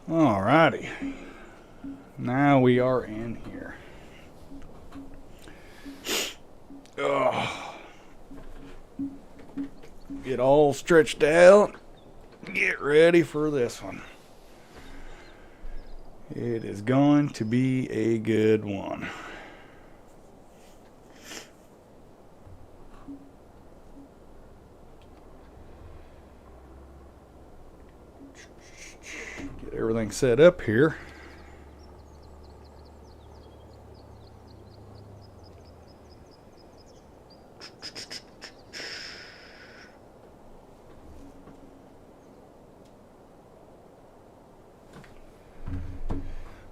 Alrighty. Now we are in here. Oh, get all stretched out. Get ready for this one. It is going to be a good one. Get everything set up here.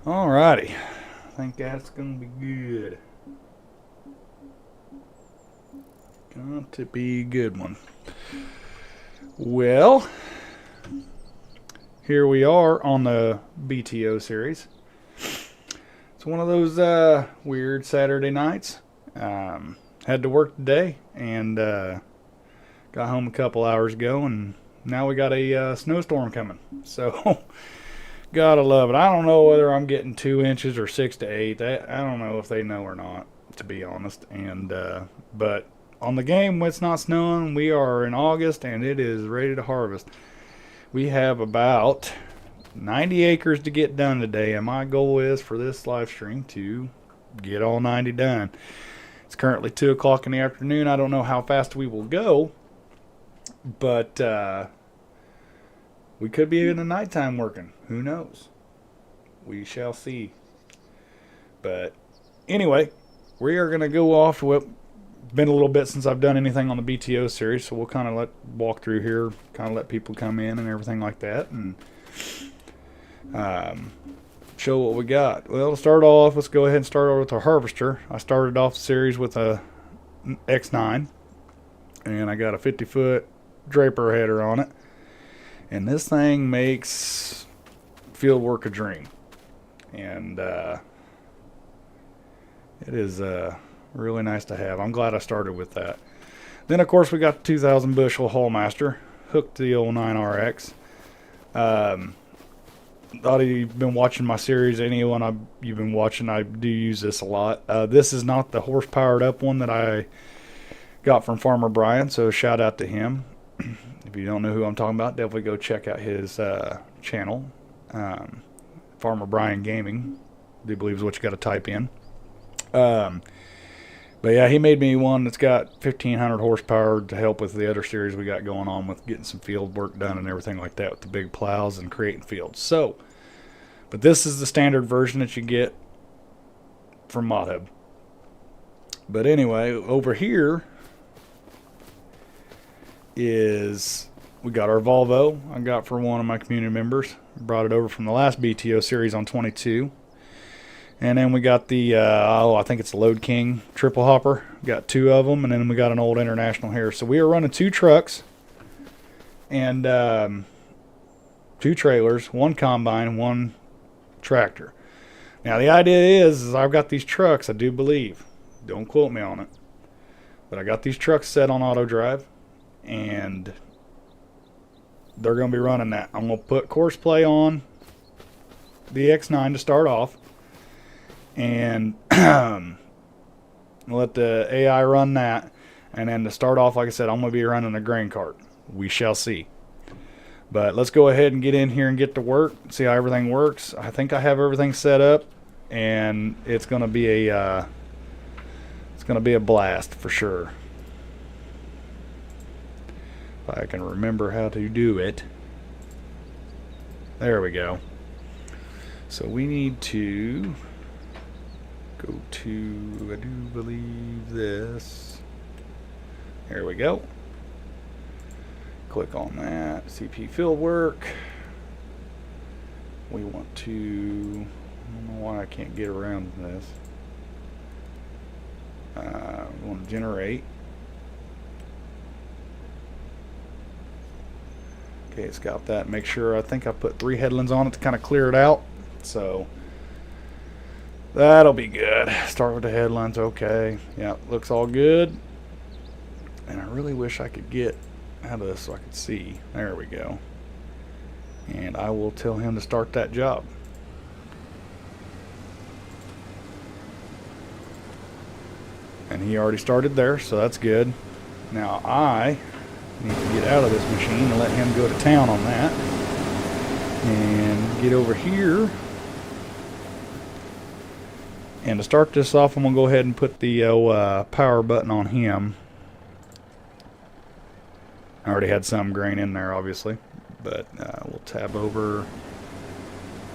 Alrighty. I think that's going to be good. Going to be a good one. Well, here we are on the BTO series. It's one of those weird Saturday nights. Had to work today and got home a couple hours ago, and now we got a snowstorm coming. So, gotta love it. I don't know whether I'm getting 2 inches or 6 to 8. I don't know if they know or not, to be honest. And but on the game, when it's not snowing, we are in August, and it is ready to harvest. We have about 90 acres to get done today, and my goal is for this live stream to get all 90 done. It's currently 2 o'clock in the afternoon. I don't know how fast we will go, but we could be in the nighttime working. Who knows? We shall see. But anyway, we are going to go off. Well, been a little bit since I've done anything on the BTO series, so we'll kind of walk through here, kind of let people come in and everything like that, and show what we got. Well, to start off, let's go ahead and start with our harvester. I started off the series with a X9, and I got a 50-foot draper header on it. And this thing makes field work a dream. And it is really nice to have. I'm glad I started with that. Then, of course, we got the 2,000 bushel Hallmaster. Hooked to the 09RX. Thought you've been watching my series. Anyone you've been watching, I do use this a lot. This is not the horse-powered up one that I got from Farmer Brian, so shout out to him. If you don't know who I'm talking about, definitely go check out his channel, Farmer Brian Gaming. I do believe is what you got to type in. But yeah, he made me one that's got 1,500 horsepower to help with the other series we got going on with getting some field work done and everything like that with the big plows and creating fields. So, but this is the standard version that you get from ModHub. But anyway, over here is we got our Volvo I got for one of my community members. Brought it over from the last BTO series on 22. And then we got the I think it's the Load King triple hopper. Got 2 of them, and then we got an old International here. So we are running 2 trucks and 2 trailers, 1 combine, 1 tractor. Now the idea is I've got these trucks, I do believe, don't quote me on it, but I got these trucks set on auto drive, and they're going to be running that. I'm going to put course play on the X9 to start off, and let the AI run that, and then to start off, like I said, I'm going to be running a grain cart. We shall see. But let's go ahead and get in here and get to work, see how everything works. I think I have everything set up, and it's going to be a blast for sure. If I can remember how to do it. There we go. So we need to go to, I do believe this. There we go. Click on that. CP field work. We want to, I don't know why I can't get around this. We want to generate. Okay, it's got that. Make sure, I think I put 3 headlands on it to kind of clear it out. So that'll be good. Start with the headlands. Okay. Yeah, looks all good. And I really wish I could get out of this so I could see. There we go. and I will tell him to start that job. And he already started there, so that's good. Now I need to get out of this machine and let him go to town on that. And get over here. And to start this off, I'm going to go ahead and put the power button on him. I already had some grain in there, obviously. But we'll tab over.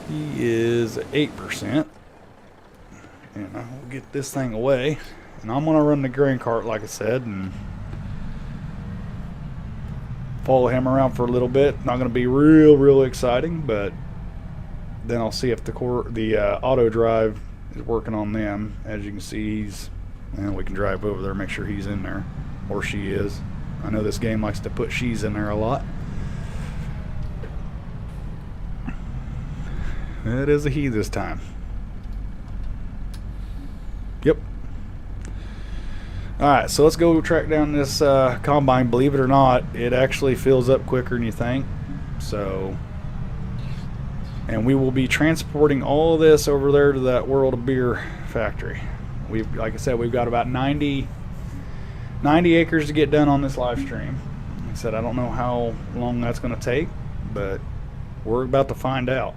He is 8%. And I will get this thing away. And I'm going to run the grain cart, like I said, and follow him around for a little bit. Not going to be real exciting, but then I'll see if the auto drive is working on them. As you can see, and we can drive over there, make sure he's in there, or she is. I know this game likes to put she's in there a lot. It is a he this time. Yep. Alright, so let's go track down this combine. Believe it or not, it actually fills up quicker than you think. So, and we will be transporting all of this over there to that World of Beer factory. Like I said, we've got about 90 acres to get done on this live stream. Like I said, I don't know how long that's going to take, but we're about to find out.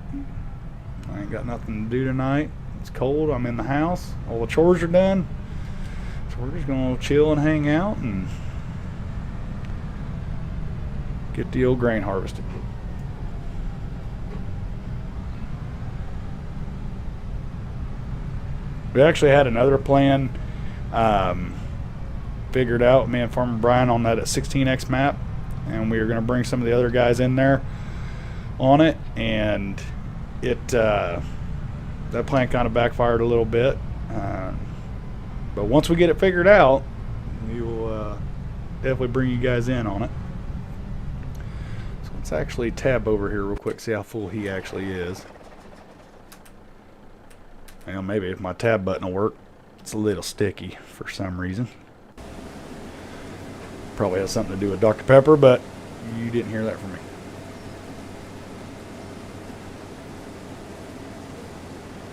I ain't got nothing to do tonight. It's cold. I'm in the house. All the chores are done. So we're just going to chill and hang out and get the old grain harvested. We actually had another plan figured out, me and Farmer Brian, on that at 16x map, and we were going to bring some of the other guys in there on it, and that plan kind of backfired a little bit. But once we get it figured out, we will definitely bring you guys in on it. So let's actually tab over here real quick, see how full he actually is. Well, maybe if my tab button will work. It's a little sticky for some reason. Probably has something to do with Dr. Pepper, but you didn't hear that from me.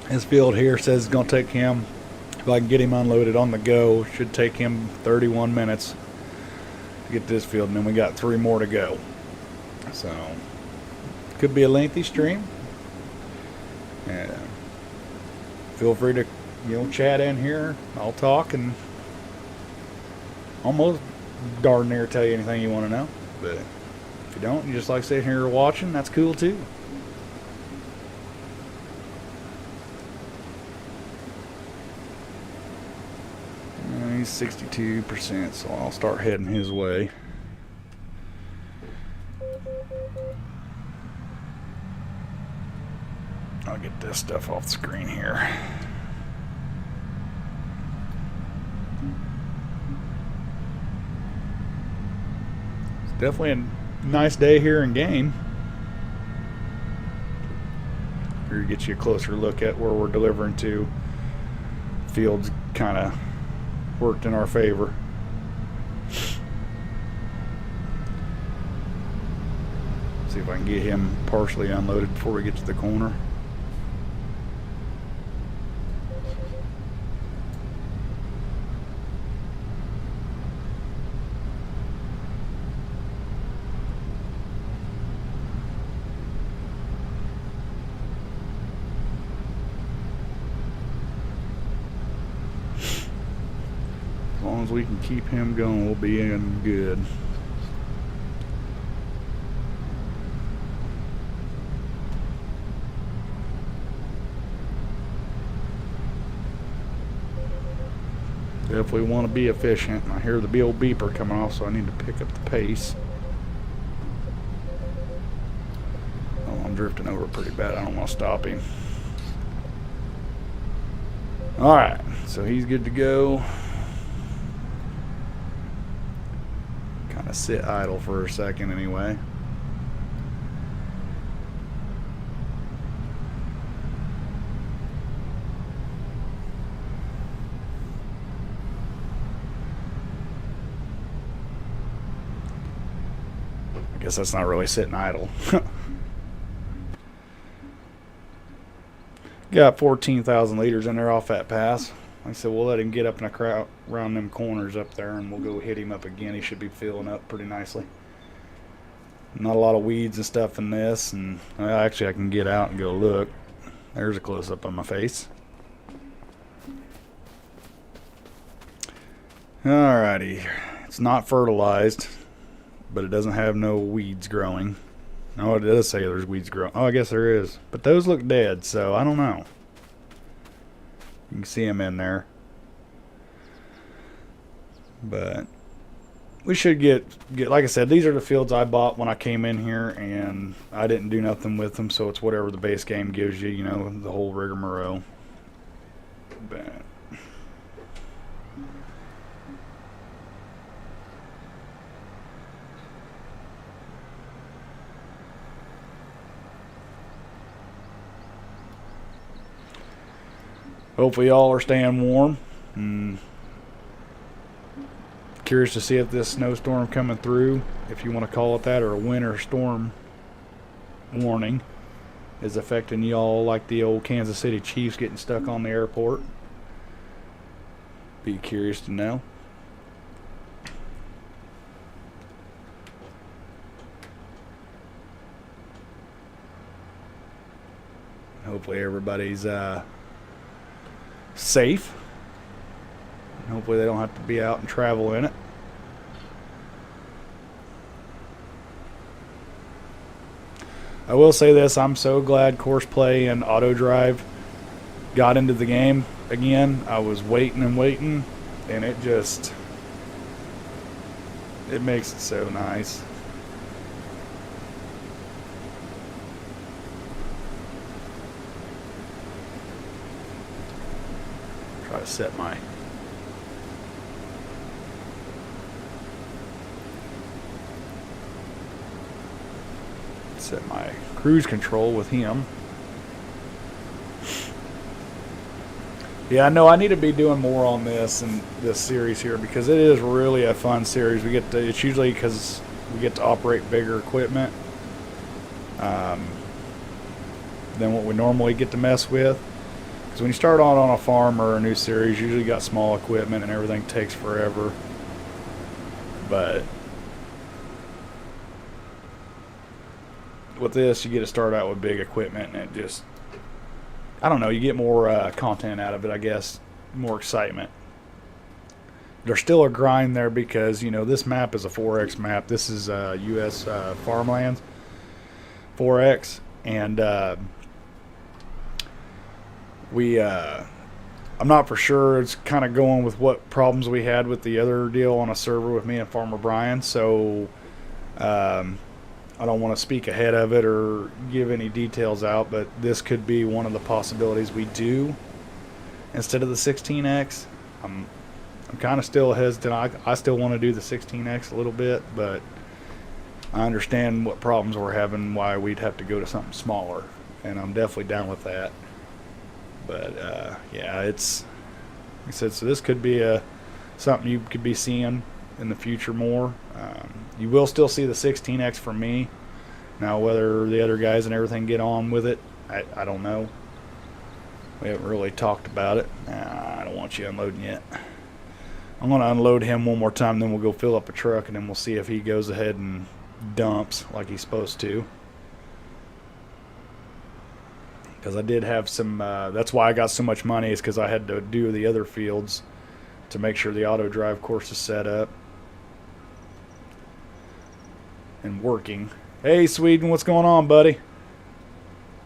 His field here says it's going to take him, if I can get him unloaded on the go, should take him 31 minutes to get this field, and then we got 3 more to go. So, could be a lengthy stream. And feel free to, chat in here. I'll talk and almost darn near tell you anything you want to know. But if you don't, you just like sitting here watching, that's cool too. He's 62%, so I'll start heading his way. I'll get this stuff off the screen here. It's definitely a nice day here in game. Here get you a closer look at where we're delivering to. Fields kind of worked in our favor. See if I can get him partially unloaded before we get to the corner. As long as we can keep him going, we'll be in good. Definitely want to be efficient. I hear the old beeper coming off, so I need to pick up the pace. Oh, I'm drifting over pretty bad. I don't want to stop him. Alright, so he's good to go. Kind of sit idle for a second anyway. I guess that's not really sitting idle. Got 14,000 liters in there off that pass. I said we'll let him get up in a crowd around them corners up there, and we'll go hit him up again. He should be filling up pretty nicely. Not a lot of weeds and stuff in this, and actually I can get out and go look. There's a close-up on my face. Alrighty, it's not fertilized, but it doesn't have no weeds growing. Oh, it does say there's weeds growing. Oh, I guess there is, but those look dead, so I don't know. You can see them in there, but we should get like I said, these are the fields I bought when I came in here, and I didn't do nothing with them, so it's whatever the base game gives you, you know, the whole rigmarole. But hopefully y'all are staying warm. Curious to see if this snowstorm coming through, if you want to call it that, or a winter storm warning, is affecting y'all like the old Kansas City Chiefs getting stuck on the airport. Be curious to know. Hopefully everybody's safe. Hopefully they don't have to be out and travel in it. I will say this, I'm so glad Course Play and Auto Drive got into the game again. I was waiting and waiting, and it makes it so nice. Try to set my cruise control with him. Yeah, I know I need to be doing more on this and this series here, because it is really a fun series. It's usually because we get to operate bigger equipment than what we normally get to mess with. Because when you start on a farm or a new series, you usually got small equipment and everything takes forever. But with this, you get to start out with big equipment, and it just, I don't know, you get more content out of it, I guess, more excitement. There's still a grind there because, you know, this map is a 4X map. This is U.S. farmlands, 4X, and I'm not for sure. It's kind of going with what problems we had with the other deal on a server with me and Farmer Brian, so I don't want to speak ahead of it or give any details out, but this could be one of the possibilities we do instead of the 16X. I'm kind of still hesitant. I still want to do the 16X a little bit, but I understand what problems we're having, why we'd have to go to something smaller, and I'm definitely down with that. But yeah, it's like I said, so this could be something you could be seeing in the future more. You will still see the 16X from me. Now, whether the other guys and everything get on with it, I don't know. We haven't really talked about it. I don't want you unloading yet. I'm going to unload him one more time, then we'll go fill up a truck, and then we'll see if he goes ahead and dumps like he's supposed to. Because I did have some, that's why I got so much money, is because I had to do the other fields to make sure the auto drive course is set up and working. Hey, Sweden, what's going on, buddy?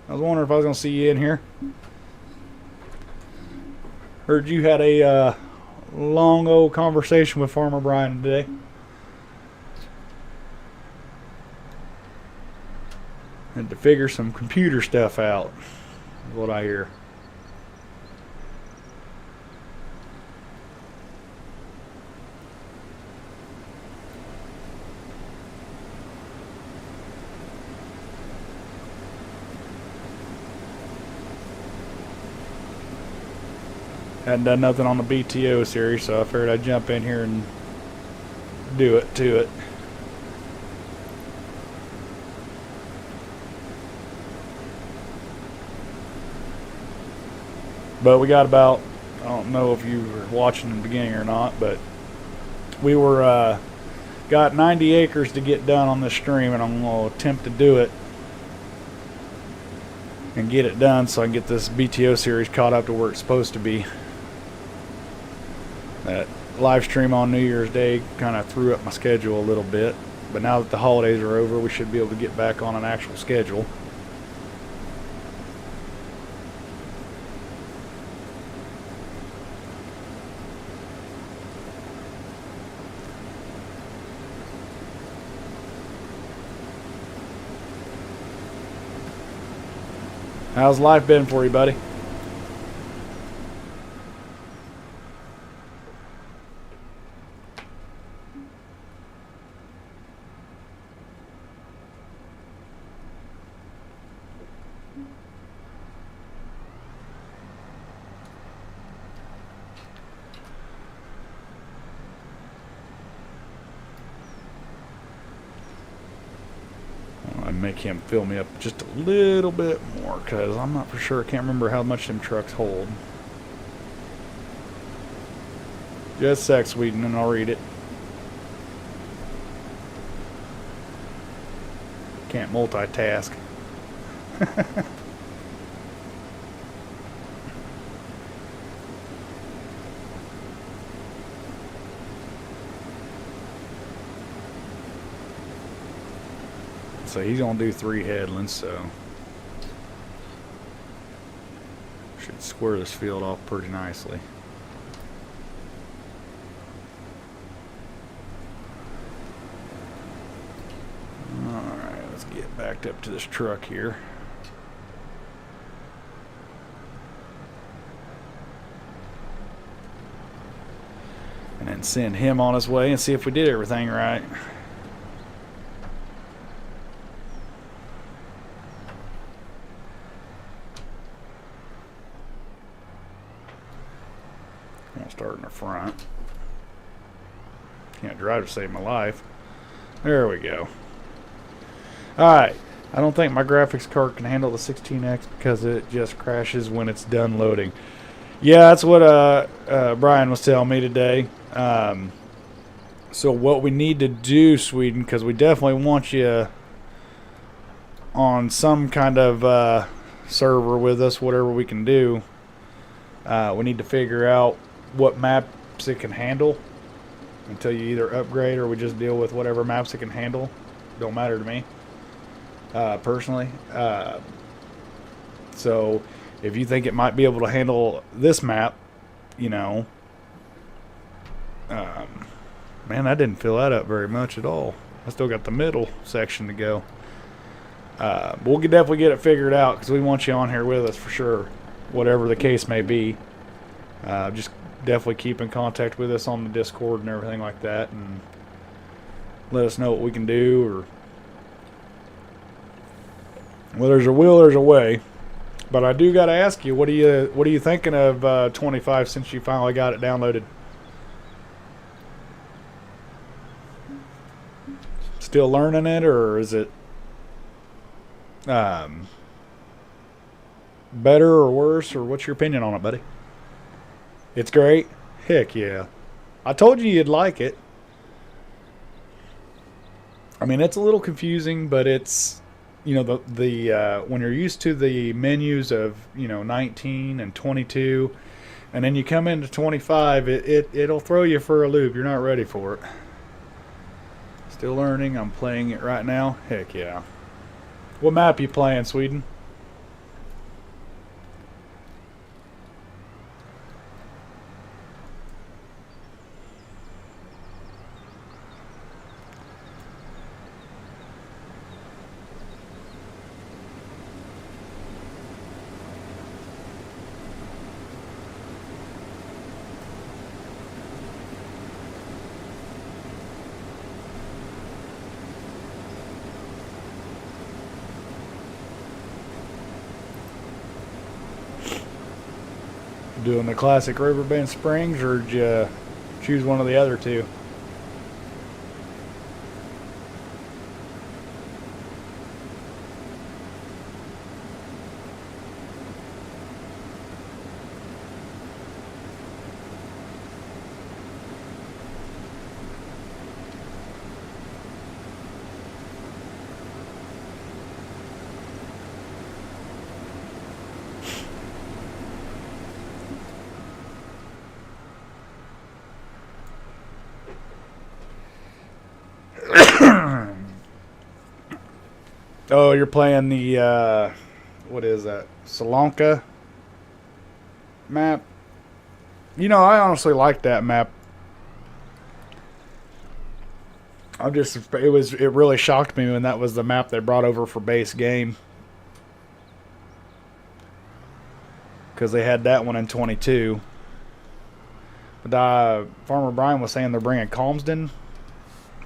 I was wondering if I was going to see you in here. Heard you had a long old conversation with Farmer Brian today. Had to figure some computer stuff out, is what I hear. Hadn't done nothing on the BTO series, so I figured I'd jump in here and do it to it. But we got about, I don't know if you were watching in the beginning or not, but we were got 90 acres to get done on this stream, and I'm going to attempt to do it and get it done so I can get this BTO series caught up to where it's supposed to be. That live stream on New Year's Day kind of threw up my schedule a little bit, but now that the holidays are over, we should be able to get back on an actual schedule. How's life been for you, buddy? Make him fill me up just a little bit more, because I'm not for sure. I can't remember how much them trucks hold. Just a sec, Sweden, and I'll read it. Can't multitask. So he's going to do 3 headlands, so should square this field off pretty nicely. Alright, let's get backed up to this truck here. And then send him on his way and see if we did everything right. Start in the front. Can't drive to save my life. There we go. Alright. I don't think my graphics card can handle the 16X because it just crashes when it's done loading. Yeah, that's what Brian was telling me today. So what we need to do, Sweden, because we definitely want you on some kind of server with us, whatever we can do. We need to figure out what maps it can handle until you either upgrade or we just deal with whatever maps it can handle. Don't matter to me, personally. So if you think it might be able to handle this map, you know, man, I didn't fill that up very much at all. I still got the middle section to go. We'll definitely get it figured out because we want you on here with us for sure, whatever the case may be. Just definitely keep in contact with us on the Discord and everything like that, and let us know what we can do. Or, well, there's a will, there's a way. But I do got to ask you, what are you thinking of 25 since you finally got it downloaded? Still learning it, or is it better or worse, or what's your opinion on it, buddy? It's great. Heck yeah. I told you you'd like it. I mean, it's a little confusing, but it's, you know, the when you're used to the menus of, you know, 19 and 22, and then you come into 25, it'll throw you for a loop. You're not ready for it. Still learning. I'm playing it right now. Heck yeah. What map you playing, Sweden? Doing the classic Riverbend Springs, or did you choose one of the other two? Oh, you're playing the what is that? Sri Lanka map. You know, I honestly like that map. It really shocked me when that was the map they brought over for base game, because they had that one in 22. But Farmer Brian was saying they're bringing Calmsden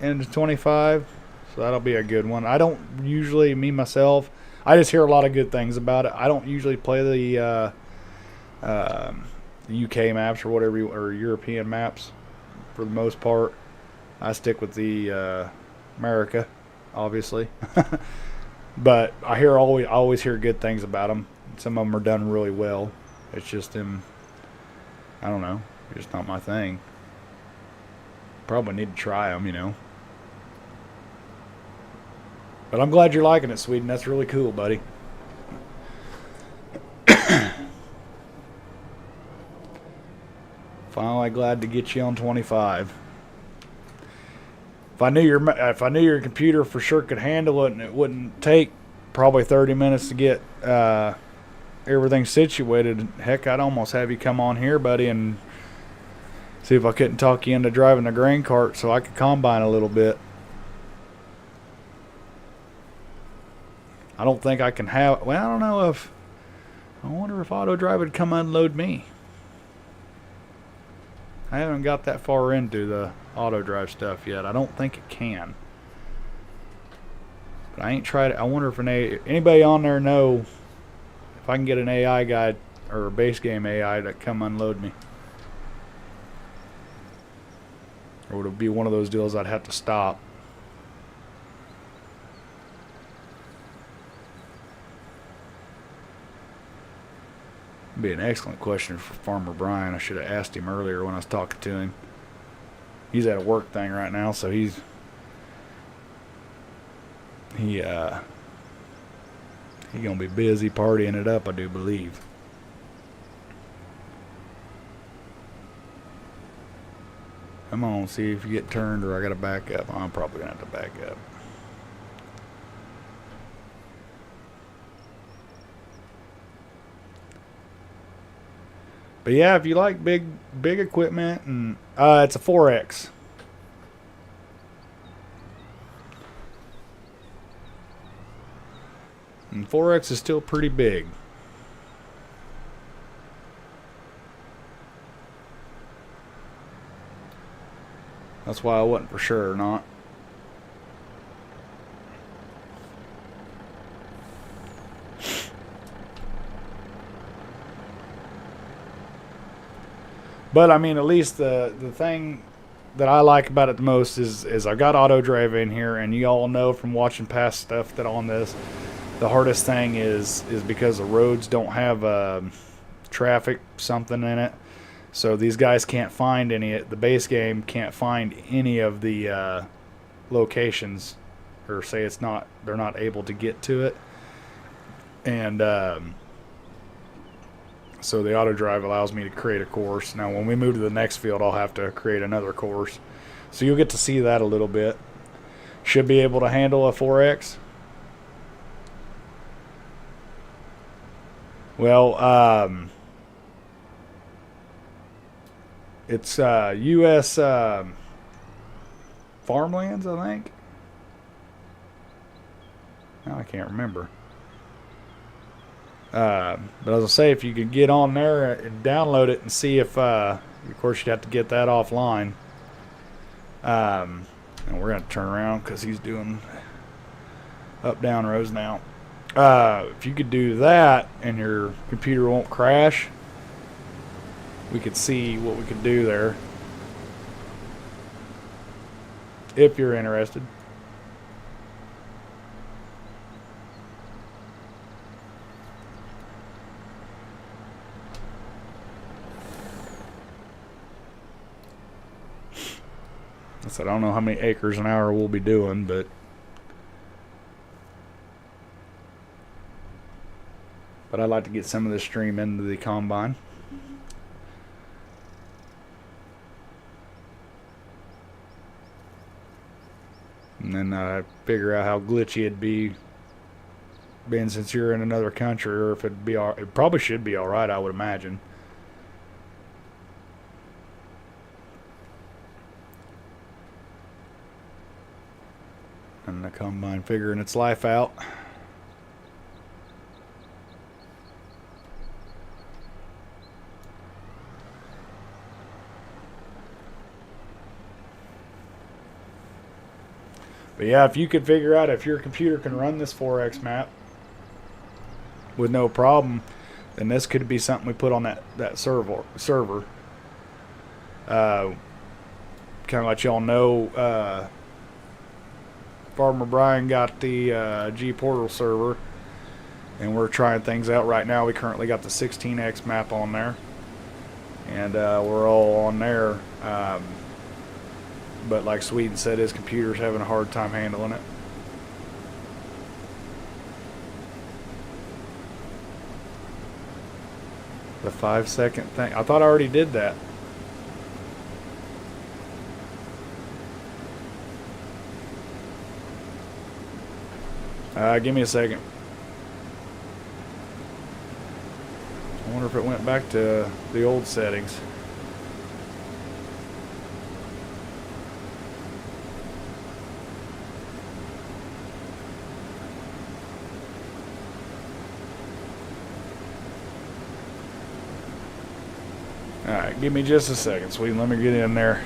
into 25, so that'll be a good one. I don't usually, me myself, I just hear a lot of good things about it. I don't usually play the UK maps or whatever, or European maps for the most part. I stick with the America, obviously. But I always hear good things about them. Some of them are done really well. It's just them, I don't know, just not my thing. Probably need to try them, you know. But I'm glad you're liking it, Sweden. That's really cool, buddy. Finally glad to get you on 25. If I knew your computer for sure could handle it, and it wouldn't take probably 30 minutes to get everything situated, heck, I'd almost have you come on here, buddy, and see if I couldn't talk you into driving the grain cart so I could combine a little bit. I don't think I can have. Well, I don't know if. I wonder if auto drive would come unload me. I haven't got that far into the auto drive stuff yet. I don't think it can. But I ain't tried it. I wonder if anybody on there know if I can get an AI guy or a base game AI to come unload me. Or would it be one of those deals I'd have to stop? It'd be an excellent question for Farmer Brian. I should have asked him earlier when I was talking to him. He's at a work thing right now, so he gonna be busy partying it up, I do believe. Come on, see if you get turned, or I gotta back up. I'm probably gonna have to back up. But yeah, if you like big equipment, and it's a 4X. And 4X is still pretty big. That's why I wasn't for sure or not. But I mean, at least the thing that I like about it the most is I got auto drive in here, and you all know from watching past stuff that on this, the hardest thing is because the roads don't have traffic something in it. So these guys can't find any. The base game can't find any of the locations, or say they're not able to get to it, and so the auto drive allows me to create a course. Now when we move to the next field, I'll have to create another course. So you'll get to see that a little bit. Should be able to handle a 4X. Well, it's U.S. farmlands, I think. Now I can't remember. But as I say, if you could get on there and download it and see if, of course, you'd have to get that offline. And we're going to turn around because he's doing up-down rows now. If you could do that and your computer won't crash, we could see what we could do there. If you're interested. I said I don't know how many acres an hour we'll be doing, but I'd like to get some of this stream into the combine. And then figure out how glitchy it'd be being since you're in another country, or if it'd be it probably should be all right, I would imagine. And the combine figuring its life out. But yeah, if you could figure out if your computer can run this 4X map with no problem, then this could be something we put on that server. Kind of let y'all know, Farmer Brian got the G Portal server, and we're trying things out right now. We currently got the 16X map on there, and we're all on there. But like Sweden said, his computer's having a hard time handling it. The 5-second thing. I thought I already did that. Give me a second. I wonder if it went back to the old settings. Alright, give me just a second, Sweden. Let me get in there.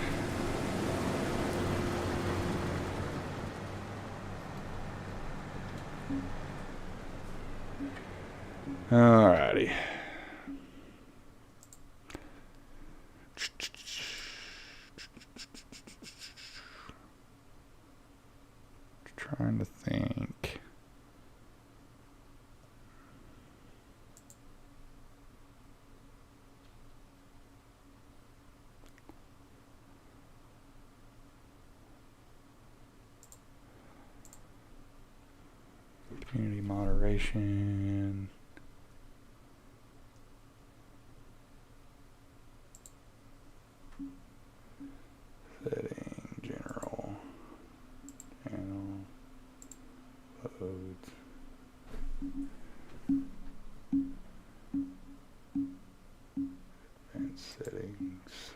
Alrighty. Trying to think. Community moderation. Setting, general, channel, loads. Advanced settings.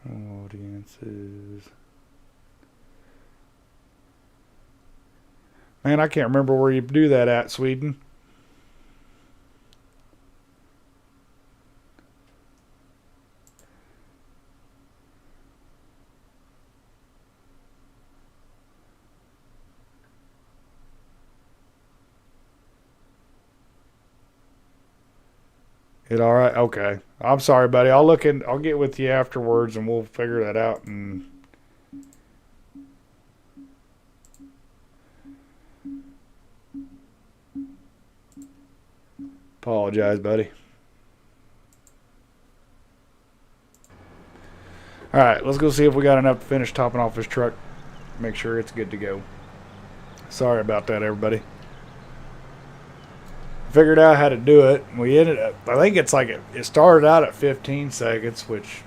Audiences. Man, I can't remember where you do that at, Sweden. It all right? Okay. I'm sorry, buddy. I'll get with you afterwards, and we'll figure that out. And apologize, buddy. All right, let's go see if we got enough to finish topping off this truck. Make sure it's good to go. Sorry about that, everybody. Figured out how to do it. We ended up, I think it's like it started out at 15 seconds, which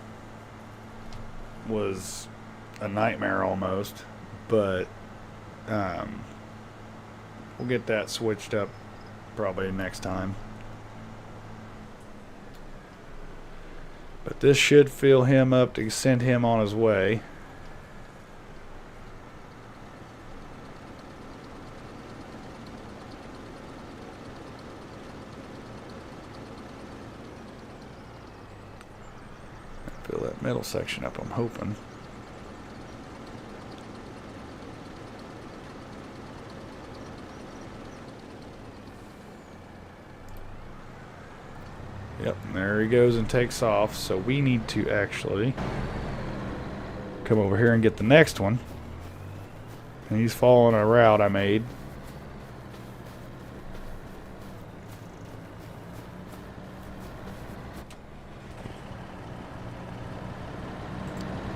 was a nightmare almost, but we'll get that switched up probably next time. But this should fill him up to send him on his way. Fill that middle section up, I'm hoping. Yep, and there he goes and takes off. So we need to actually come over here and get the next one. And he's following a route I made.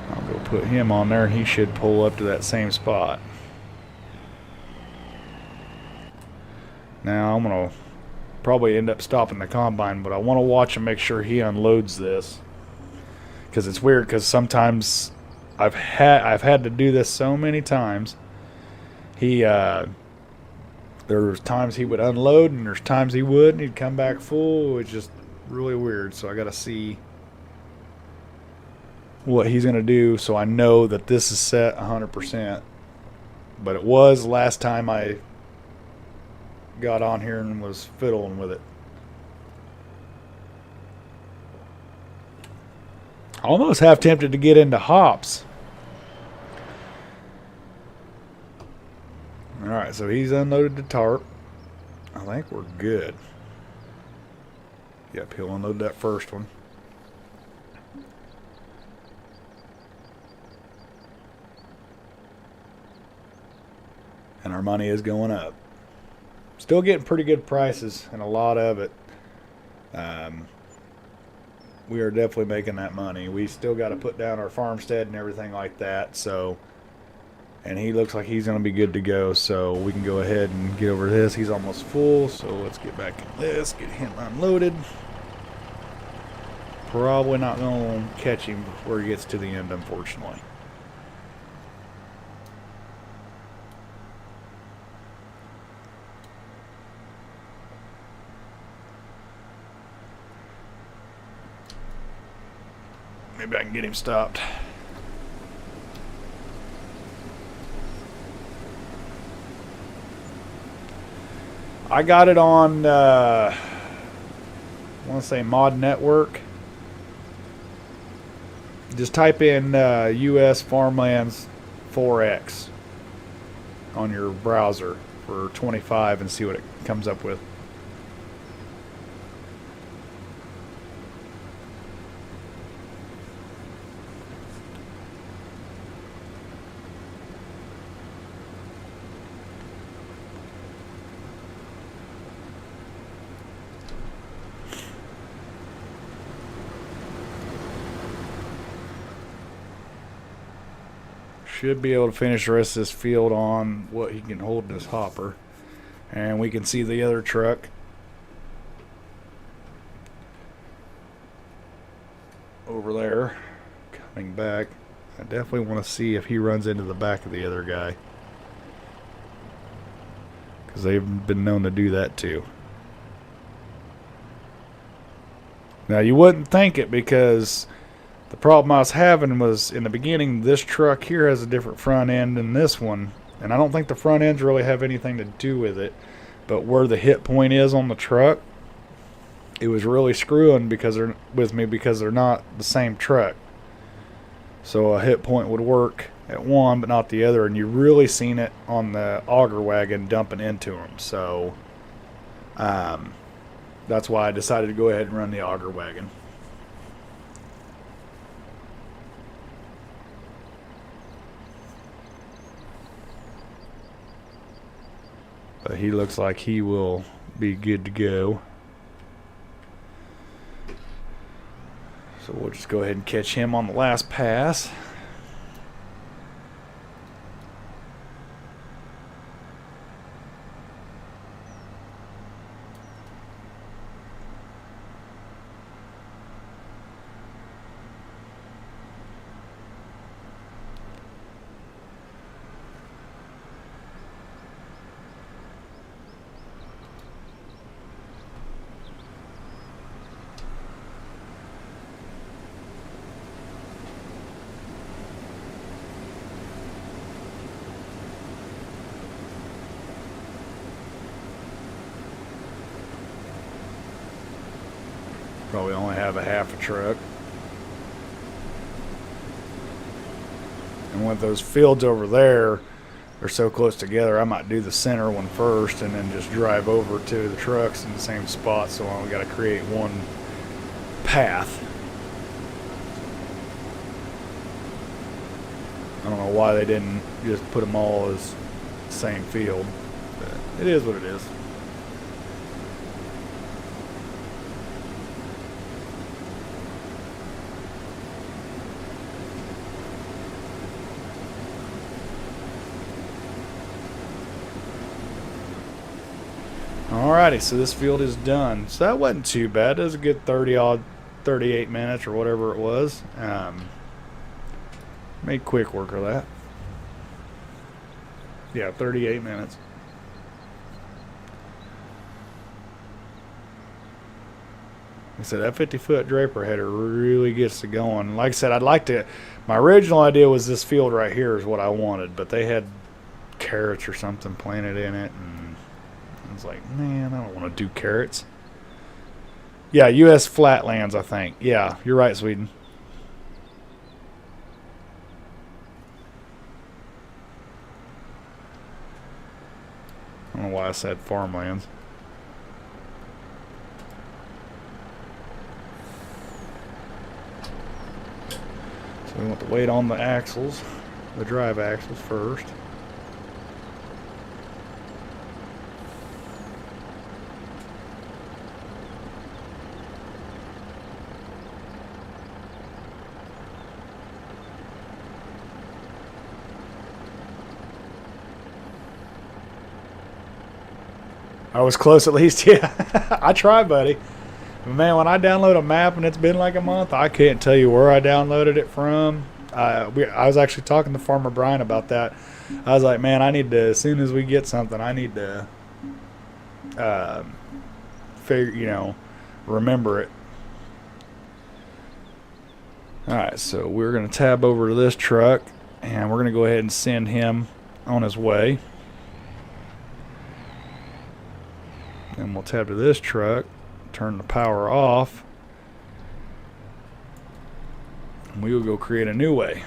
I'll go put him on there and he should pull up to that same spot. Now I'm going to probably end up stopping the combine, but I want to watch and make sure he unloads this. Because it's weird, because sometimes I've had to do this so many times. There's times he would unload and there's times he wouldn't. He'd come back full. It's just really weird. So I got to see what he's going to do so I know that this is set 100%. But it was last time I got on here and was fiddling with it. Almost half tempted to get into hops. Alright, so he's unloaded the tarp. I think we're good. Yep, he'll unload that first one. And our money is going up. Still getting pretty good prices, and a lot of it. We are definitely making that money. We still got to put down our farmstead and everything like that. So, and he looks like he's going to be good to go. So we can go ahead and get over this. He's almost full. So let's get back in this. Get him unloaded. Probably not going to catch him before he gets to the end, unfortunately. Maybe I can get him stopped. I got it on, I want to say Mod Network. Just type in US Farmlands 4X on your browser for 25 and see what it comes up with. Should be able to finish the rest of this field on what he can hold in this hopper. And we can see the other truck. Over there. Coming back. I definitely want to see if he runs into the back of the other guy. Because they've been known to do that too. Now you wouldn't think it, because the problem I was having was, in the beginning, this truck here has a different front end than this one. And I don't think the front ends really have anything to do with it. But where the hit point is on the truck, it was really screwing with me because they're not the same truck. So a hit point would work at one but not the other. And you really seen it on the auger wagon dumping into them. So that's why I decided to go ahead and run the auger wagon. But he looks like he will be good to go. So we'll just go ahead and catch him on the last pass. Probably only have a half a truck. And with those fields over there, they're so close together, I might do the center one first and then just drive over to the trucks in the same spot, so I only got to create one path. don't know why they didn't just put them all as the same field. But it is what it is. Alrighty, so this field is done. So that wasn't too bad. It was a good 38 minutes or whatever it was. Made quick work of that. Yeah, 38 minutes. Like I said, that 50-foot draper header really gets it going. Like I said, I'd like to. My original idea was this field right here is what I wanted, but they had carrots or something planted in it, and I was like, man, I don't want to do carrots. Yeah, U.S. Flatlands, I think. Yeah, you're right, Sweden. I don't know why I said farmlands. So we want to wait on the axles, the drive axles first. I was close at least, yeah. I tried, buddy. But man, when I download a map and it's been like a month, I can't tell you where I downloaded it from. I was actually talking to Farmer Brian about that. I was like, man, I need to, as soon as we get something, I need to remember it. Alright, so we're going to tab over to this truck, and we're going to go ahead and send him on his way. And we'll tab to this truck, turn the power off, and we will go create a new way.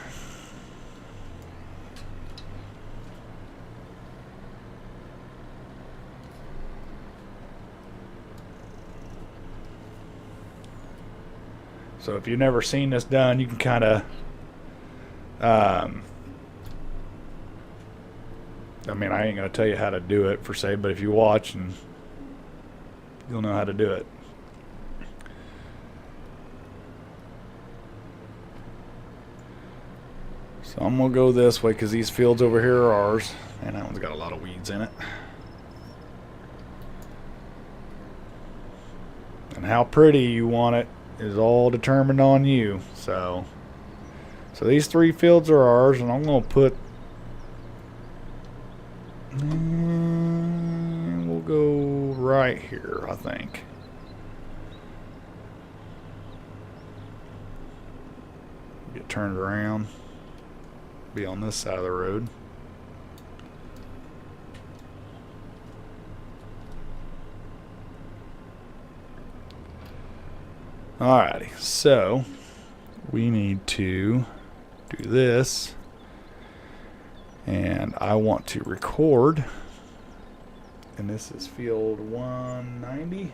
So if you've never seen this done, you can kind of I mean, I ain't going to tell you how to do it per se, but if you watch, and you'll know how to do it. So I'm going to go this way because these fields over here are ours, and that one's got a lot of weeds in it. And how pretty you want it is all determined on you. So these 3 fields are ours, and I'm going to put, we'll go right here, I think. Get turned around, be on this side of the road. Alrighty, so we need to do this, and I want to record, and this is field 190,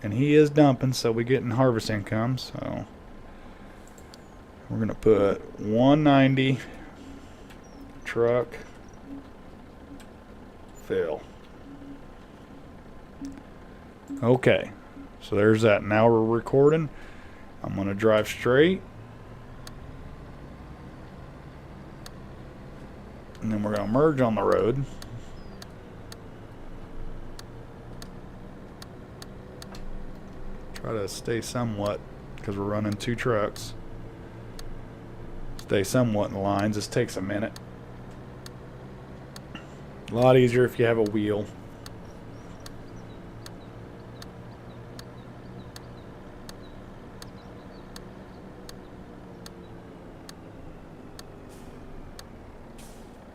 and he is dumping, so we getting harvest income. So we're gonna put 190 truck fill. Okay, so there's that. Now we're recording. I'm gonna drive straight, and then we're gonna merge on the road. Try to stay somewhat, because we're running 2 trucks. Stay somewhat in the lines. This takes a minute. A lot easier if you have a wheel.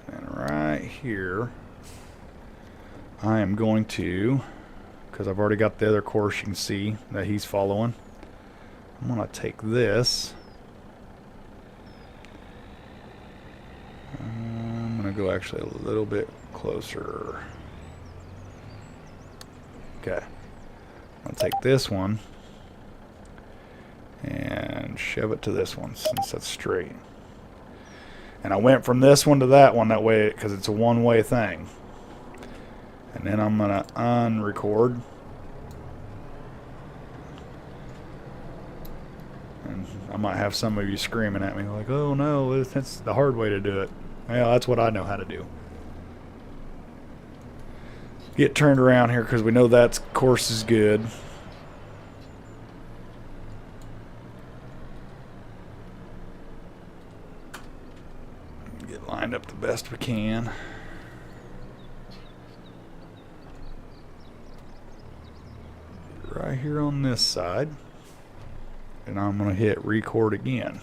And right here, I am going to, because I've already got the other course, you can see that he's following. I'm going to take this. I'm going to go actually a little bit closer. Okay. I'm going to take this one and shove it to this one since that's straight. And I went from this one to that one that way because it's a one-way thing. And then I'm going to unrecord. And I might have some of you screaming at me like, oh no, that's the hard way to do it. Well, that's what I know how to do. Get turned around here because we know that course is good. Get lined up the best we can. Right here on this side. And I'm going to hit record again.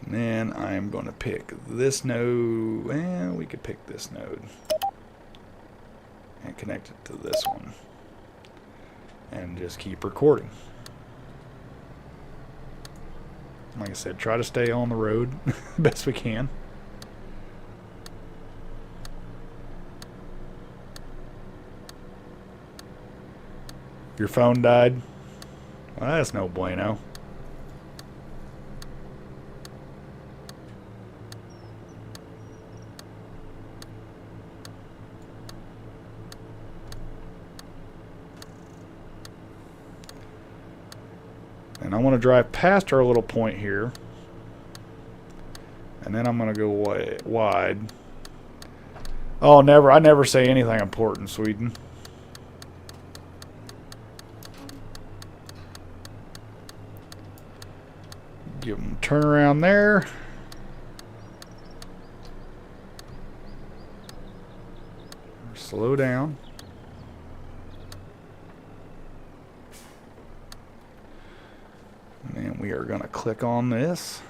And then I am going to pick this node. Well, we could pick this node. And connect it to this one. And just keep recording. Like I said, try to stay on the road best we can. Your phone died? Well, that's no bueno. And I want to drive past our little point here. And then I'm going to go wide. Oh, never. I never say anything important, Sweden. Give them a turn around there. Slow down. And then we are going to click on this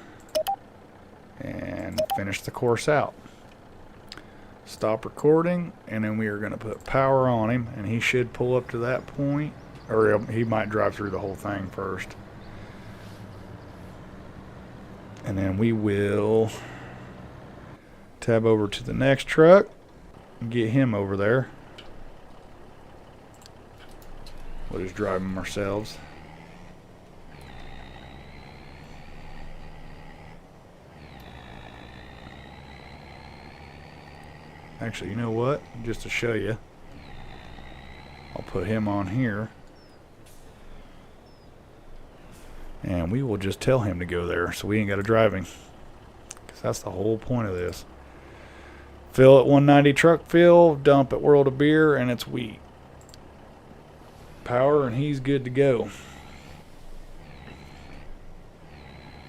and finish the course out. Stop recording, and then we are going to put power on him, and he should pull up to that point, or he might drive through the whole thing first. And then we will tab over to the next truck and get him over there. We'll just drive him ourselves. Actually, you know what? Just to show you, I'll put him on here. And we will just tell him to go there so we ain't got to drive him. Because that's the whole point of this. Fill at 190 truck fill, dump at World of Beer, and it's wheat. Power, and he's good to go.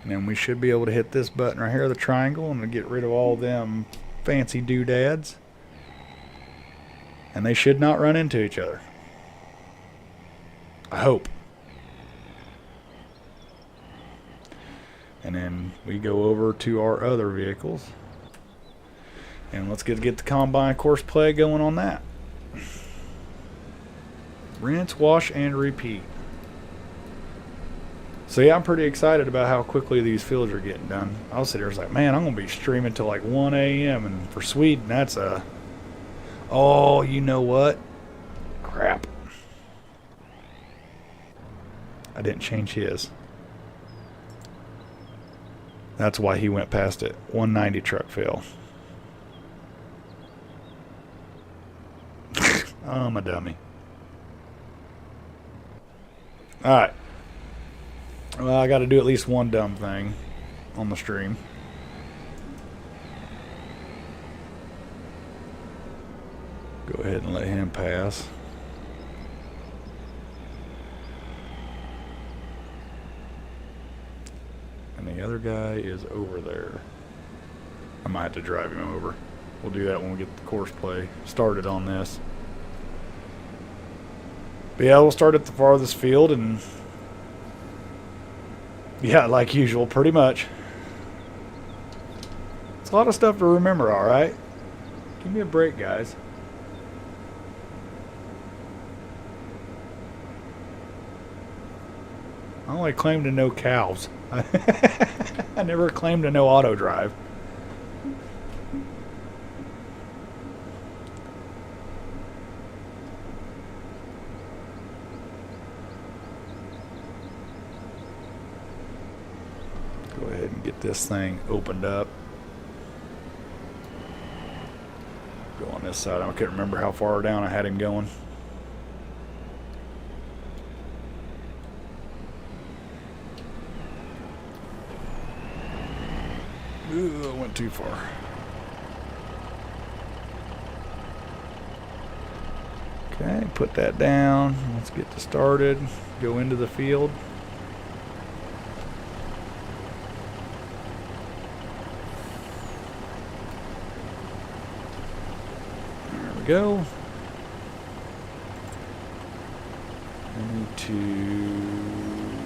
And then we should be able to hit this button right here, the triangle, and get rid of all them fancy doodads. And they should not run into each other. I hope. And then we go over to our other vehicles. And let's get the combine course play going on that. Rinse, wash, and repeat. So yeah, I'm pretty excited about how quickly these fields are getting done. I was sitting there, I was like, man, I'm going to be streaming till like 1 a.m. And for Sweden, that's a... Oh, you know what? Crap. I didn't change his. That's why he went past it. 190 truck fill. Oh, I'm a dummy. Alright. Well, I got to do at least one dumb thing on the stream. Go ahead and let him pass. And the other guy is over there. I might have to drive him over. We'll do that when we get the course play started on this. But yeah, we'll start at the farthest field, and yeah, like usual, pretty much. It's a lot of stuff to remember, alright? Give me a break, guys. I only claim to know cows. I never claimed to know auto drive. Go ahead and get this thing opened up. Go on this side. I can't remember how far down I had him going. Ooh, I went too far. Okay, put that down. Let's get started. Go into the field. There we go. I need to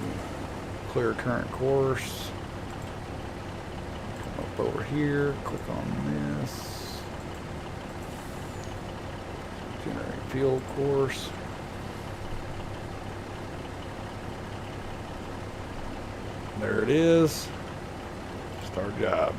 clear current course. Come up over here, click on this. Generate field course. There it is. Just our job.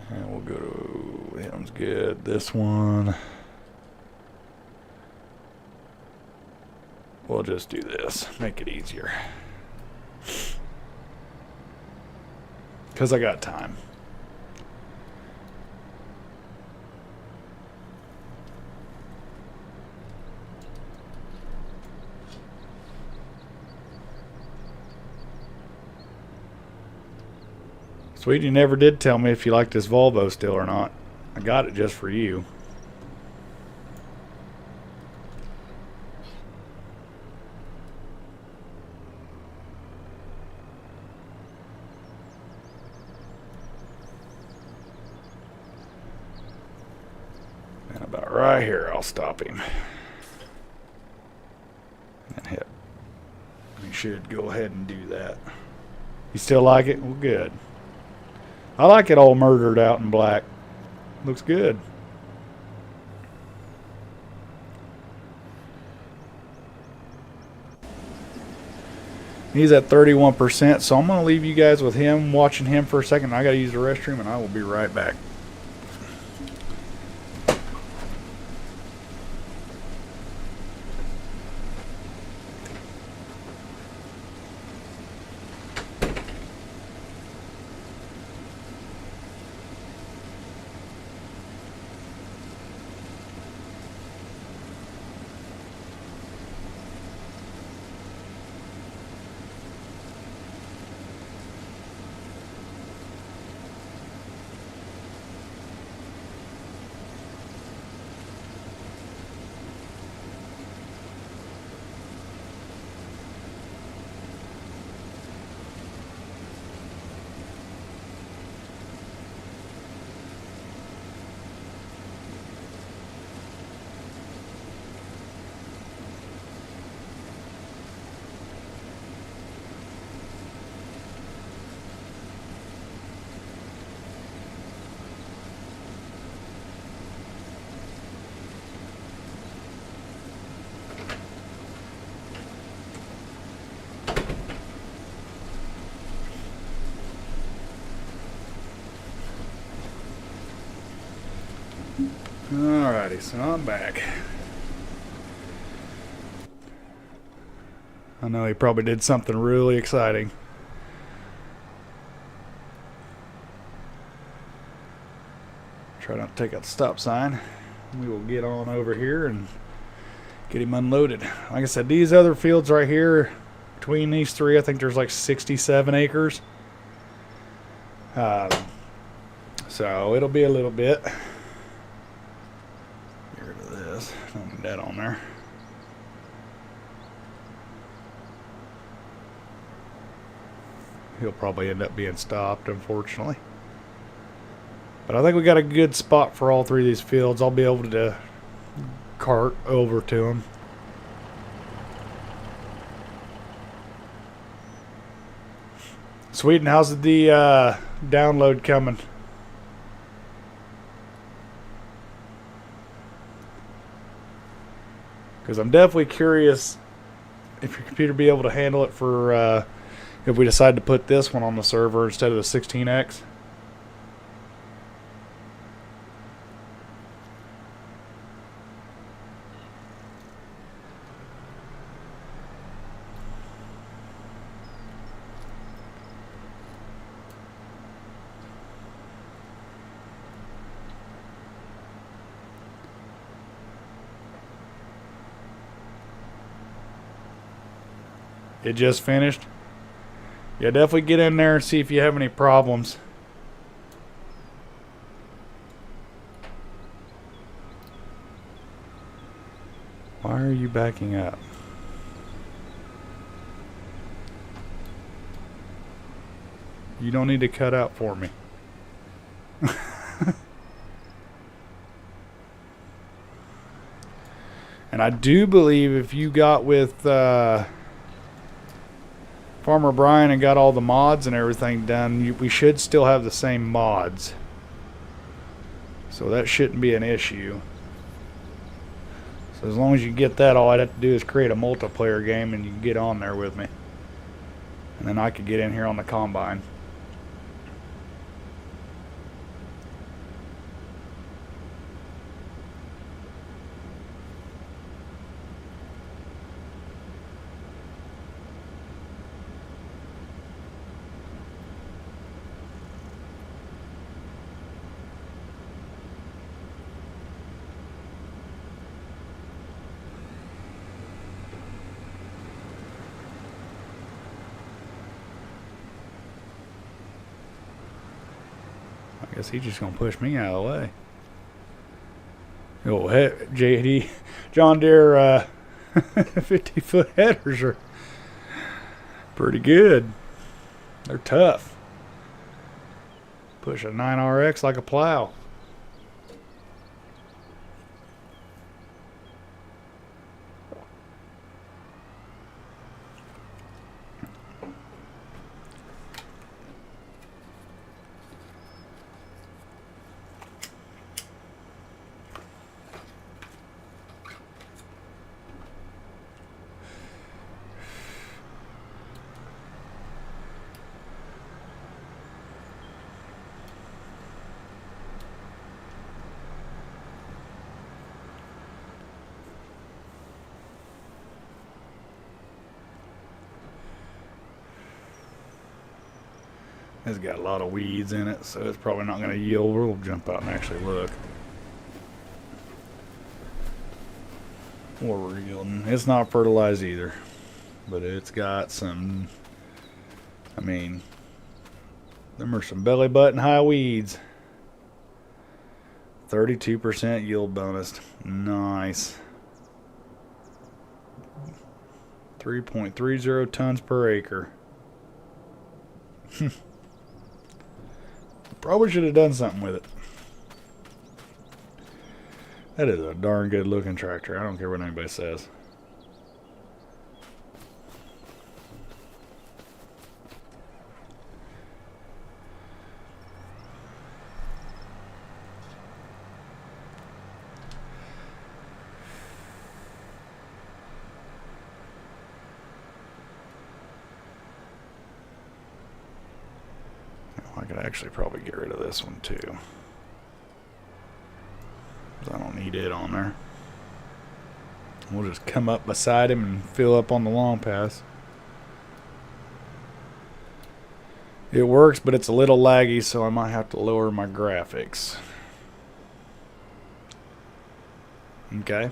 And we'll go to him's good. This one. We'll just do this. Make it easier. Because I got time. Sweet, you never did tell me if you like this Volvo still or not. I got it just for you. And about right here, I'll stop him. And hit. We should go ahead and do that. You still like it? Well, good. I like it all murdered out in black. Looks good. He's at 31%, so I'm going to leave you guys with him, watching him for a second. I got to use the restroom, and I will be right back. Alrighty, so I'm back. I know he probably did something really exciting. Try not to take out the stop sign. We will get on over here and get him unloaded. Like I said, these other fields right here, between these three, I think there's like 67 acres. So it'll be a little bit. Get rid of this. Don't need that on there. He'll probably end up being stopped, unfortunately. But I think we got a good spot for all three of these fields. I'll be able to cart over to them. Sweet, and how's the download coming? Because I'm definitely curious if your computer be able to handle it for if we decide to put this one on the server instead of the 16X. It just finished. Yeah, definitely get in there and see if you have any problems. Why are you backing up? You don't need to cut out for me. And I do believe if you got with Farmer Brian and got all the mods and everything done, we should still have the same mods. So that shouldn't be an issue. So as long as you get that, all I'd have to do is create a multiplayer game and you can get on there with me. And then I could get in here on the Combine. I guess he's just gonna push me out of the way. Oh, JD, John Deere 50-foot headers are pretty good. They're tough. Push a 9RX like a plow. It's got a lot of weeds in it, so it's probably not going to yield. We'll jump out and actually look. What we're yielding. It's not fertilized either, but it's got some, I mean, them are some belly button high weeds. 32% yield bonus. Nice. 3.30 tons per acre. Probably should have done something with it. That is a darn good looking tractor. I don't care what anybody says. I could actually probably get rid of this one too, 'cause I don't need it on there. We'll just come up beside him and fill up on the long pass. It works, but it's a little laggy, so I might have to lower my graphics. Okay.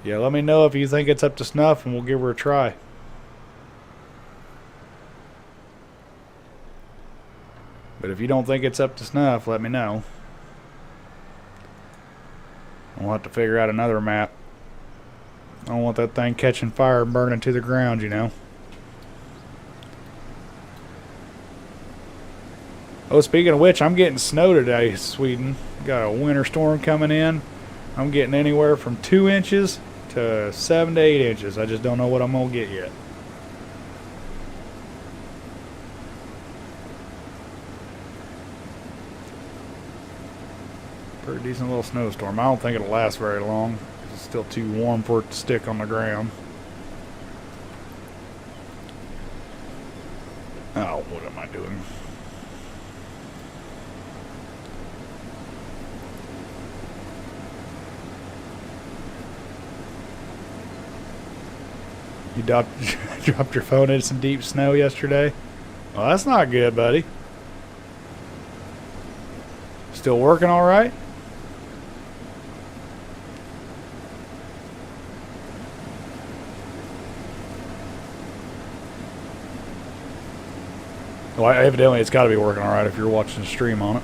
Yeah, let me know if you think it's up to snuff and we'll give her a try. But if you don't think it's up to snuff, let me know. We'll have to figure out another map. I don't want that thing catching fire and burning to the ground, you know. Oh, speaking of which, I'm getting snow today, Sweden. Got a winter storm coming in. I'm getting anywhere from 2 inches to 7 to 8 inches. I just don't know what I'm going to get yet. Pretty decent little snowstorm. I don't think it'll last very long. It's still too warm for it to stick on the ground. Oh, what am I doing? You dropped your phone in some deep snow yesterday? Well, that's not good, buddy. Still working all right? Well, evidently it's got to be working all right if you're watching the stream on it.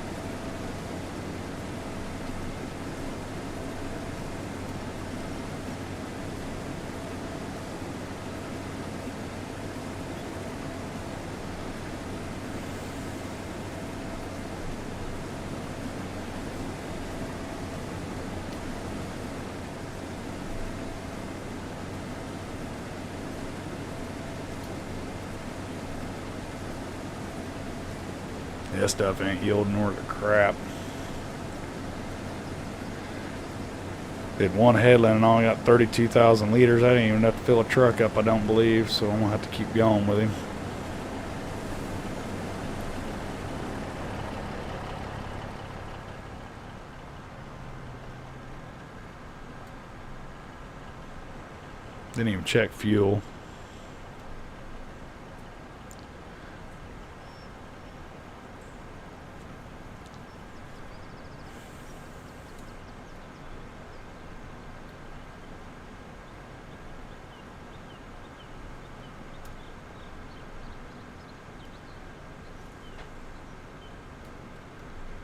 This stuff ain't yielding worth a crap. Did one headland and only got 32,000 liters. I didn't even have to fill a truck up, I don't believe, so I'm gonna have to keep going with him. Didn't even check fuel.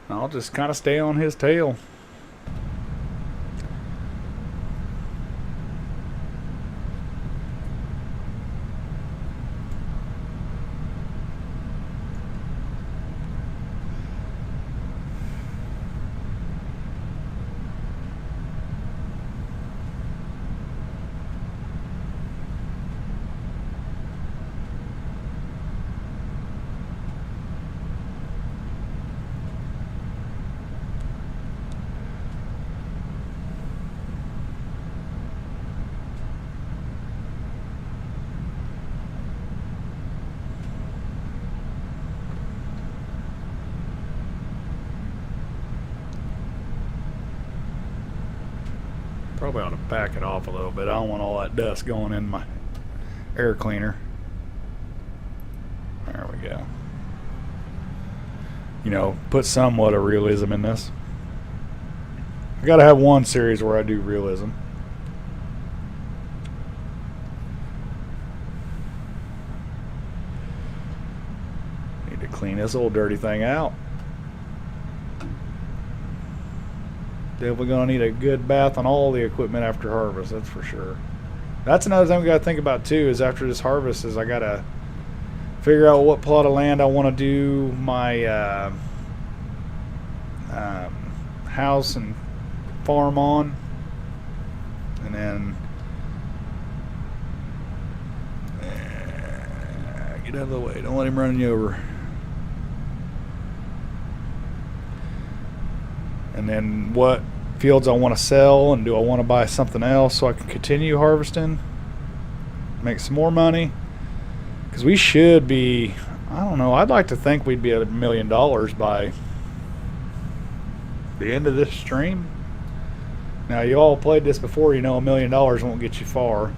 I'll just kind of stay on his tail. Probably ought to back it off a little bit. I don't want all that dust going in my air cleaner. There we go. You know, put somewhat of realism in this. I gotta have one series where I do realism. Need to clean this old dirty thing out. Definitely gonna need a good bath on all the equipment after harvest, that's for sure. That's another thing we gotta think about too, is after this harvest is I gotta figure out what plot of land I want to do my house and farm on, and then get out of the way, don't let him run you over. And then what fields I want to sell, and do I want to buy something else so I can continue harvesting, make some more money, because we should be, I don't know, I'd like to think we'd be at $1 million by the end of this stream. Now, you all played this before, you know $1 million won't get you far,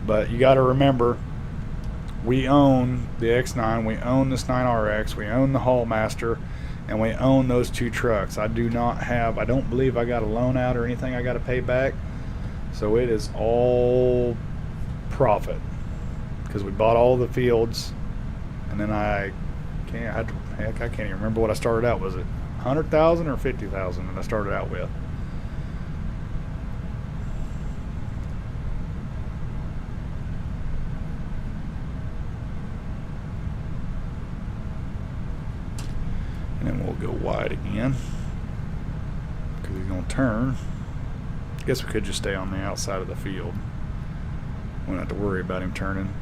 but you got to remember, we own the X9, we own this 9RX, we own the Haulmaster, and we own those two trucks. I don't believe I got a loan out or anything I got to pay back, so it is all profit, because we bought all the fields, and then I can't even remember what I started out. Was it 100,000 or 50,000 that I started out with? And then we'll go wide again, because he's going to turn. I guess we could just stay on the outside of the field. We don't have to worry about him turning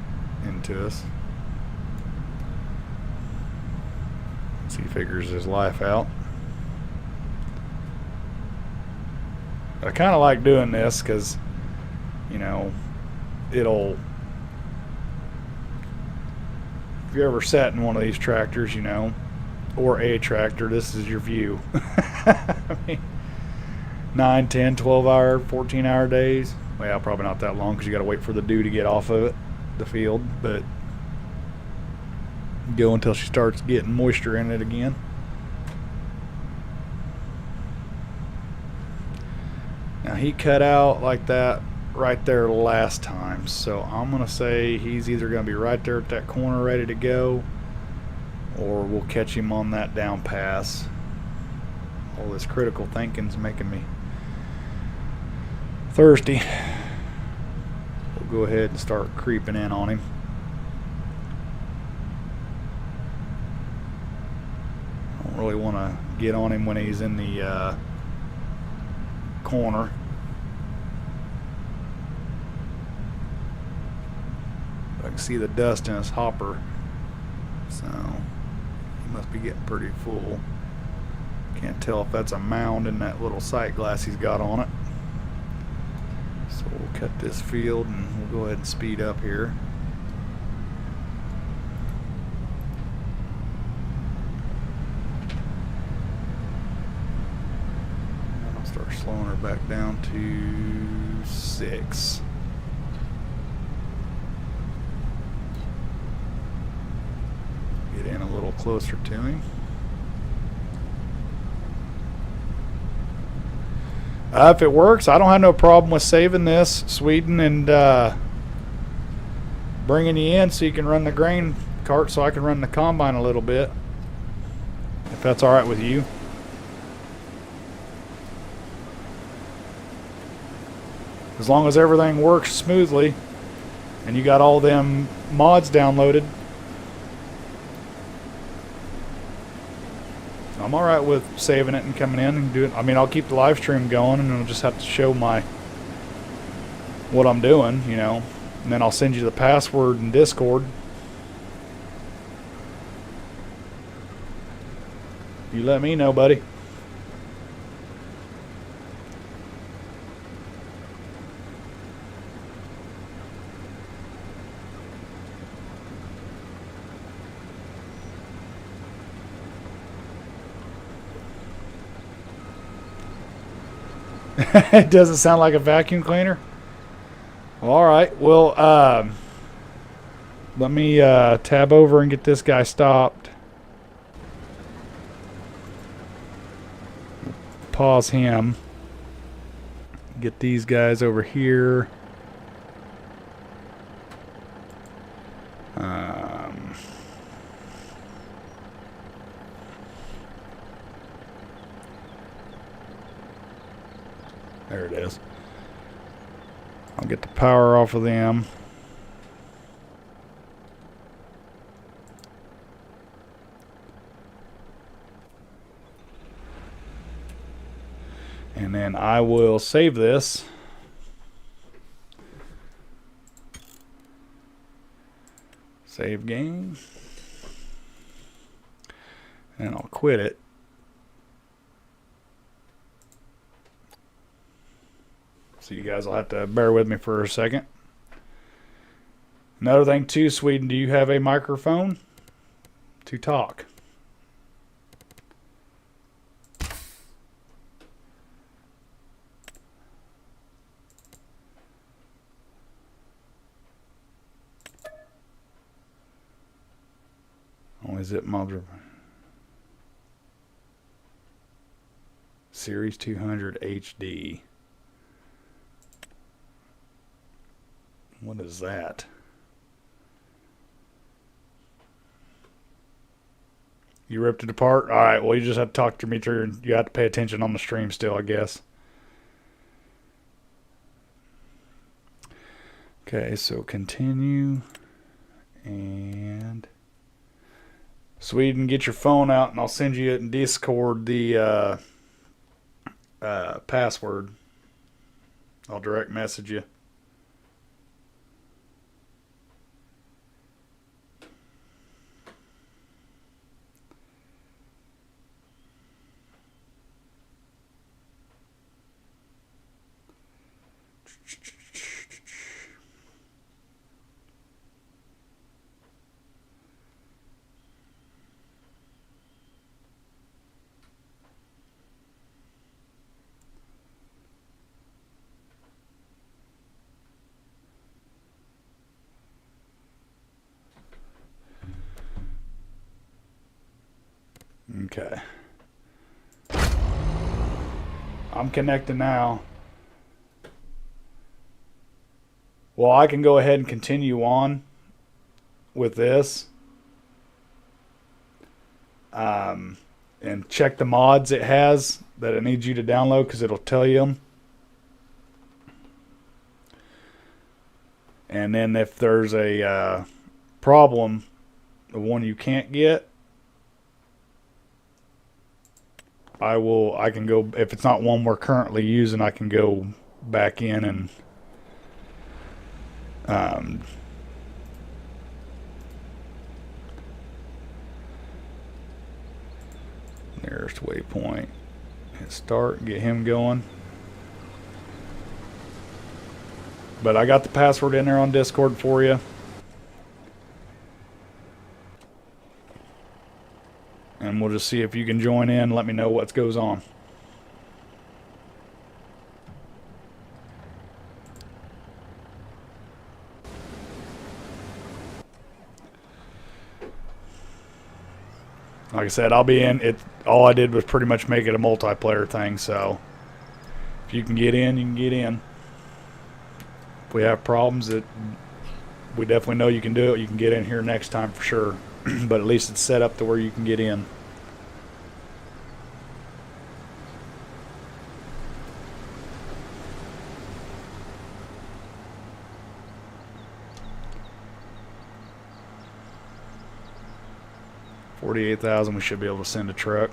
into us. So he figures his life out. But I kind of like doing this because, you know, if you ever sat in one of these tractors, you know, or a tractor, this is your view. I mean, 9, 10, 12 hour, 14 hour days. Well, probably not that long because you got to wait for the dew to get off of it, the field, but go until she starts getting moisture in it again. Now, he cut out like that right there last time, so I'm going to say he's either going to be right there at that corner ready to go, or we'll catch him on that down pass. All this critical thinking's making me thirsty. We'll go ahead and start creeping in on him. I don't really want to get on him when he's in the corner. I can see the dust in his hopper, so he must be getting pretty full. Can't tell if that's a mound in that little sight glass he's got on it. So we'll cut this field and we'll go ahead and speed up here. And I'll start slowing her back down to 6. Get in a little closer to him. If it works, I don't have no problem with saving this, Sweden, and bringing you in so you can run the grain cart so I can run the combine a little bit. If that's all right with you. As long as everything works smoothly and you got all them mods downloaded, I'm all right with saving it and coming in and doing. I mean, I'll keep the live stream going, and I'll just have to show what I'm doing, you know. And then I'll send you the password in Discord. You let me know, buddy. It doesn't sound like a vacuum cleaner. All right. Well, let me tab over and get this guy stopped. Pause him. Get these guys over here. There it is. I'll get the power off of them. And then I will save this. Save game. And I'll quit it. So you guys will have to bear with me for a second. Another thing too, Sweden, do you have a microphone to talk? Only zip mother. Series 200 HD. What is that? You ripped it apart? All right, well, you just have to talk to me through. You have to pay attention on the stream still, I guess. Okay, so continue. And Sweden, get your phone out, and I'll send you in Discord the password. I'll direct message you. Okay. I'm connected now. Well, I can go ahead and continue on with this. and check the mods it has that it needs you to download, because it'll tell you them. And then if there's a problem, the one you can't get, I can go, if it's not one we're currently using, I can go back in and nearest waypoint, hit start and get him going. But I got the password in there on Discord for you. And we'll just see if you can join in. Let me know what goes on. Like I said, I'll be in. All I did was pretty much make it a multiplayer thing. So if you can get in, you can get in. If we have problems, we definitely know you can do it. You can get in here next time for sure. But at least it's set up to where you can get in. $48,000. We should be able to send a truck.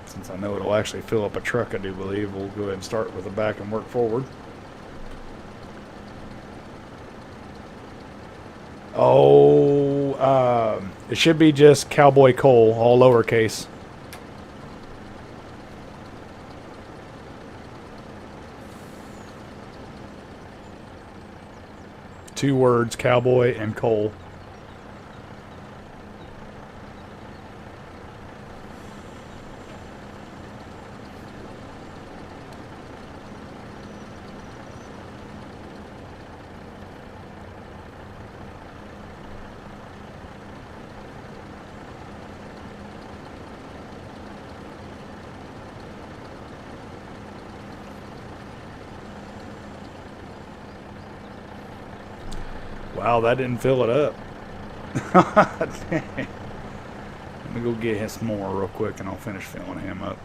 Since I know it'll actually fill up a truck, I do believe, we'll go ahead and start with the back and work forward. Oh, it should be just Cowboy Cole, all lowercase. Two words, Cowboy and Cole. Wow, that didn't fill it up. Dang. Let me go get him some more real quick and I'll finish filling him up.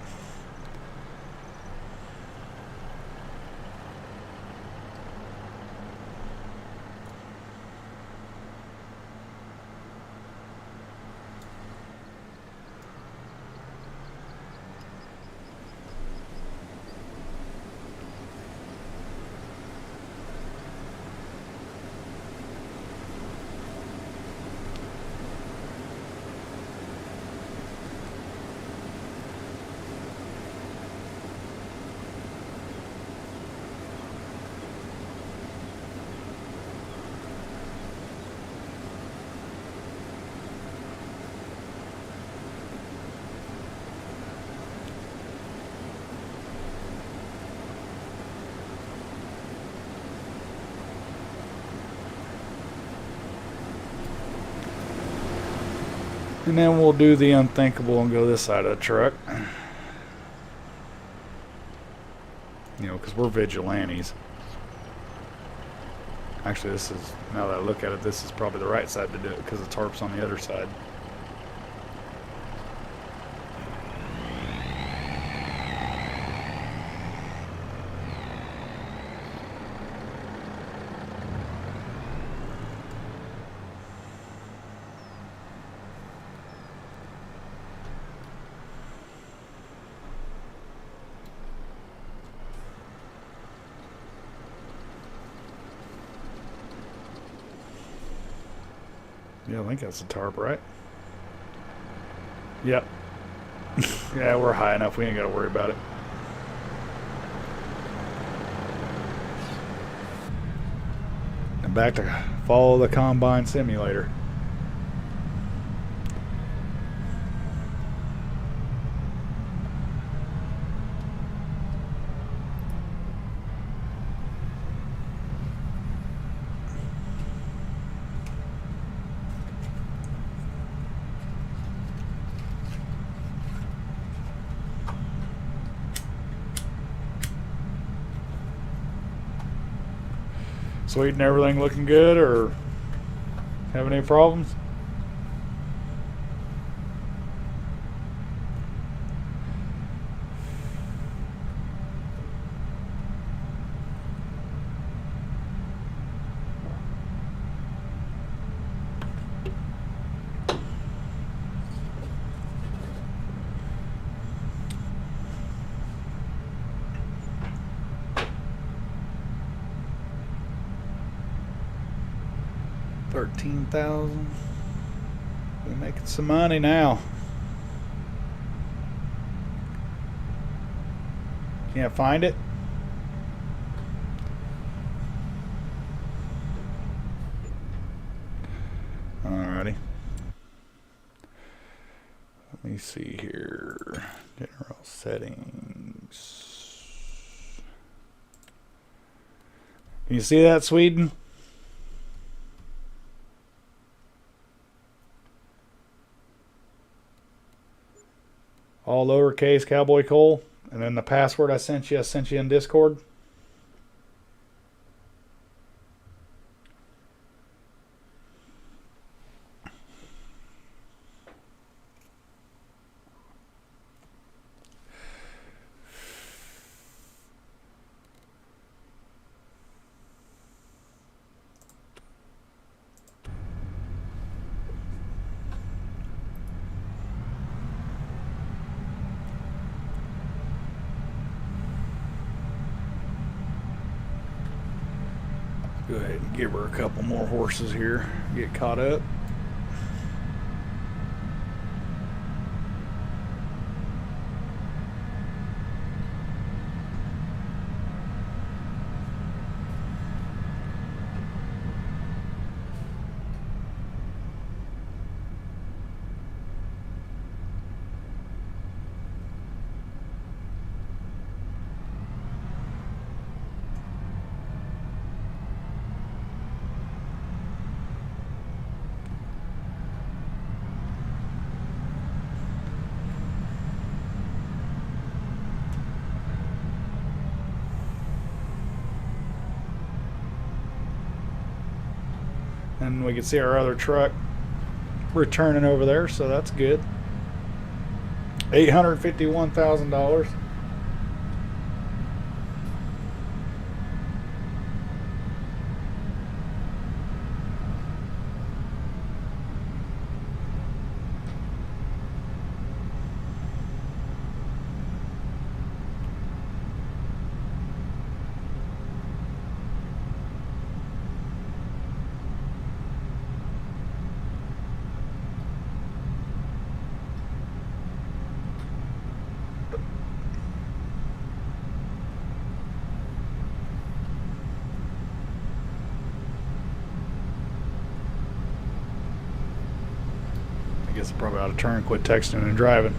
And then we'll do the unthinkable and go this side of the truck. You know, because we're vigilantes. Actually, this is, now that I look at it, this is probably the right side to do it because the tarp's on the other side. Yeah, I think that's the tarp, right? Yep. Yeah, we're high enough. We ain't got to worry about it. And back to follow the combine simulator. Sweet and everything looking good, or having any problems? $13,000. We're making some money now. Can't find it. Alrighty. Let me see here. General settings. Can you see that, Sweden? All lowercase Cowboy Cole. And then the password I sent you in Discord. Go ahead and give her a couple more horses here. Get caught up. And we can see our other truck returning over there, so that's good. $851,000. I guess I probably ought to turn and quit texting and driving.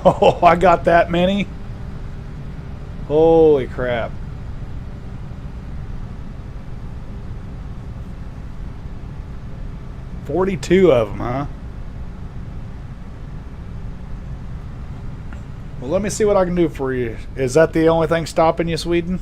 Oh, I got that many? Holy crap. $42 of them, huh? Well, let me see what I can do for you. Is that the only thing stopping you, Sweden?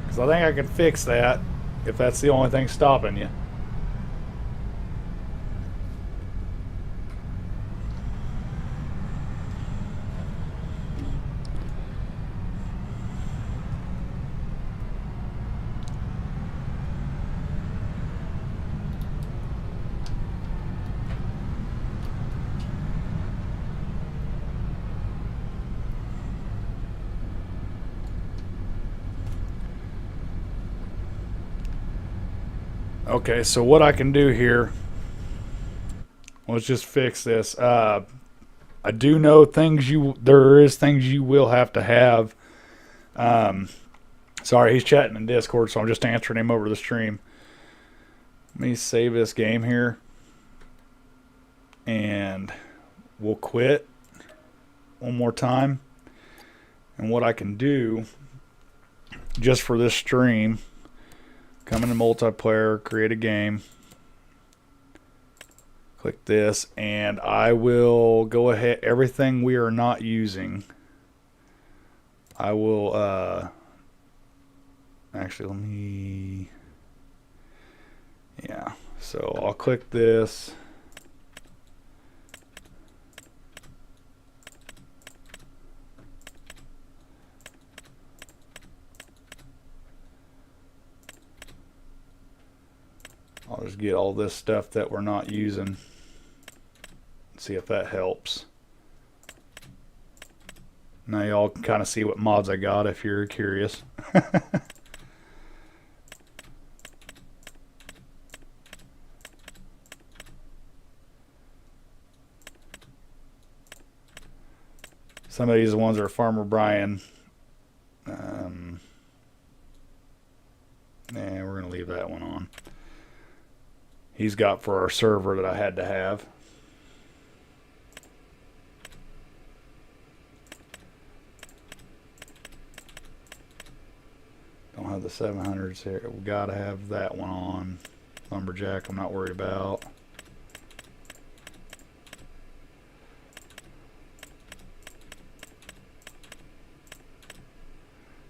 Because I think I can fix that if that's the only thing stopping you. Okay, so what I can do here, let's just fix this. I do know there is things you will have to have. Sorry, he's chatting in Discord, so I'm just answering him over the stream. Let me save this game here. And we'll quit one more time. And what I can do, just for this stream, come into multiplayer, create a game, click this, and I will go ahead, everything we are not using, I will, actually let me, yeah, so I'll click this. I'll just get all this stuff that we're not using. See if that helps. Now y'all can kind of see what mods I got if you're curious. Some of these ones are Farmer Brian. We're going to leave that one on. He's got for our server that I had to have. Don't have the 700s here. We got to have that one on. Lumberjack, I'm not worried about.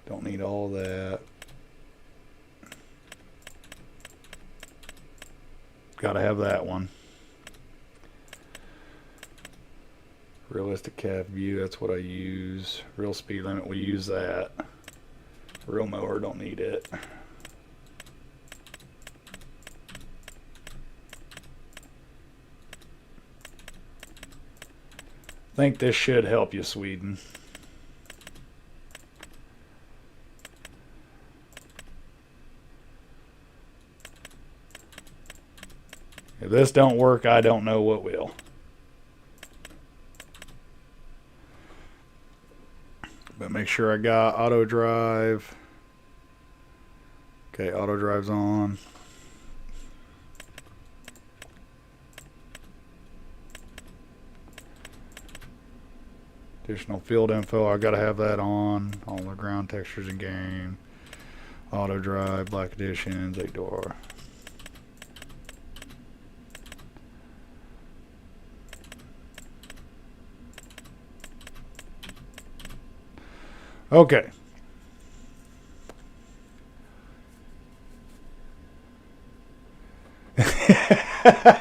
Don't need all that. Got to have that one. Realistic cab view, that's what I use. Real speed limit, we use that. Real mower, don't need it. I think this should help you, Sweden. If this don't work, I don't know what will. But make sure I got auto drive. Okay, auto drive's on. Additional field info, I gotta have that on. All the ground textures in game. Auto drive, black editions, 8-door. Okay.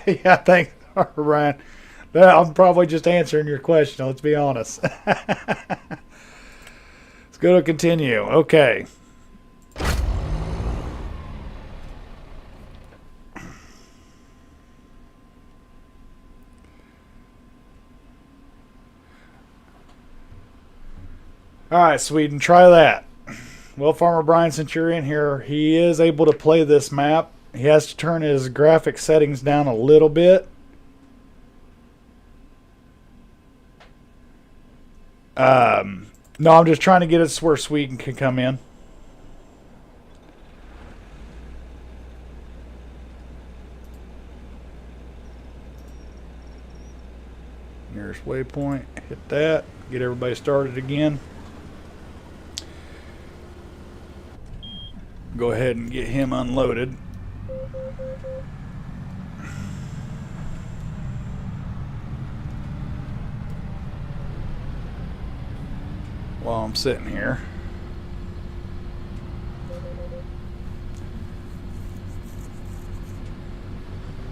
Yeah, thanks, Ryan. I'm probably just answering your question, let's be honest. Let's go to continue. Okay. Alright, Sweden, try that. Well, Farmer Brian, since you're in here, he is able to play this map. He has to turn his graphic settings down a little bit. No, I'm just trying to get it to where Sweden can come in. Nearest waypoint, hit that, get everybody started again. Go ahead and get him unloaded. While I'm sitting here.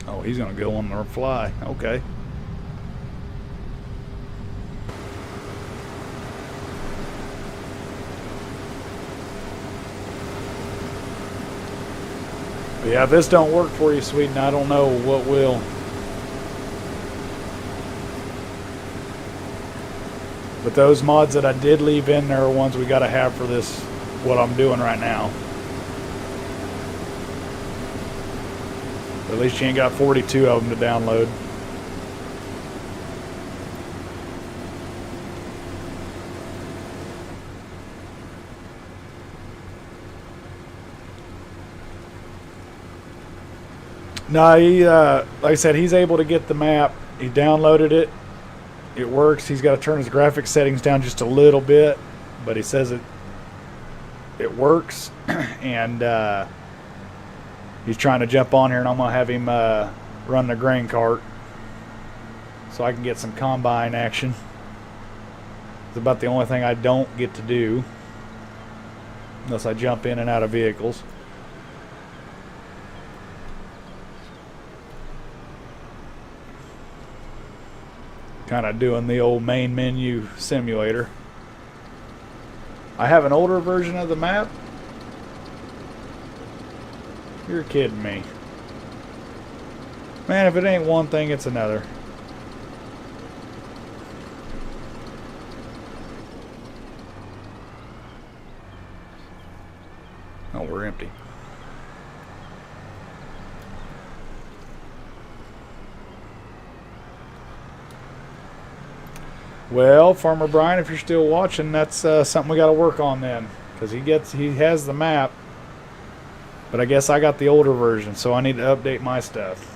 Oh, he's gonna go on the fly. Okay. But yeah, if this don't work for you, Sweden, I don't know what will. But those mods that I did leave in there are ones we got to have for this, what I'm doing right now. At least you ain't got 42 of them to download. No, he, like I said, he's able to get the map. He downloaded it. it works. He's got to turn his graphics settings down just a little bit, but he says it works. And he's trying to jump on here, and I'm going to have him run the grain cart so I can get some combine action. It's about the only thing I don't get to do unless I jump in and out of vehicles. Kind of doing the old main menu simulator. I have an older version of the map. You're kidding me. Man, if it ain't one thing, it's another. Oh, we're empty. Well, Farmer Brian, if you're still watching, that's something we got to work on then, because he has the map, but I guess I got the older version, so I need to update my stuff.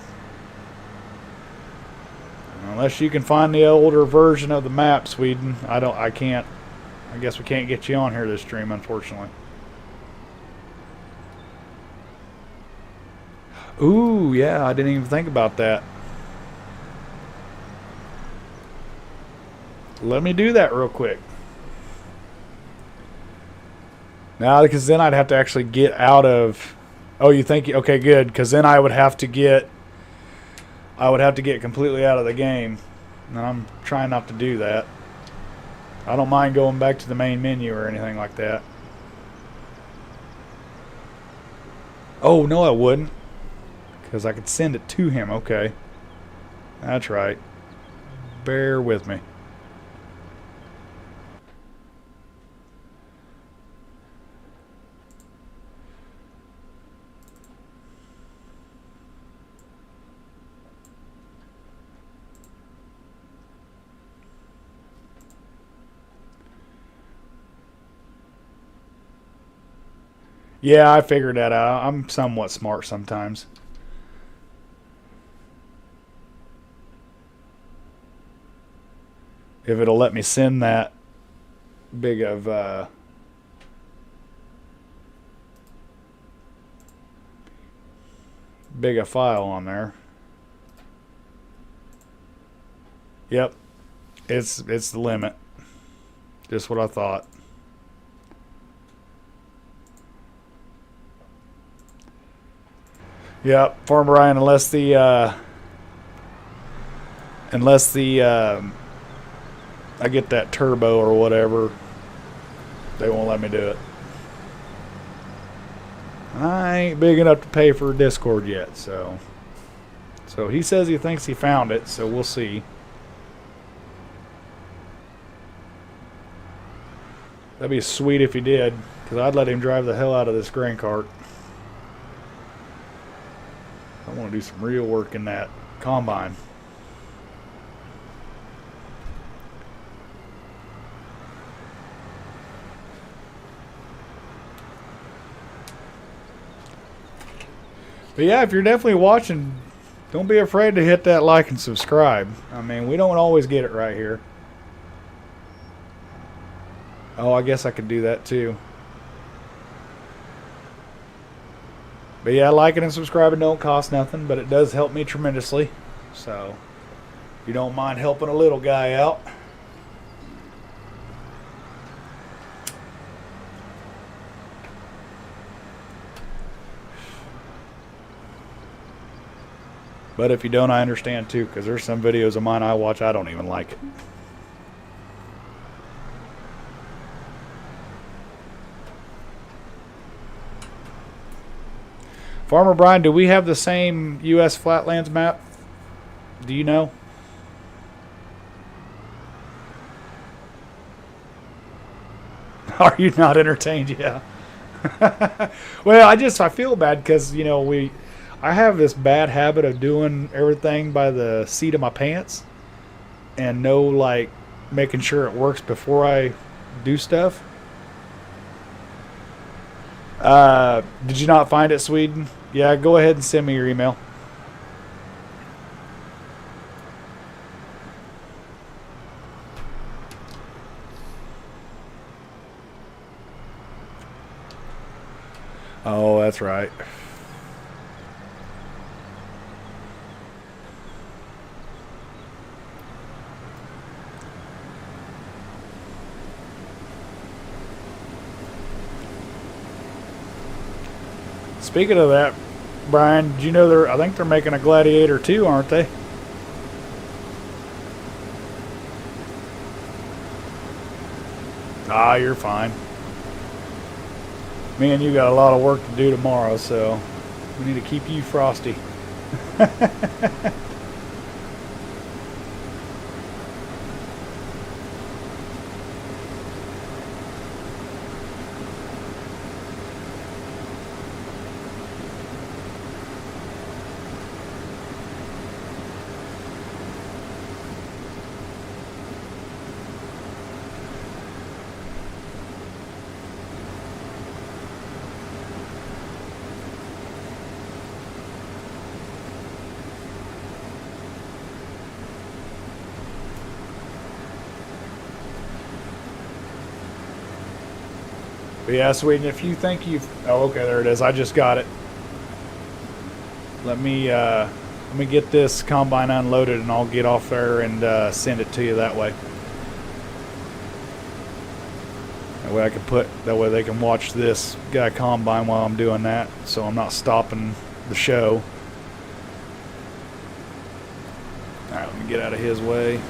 Unless you can find the older version of the map, Sweden, I can't. I guess we can't get you on here this stream, unfortunately. Ooh, yeah, I didn't even think about that. Let me do that real quick. Now, because then I'd have to actually get out of... Oh, you think... Okay, good. Because then I would have to get completely out of the game. And I'm trying not to do that. I don't mind going back to the main menu or anything like that. Oh, no, I wouldn't. Because I could send it to him. Okay. That's right. Bear with me. Yeah, I figured that out. I'm somewhat smart sometimes. If it'll let me send that big of file on there. Yep, it's the limit. Just what I thought. Yep, Farmer Ryan, unless the I get that turbo or whatever, they won't let me do it. I ain't big enough to pay for Discord yet, so he says he thinks he found it, so we'll see. That'd be sweet if he did, because I'd let him drive the hell out of this grain cart. I want to do some real work in that combine. But yeah, if you're definitely watching, don't be afraid to hit that like and subscribe. I mean, we don't always get it right here. Oh, I guess I could do that too. But yeah, liking and subscribing don't cost nothing, but it does help me tremendously. So, if you don't mind helping a little guy out. But if you don't, I understand too, because there's some videos of mine I watch I don't even like it. Farmer Brian, do we have the same U.S. Flatlands map? Do you know? Are you not entertained? Yeah. Well, I feel bad because, you know, I have this bad habit of doing everything by the seat of my pants and making sure it works before I do stuff. Did you not find it, Sweden? Yeah, go ahead and send me your email. that's right. Speaking of that, Brian, did you know I think they're making a Gladiator 2, aren't they? Ah, you're fine. Me and you got a lot of work to do tomorrow, so we need to keep you frosty. But yeah, Sweden, if you think you've... Oh, okay, there it is. I just got it. Let me get this combine unloaded, and I'll get off there and send it to you that way. That way I can that way they can watch this guy combine while I'm doing that, so I'm not stopping the show. Alright, let me get out of his way.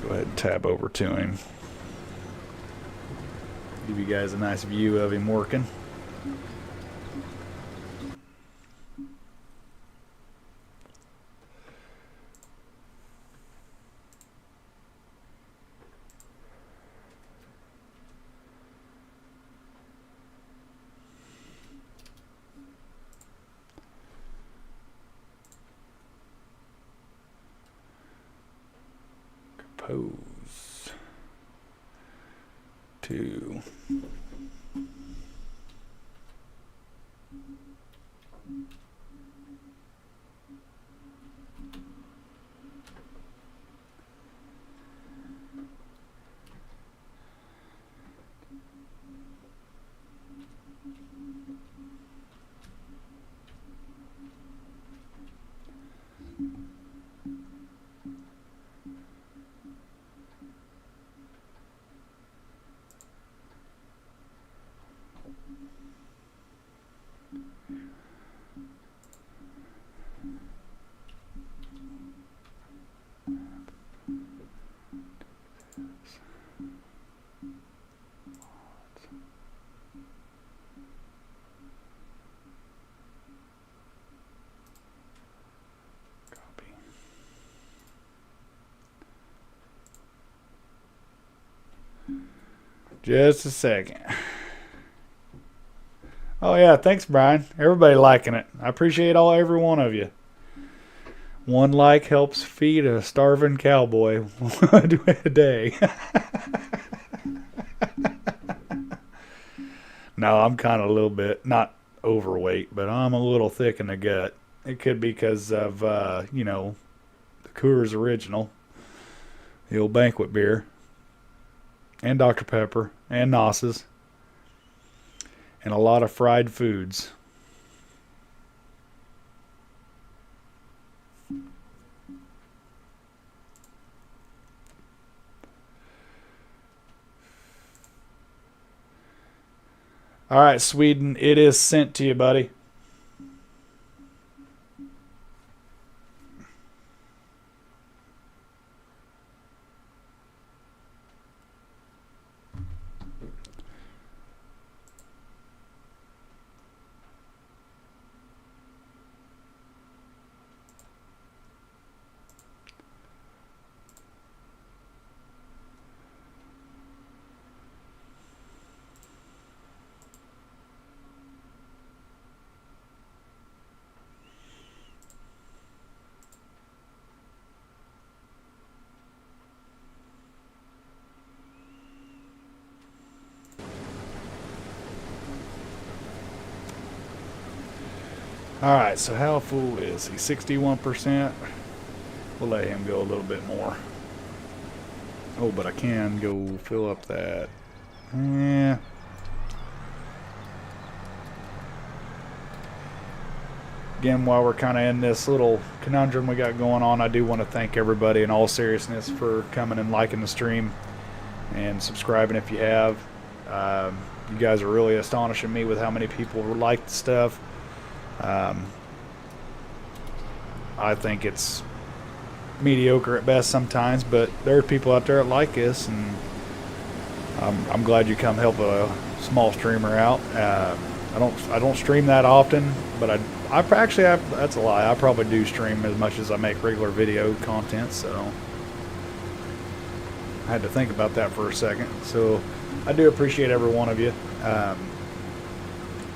Go ahead and tab over to him. Give you guys a nice view of him working. Compose. 2. Just a second. Oh yeah, thanks, Brian. Everybody liking it. I appreciate every one of you. One like helps feed a starving cowboy a day. No, I'm kind of a little bit, not overweight, but I'm a little thick in the gut. It could be because of, the Coors Original, the old banquet beer, and Dr. Pepper, and Nosses, and a lot of fried foods. All right, Sweden, it is sent to you, buddy. Alright, so how full is he? 61%? We'll let him go a little bit more. Oh, but I can go fill up that. Yeah. again, while we're kind of in this little conundrum we got going on, I do want to thank everybody in all seriousness for coming and liking the stream and subscribing if you have. You guys are really astonishing me with how many people like the stuff. I think it's mediocre at best sometimes, but there are people out there that like this, and I'm glad you come help a small streamer out. I don't stream that often, but I actually that's a lie. I probably do stream as much as I make regular video content, so I had to think about that for a second. So I do appreciate every one of you.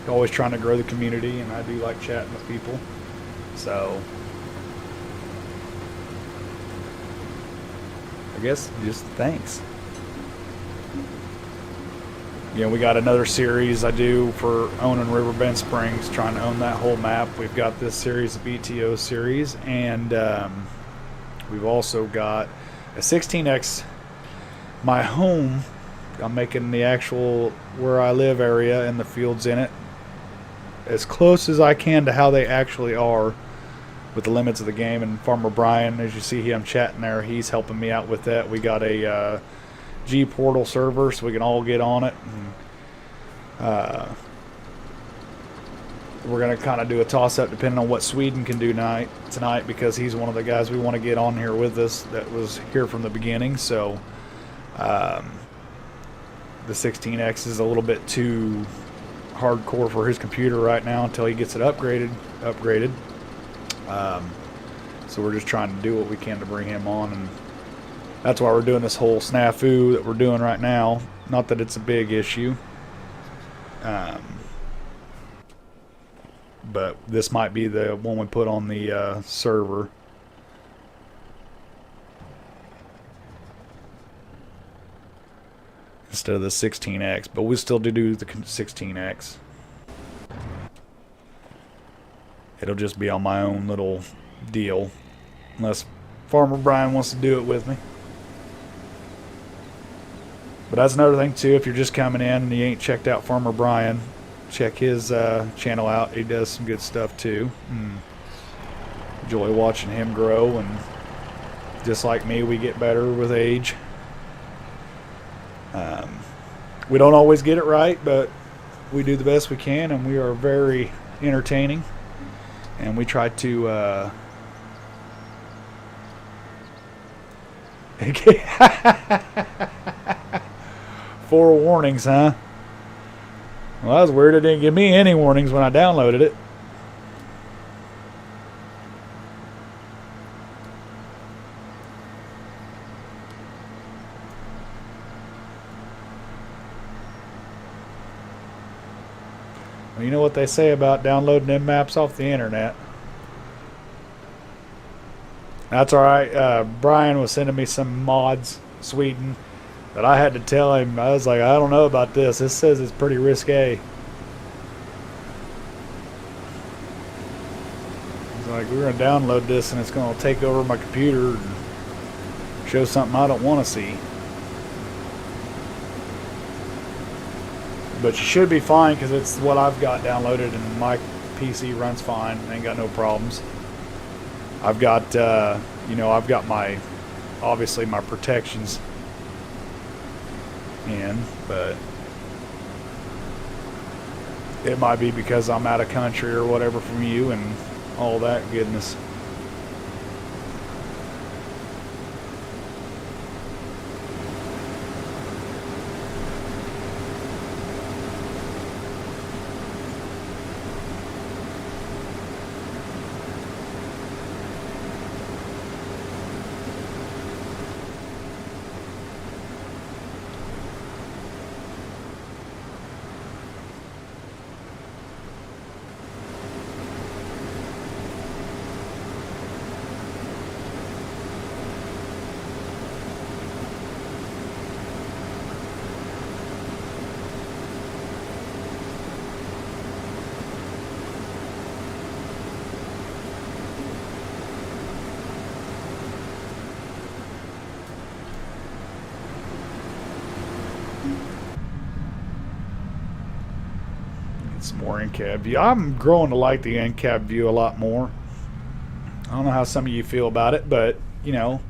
Always trying to grow the community, and I do like chatting with people. So I guess just thanks. We got another series I do for owning Riverbend Springs, trying to own that whole map. We've got this series, the BTO series, and we've also got a 16X. My home, I'm making the actual where I live area and the fields in it as close as I can to how they actually are with the limits of the game. And Farmer Brian, as you see him chatting there, he's helping me out with that. We got a G portal server so we can all get on it, and we're going to kind of do a toss-up depending on what Sweden can do tonight, because he's one of the guys we want to get on here with us that was here from the beginning. So the 16X is a little bit too hardcore for his computer right now until he gets it upgraded. So we're just trying to do what we can to bring him on, and that's why we're doing this whole snafu that we're doing right now. Not that it's a big issue, but this might be the one we put on the server. Instead of the 16X, but we still do the 16X. It'll just be on my own little deal, unless Farmer Brian wants to do it with me. But that's another thing too, if you're just coming in and you ain't checked out Farmer Brian, check his channel out. He does some good stuff too. Enjoy watching him grow, and just like me, we get better with age. We don't always get it right, but we do the best we can, and we are very entertaining, and we try to Four warnings, huh? Well, that was weird. It didn't give me any warnings when I downloaded it. Well, you know what they say about downloading them maps off the internet. That's alright. Brian was sending me some mods, Sweden, that I had to tell him. I was like, I don't know about this. This says it's pretty risque. He's like, we're going to download this and it's going to take over my computer and show something I don't want to see. But you should be fine, because it's what I've got downloaded and my PC runs fine. Ain't got no problems. I've got, I've got obviously my protections in, but it might be because I'm out of country or whatever from you and all that goodness. some more in-cab view. I'm growing to like the in-cab view a lot more. I don't know how some of you feel about it, but you know,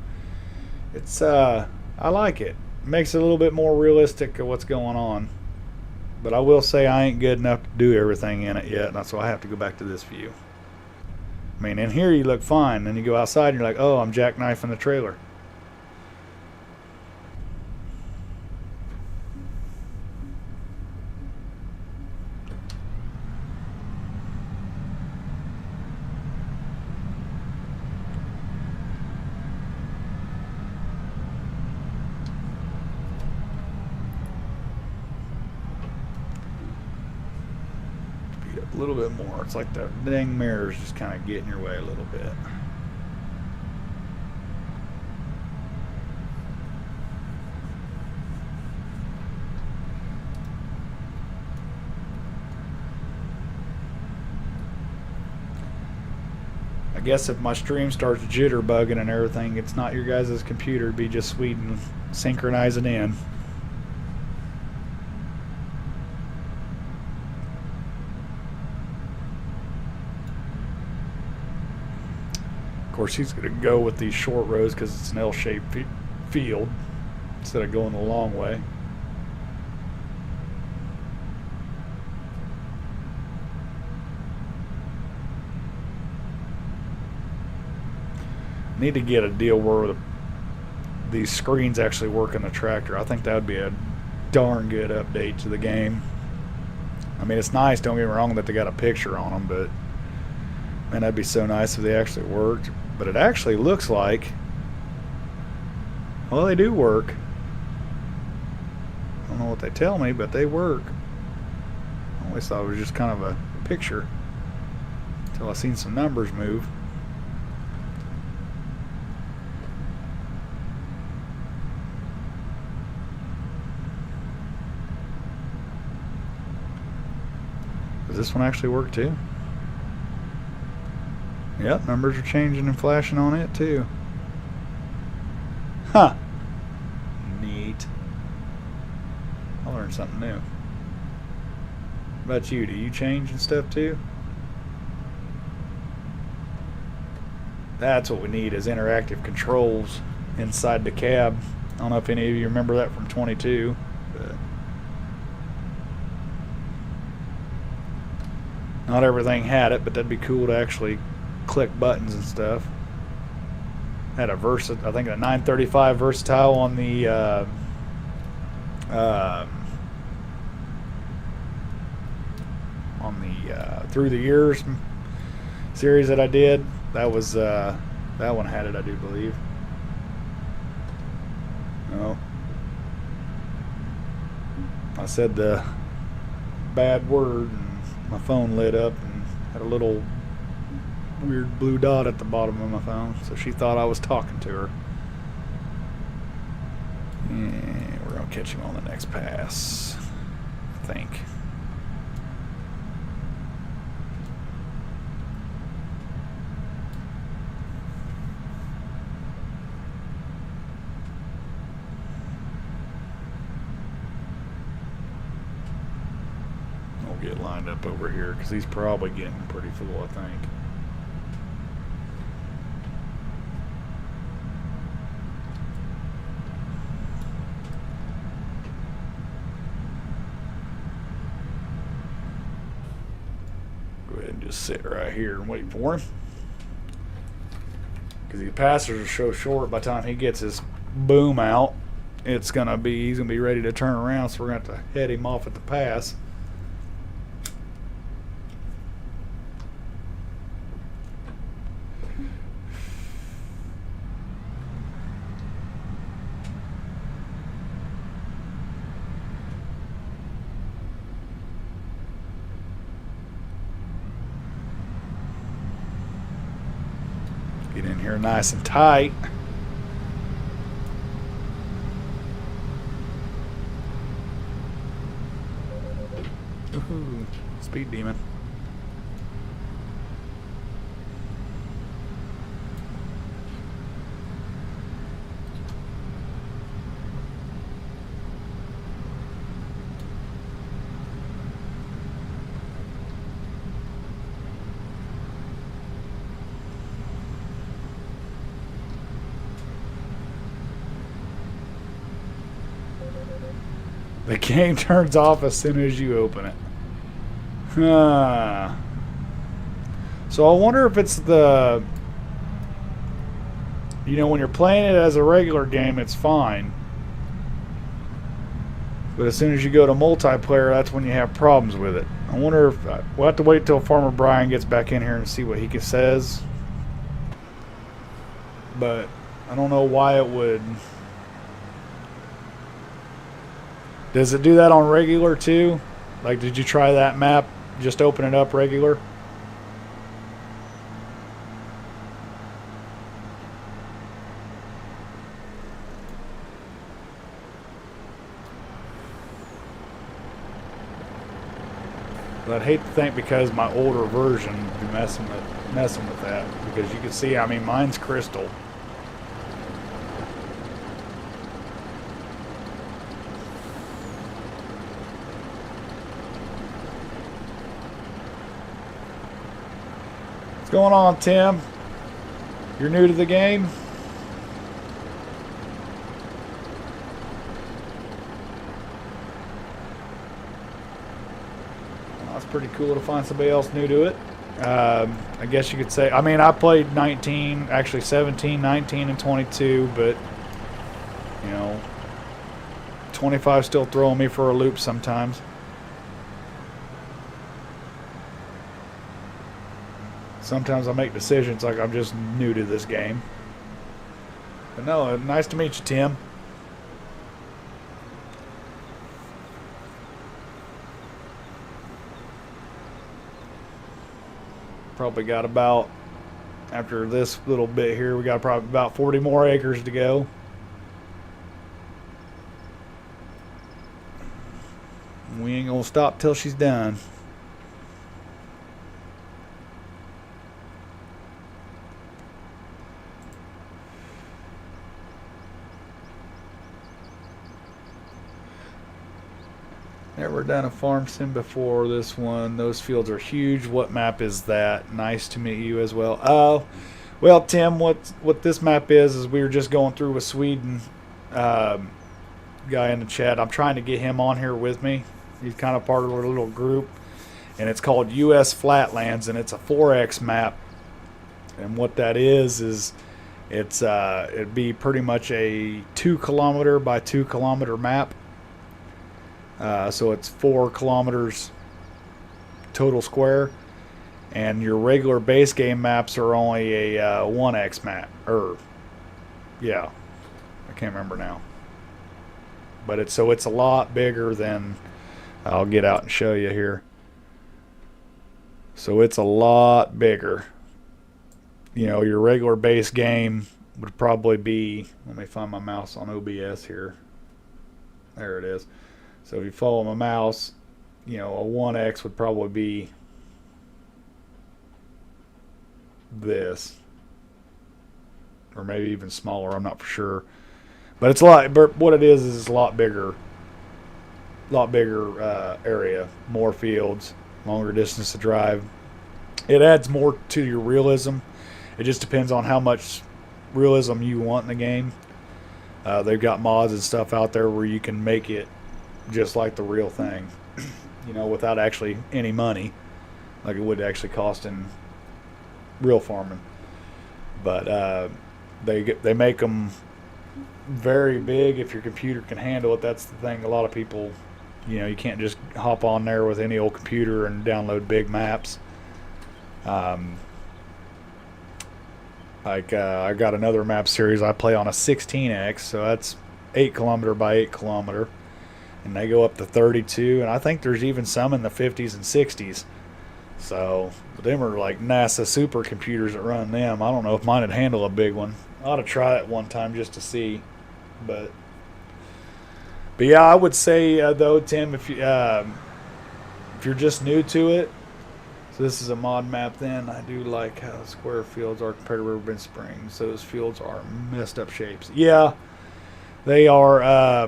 it's I like it. It makes it a little bit more realistic of what's going on. But I will say I ain't good enough to do everything in it yet. That's why I have to go back to this view. I mean, in here you look fine. Then you go outside and you're like, oh, I'm jackknifing the trailer. A little bit more. It's like the dang mirror's just kind of getting in your way a little bit. I guess if my stream starts jitterbugging and everything, it's not your guys' computer. It'd be just Sweden synchronizing in. Of course, he's going to go with these short rows because it's an L-shaped field instead of going the long way. Need to get a deal where these screens actually work in the tractor. I think that would be a darn good update to the game. I mean, it's nice, don't get me wrong, that they got a picture on them, but man, that'd be so nice if they actually worked. But it actually looks like, well, they do work. I don't know what they tell me, but they work. I always thought it was just kind of a picture until I seen some numbers move. Does this one actually work too? Yep, numbers are changing and flashing on it too. Huh. Neat. I learned something new. What about you? Do you change and stuff too? That's what we need, is interactive controls inside the cab. I don't know if any of you remember that from 22, but not everything had it, but that'd be cool to actually click buttons and stuff. Had a I think a 935 versatile on the Through the Years series that I did. That was that one had it, I do believe. No, I said the bad word and my phone lit up and had a little weird blue dot at the bottom of my phone, so she thought I was talking to her. Yeah, we're gonna catch him on the next pass, I think. We'll get lined up over here because he's probably getting pretty full, I think. Just sit right here and wait for him, because the passers are so short. By the time he gets his boom out, he's gonna be ready to turn around, so we're gonna have to head him off at the pass. Get in here nice and tight. Woohoo. Speed demon. The game turns off as soon as you open it. So I wonder if it's the... when you're playing it as a regular game, it's fine. But as soon as you go to multiplayer, that's when you have problems with it. I wonder if... we'll have to wait till Farmer Brian gets back in here and see what he says. But I don't know why it would... Does it do that on regular too? Like, did you try that map? Just open it up regular? But I'd hate to think because my older version would be messing with that. Because you can see, I mean, mine's crystal. What's going on, Tim? You're new to the game? That's pretty cool to find somebody else new to it. I guess you could say, I mean, I played 19, actually 17, 19, and 22, but, 25 still throwing me for a loop sometimes. Sometimes I make decisions like I'm just new to this game. But no, nice to meet you, Tim. Probably got about, after this little bit here, we got probably about 40 more acres to go. We ain't gonna stop till she's done. Never done a farm sim before this one. Those fields are huge. What map is that? Nice to meet you as well. Well, Tim, what this map is we were just going through with Sweden. Guy in the chat. I'm trying to get him on here with me. He's kind of part of our little group. And it's called US Flatlands, and it's a 4X map. And what that is it'd be pretty much a 2 kilometer by 2 kilometer map. So it's 4 kilometers total square, and your regular base game maps are only a 1x map. Yeah, I can't remember now. But it's a lot bigger than. I'll get out and show you here. So it's a lot bigger. Your regular base game would probably be. Let me find my mouse on OBS here. There it is. So if you follow my mouse, a 1x would probably be this. Or maybe even smaller, I'm not for sure. But it's a lot, what it is it's a lot bigger area, more fields, longer distance to drive. It adds more to your realism. It just depends on how much realism you want in the game. They've got mods and stuff out there where you can make it just like the real thing, without actually any money, like it would actually cost in real farming. But they make them very big if your computer can handle it. That's the thing. A lot of people, you can't just hop on there with any old computer and download big maps. I got another map series I play on a 16x, so that's 8 kilometer by 8 kilometer. And they go up to 32, and I think there's even some in the 50s and 60s. So them are like NASA supercomputers that run them. I don't know if mine would handle a big one. I ought to try it one time just to see. But yeah, I would say though, Tim, if you're just new to it, so this is a mod map. Then I do like how square fields are compared to Riverbend Springs. Those fields are messed up shapes. Yeah, they are.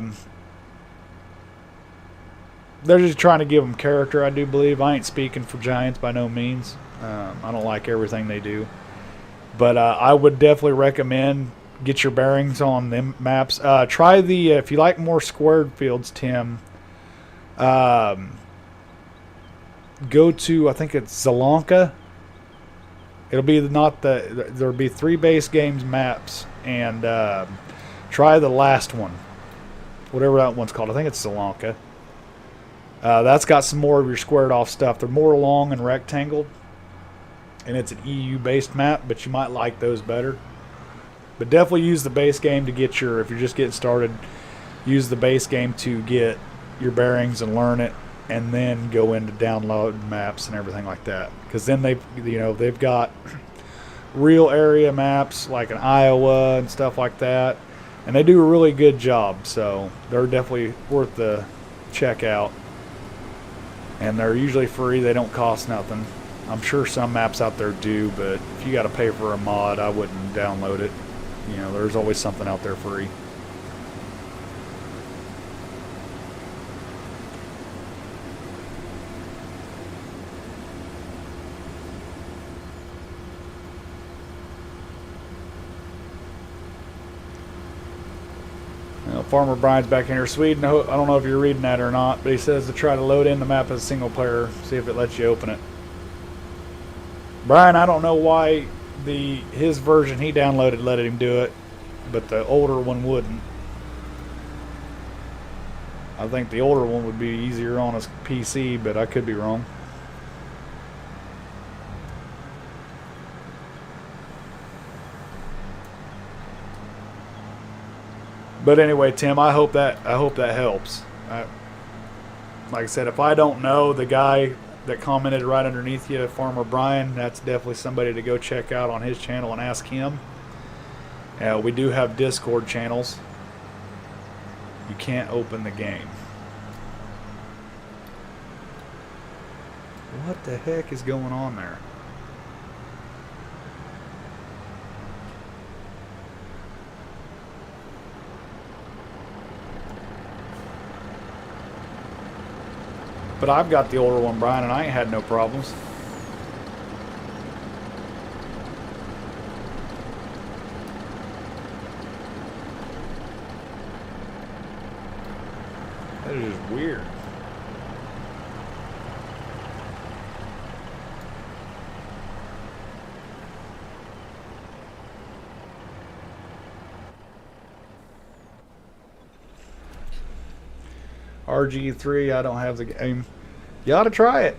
They're just trying to give them character, I do believe. I ain't speaking for Giants by no means. I don't like everything they do. But I would definitely recommend get your bearings on them maps. Try if you like more squared fields, Tim, Um, go to, I think it's Zalanka. It'll be not the. There'll be 3 base games maps, and try the last one, whatever that one's called. I think it's Zalanka. That's got some more of your squared off stuff. They're more long and rectangled, and it's an EU based map, but you might like those better. But definitely use the base game to get your. If you're just getting started, use the base game to get your bearings and learn it, and then go into download maps and everything like that. Because then they've got real area maps like in Iowa and stuff like that, and they do a really good job. So they're definitely worth the check out, and they're usually free. They don't cost nothing. I'm sure some maps out there do, but if you got to pay for a mod, I wouldn't download it. There's always something out there free. Farmer Brian's back in here. Sweden, I don't know if you're reading that or not, but he says to try to load in the map as a single player, see if it lets you open it. Brian, I don't know why his version he downloaded let him do it, but the older one wouldn't. I think the older one would be easier on his PC, but I could be wrong. But anyway, Tim, I hope that helps. Like I said, if I don't know the guy that commented right underneath you, Farmer Brian, that's definitely somebody to go check out on his channel and ask him. We do have Discord channels. You can't open the game. What the heck is going on there? But I've got the older one, Brian, and I ain't had no problems. That is just weird. RG3, I don't have the game. You ought to try it.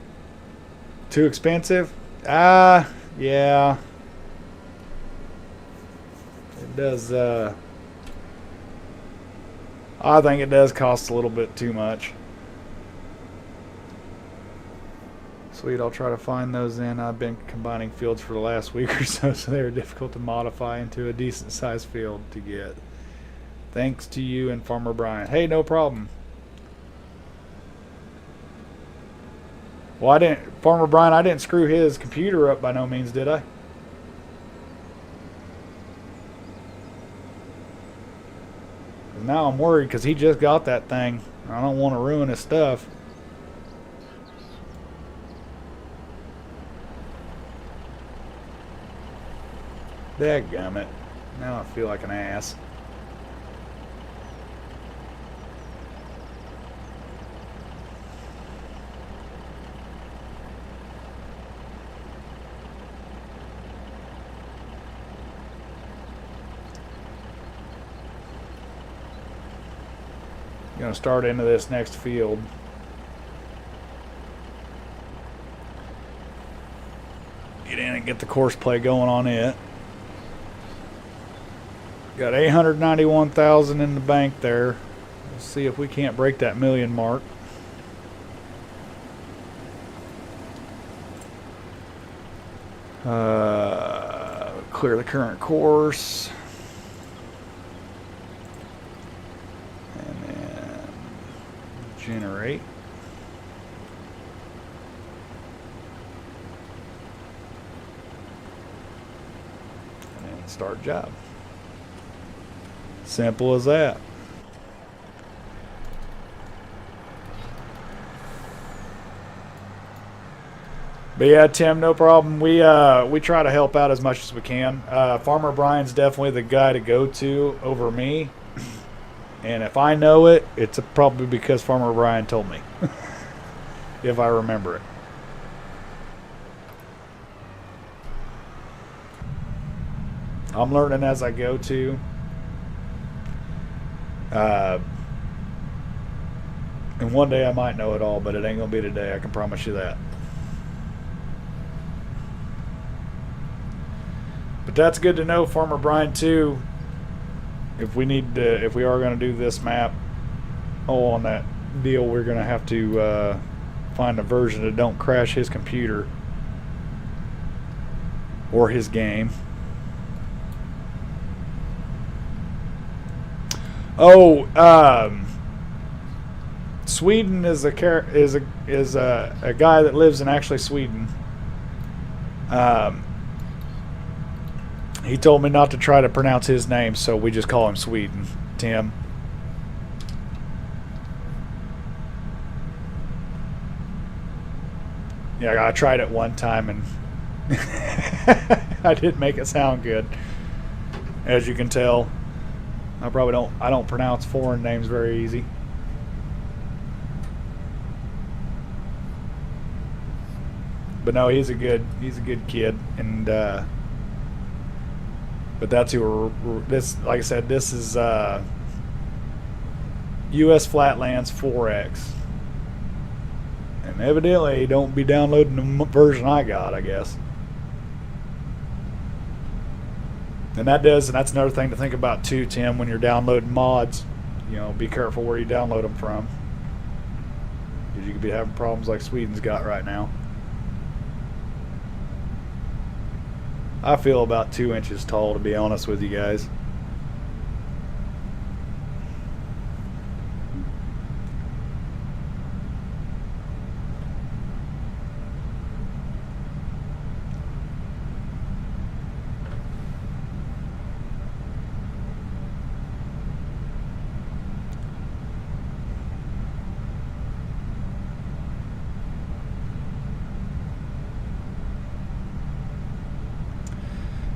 Too expensive? Yeah. It does, I think it does cost a little bit too much. Sweet, I'll try to find those in. I've been combining fields for the last week or so they're difficult to modify into a decent sized field to get. Thanks to you and Farmer Brian. Hey, no problem. Well, Farmer Brian, I didn't screw his computer up by no means, did I? Now I'm worried because he just got that thing. I don't want to ruin his stuff. Dadgummit. Now I feel like an ass. Going to start into this next field. Get in and get the course play going on it. Got 891,000 in the bank there. Let's see if we can't break that million mark. Clear the current course. Generate. And then start job. Simple as that. But yeah, Tim, no problem. We try to help out as much as we can. Farmer Brian's definitely the guy to go to over me. And if I know it, it's probably because Farmer Brian told me. If I remember it. I'm learning as I go too. And one day I might know it all, but it ain't gonna be today. I can promise you that. But that's good to know, Farmer Brian too. If we are gonna do this map, on that deal, we're gonna have to find a version that don't crash his computer or his game. Oh, Sweden is a guy that lives in actually Sweden. He told me not to try to pronounce his name, so we just call him Sweden. Tim. Yeah, I tried it one time and I didn't make it sound good. As you can tell, I don't pronounce foreign names very easy. But no, he's a good kid, and but that's who this. Like I said, this is U.S. Flatlands 4X, and evidently don't be downloading the version I got, I guess. And that's another thing to think about too, Tim. When you're downloading mods, be careful where you download them from, because you could be having problems like Sweden's got right now. I feel about 2 inches tall, to be honest with you guys.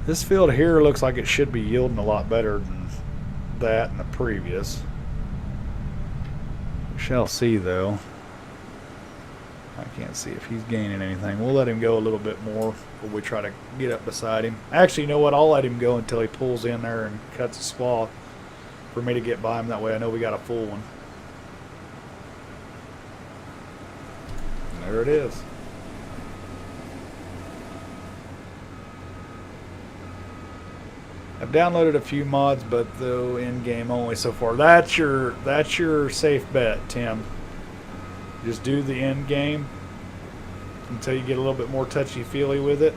This field here looks like it should be yielding a lot better than that and the previous. We shall see, though. I can't see if he's gaining anything. We'll let him go a little bit more before we try to get up beside him. Actually, you know what? I'll let him go until he pulls in there and cuts a swath for me to get by him. That way I know we got a full one. And there it is. I've downloaded a few mods, but though in-game only so far. That's your safe bet, Tim. Just do the in-game until you get a little bit more touchy-feely with it,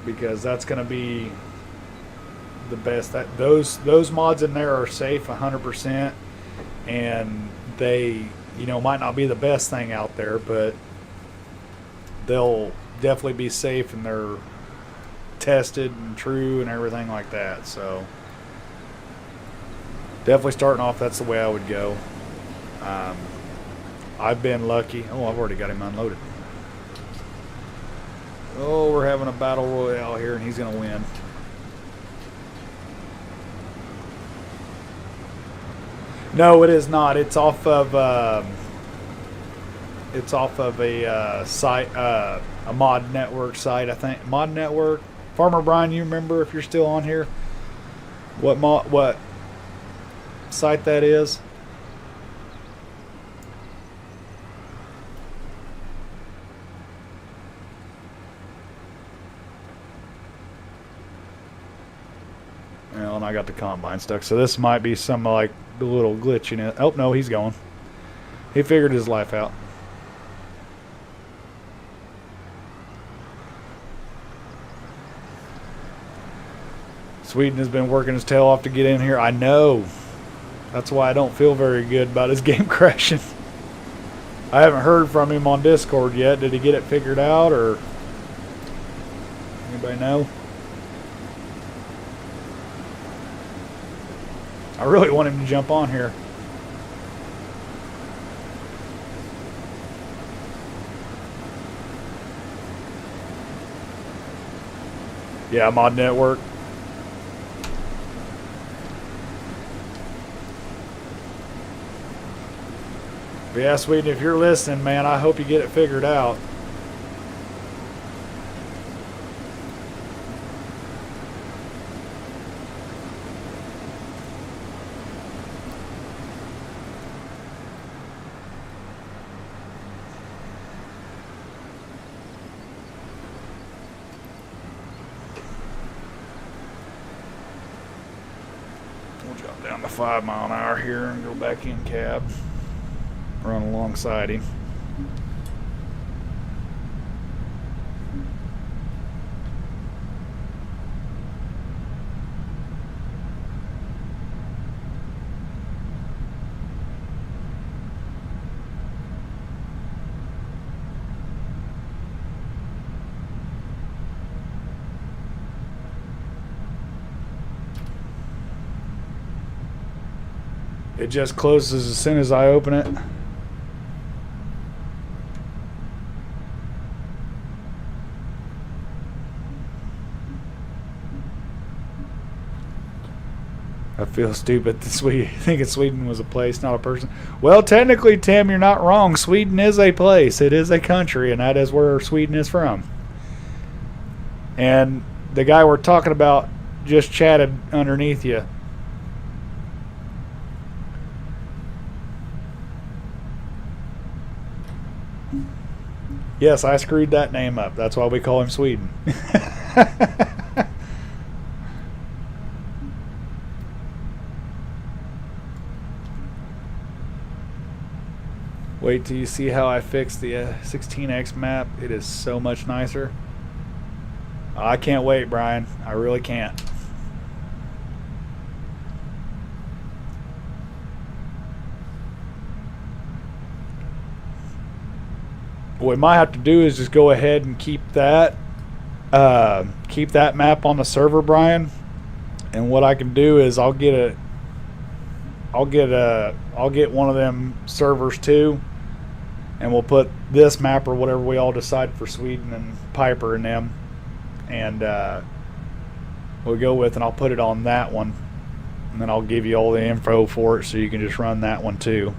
because that's going to be the best. Those mods in there are safe 100%, and they might not be the best thing out there, but they'll definitely be safe, and they're tested and true and everything like that. So definitely starting off, that's the way I would go. I've been lucky. Oh, I've already got him unloaded. Oh, we're having a battle royale here, and he's gonna win. No, it is not. It's off of a site, a mod network site, I think. Mod network. Farmer Brian, you remember, if you're still on here, what site that is? Well, and I got the combine stuck, so this might be some like the little glitch in it. Oh no, he's going. He figured his life out. Sweden has been working his tail off to get in here. I know. That's why I don't feel very good about his game crashing. I haven't heard from him on Discord yet. Did he get it figured out, or anybody know? I really want him to jump on here. Yeah, Mod Network. But yeah, Sweden, if you're listening, man, I hope you get it figured out. We'll drop down to 5 mile an hour here and go back in cab. Run alongside him. It just closes as soon as I open it. I feel stupid thinking Sweden was a place, not a person. Well, technically, Tim, you're not wrong. Sweden is a place. It is a country, and that is where Sweden is from. And the guy we're talking about just chatted underneath you. Yes, I screwed that name up. That's why we call him Sweden. Wait till you see how I fix the 16X map. It is so much nicer. I can't wait, Brian. I really can't. What we might have to do is just go ahead and keep that map on the server, Brian. And what I can do is I'll get one of them servers too, and we'll put this map or whatever we all decide for Sweden and Piper and them, and we'll go with, and I'll put it on that one, and then I'll give you all the info for it so you can just run that one too.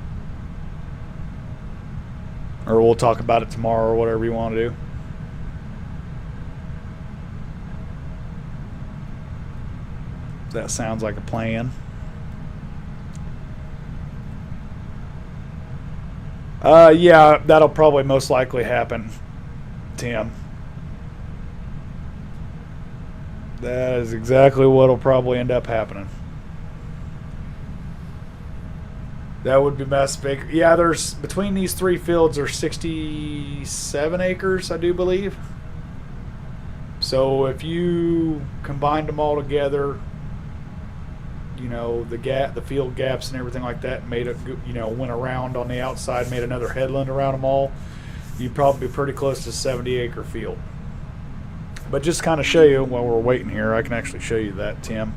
Or we'll talk about it tomorrow or whatever you want to do. That sounds like a plan. Yeah, that'll probably most likely happen, Tim. That is exactly what'll probably end up happening. That would be best. Yeah, there's between these 3 fields are 67 acres, I do believe. So if you combined them all together, you know, the field gaps and everything like that, made it, you know, went around on the outside, made another headland around them all, you'd probably be pretty close to 70-acre field. But just kind of show you while we're waiting here, I can actually show you that, Tim.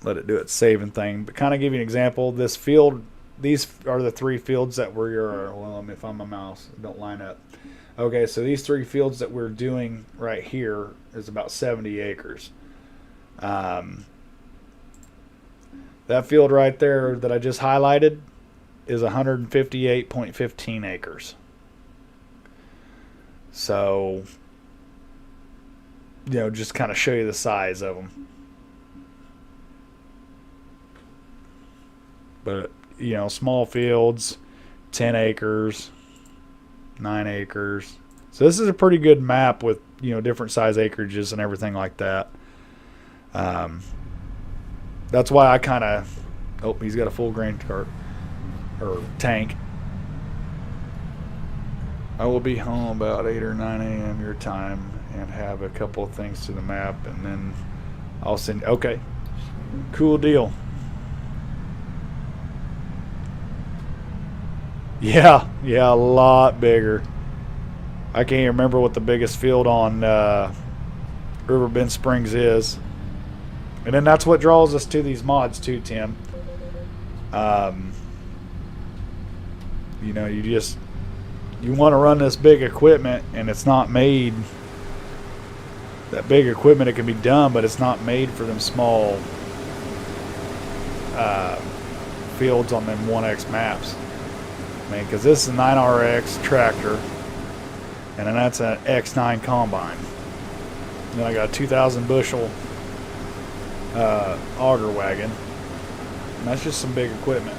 Let it do its saving thing, but kind of give you an example. This field, these are the 3 fields that we're, well, let me find my mouse, don't line up. Okay, so these 3 fields that we're doing right here is about 70 acres. That field right there that I just highlighted is 158.15 acres. So, you know, just kind of show you the size of them. But, you know, small fields, 10 acres, 9 acres. So this is a pretty good map with, you know, different size acreages and everything like that. That's why I kind of, oh, he's got a full grain cart or tank. I will be home about 8 or 9 a.m. your time and have a couple of things to the map, and then I'll send. Okay, cool deal. Yeah, a lot bigger. I can't even remember what the biggest field on Riverbend Springs is. And then that's what draws us to these mods too, Tim. You know, you want to run this big equipment, and it's not made. That big equipment, it can be done, but it's not made for them small fields on them 1X maps. I mean, because this is a 9RX tractor, and then that's an X9 combine. Then I got a 2,000 bushel auger wagon, and that's just some big equipment.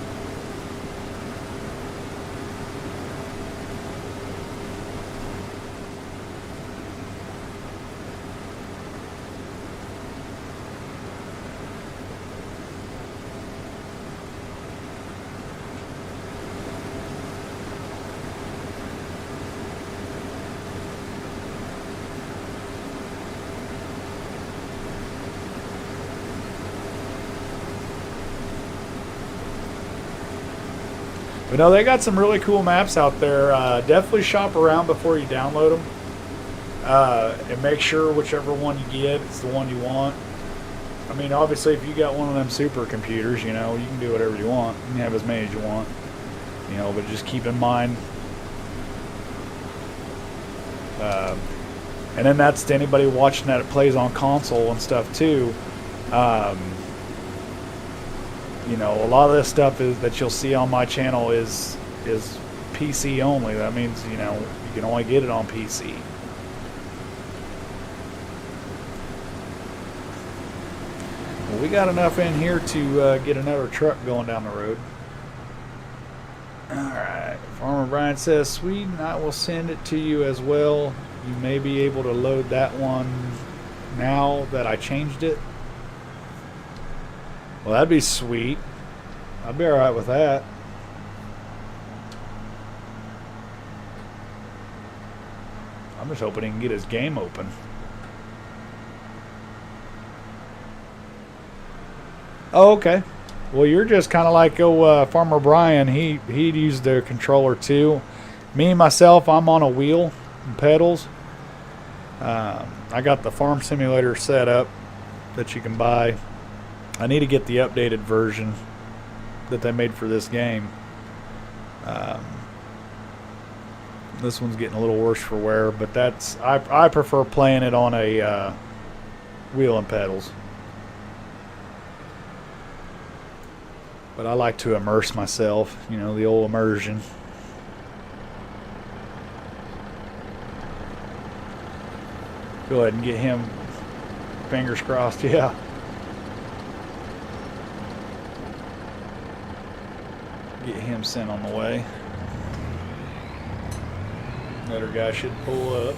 But no, they got some really cool maps out there. Definitely shop around before you download them. And make sure whichever one you get is the one you want. I mean, obviously, if you got one of them supercomputers, you know, you can do whatever you want. You can have as many as you want. You know, but just keep in mind. And then that's to anybody watching that it plays on console and stuff too. You know, a lot of this stuff that you'll see on my channel is PC only. That means, you know, you can only get it on PC. Well, we got enough in here to get another truck going down the road. Alright, Farmer Brian says, sweet, and I will send it to you as well. You may be able to load that one now that I changed it. Well, that'd be sweet. I'd be alright with that. I'm just hoping he can get his game open. Oh, okay. Well, you're just kind of like Farmer Brian. He'd use the controller too. Me, myself, I'm on a wheel and pedals. I got the farm simulator set up that you can buy. I need to get the updated version that they made for this game. This one's getting a little worse for wear, but that's I prefer playing it on a wheel and pedals. But I like to immerse myself, you know, the old immersion. Go ahead and get him, fingers crossed, yeah. Get him sent on the way. Another guy should pull up.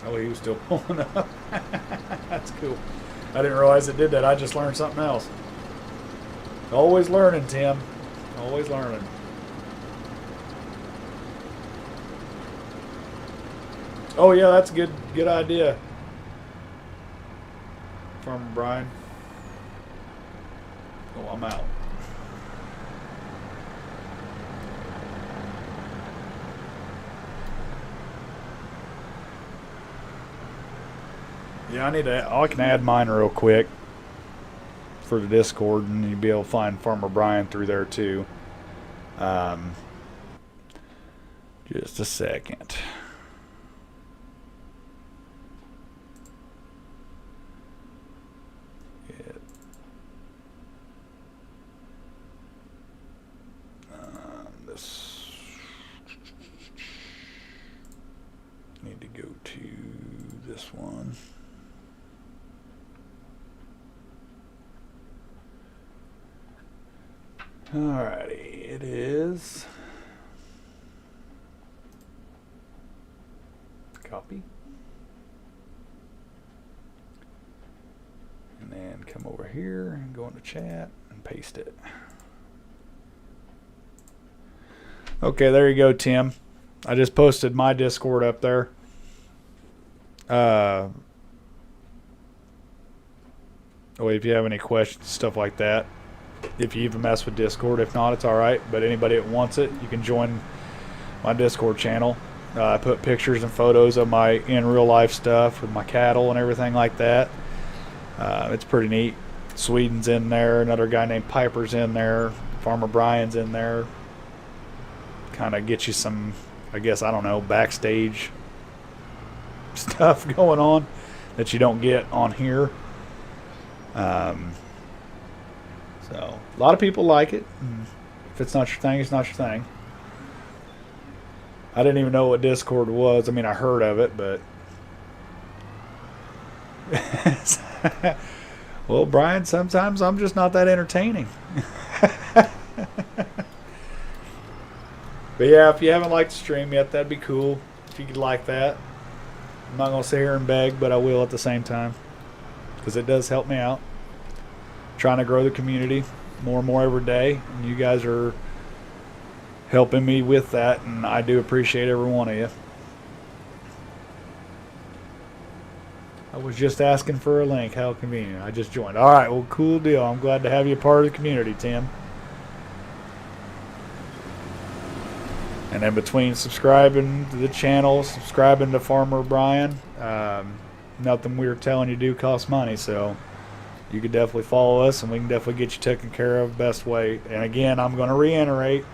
Oh, he was still pulling up. That's cool. I didn't realize it did that. I just learned something else. Always learning, Tim. Always learning. Oh yeah, that's a good idea. Farmer Brian. Oh, I'm out. Yeah, I can add mine real quick for the Discord, and you'll be able to find Farmer Brian through there too. Just a second. This need to go to this one. Alrighty, it is copy, and then come over here and go into chat and paste it. Okay, there you go, Tim. I just posted my Discord up there. Oh, if you have any questions, stuff like that. If you even mess with Discord, if not, it's alright. But anybody that wants it, you can join my Discord channel. I put pictures and photos of my in real life stuff with my cattle and everything like that. It's pretty neat. Sweden's in there. Another guy named Piper's in there. Farmer Brian's in there. Kind of get you some, I guess, I don't know, backstage stuff going on that you don't get on here. So a lot of people like it. If it's not your thing, it's not your thing. I didn't even know what Discord was. I mean, I heard of it, but well, Brian, sometimes I'm just not that entertaining. But yeah, if you haven't liked the stream yet, that'd be cool. If you could like that. I'm not going to sit here and beg, but I will at the same time. Because it does help me out. Trying to grow the community more and more every day. And you guys are helping me with that. And I do appreciate every one of you. I was just asking for a link. How convenient. I just joined. All right, well, cool deal. I'm glad to have you a part of the community, Tim. And in between subscribing to the channel, subscribing to Farmer Brian, nothing we're telling you to do costs money. So you could definitely follow us, and we can definitely get you taken care of the best way. And again, I'm going to reiterate,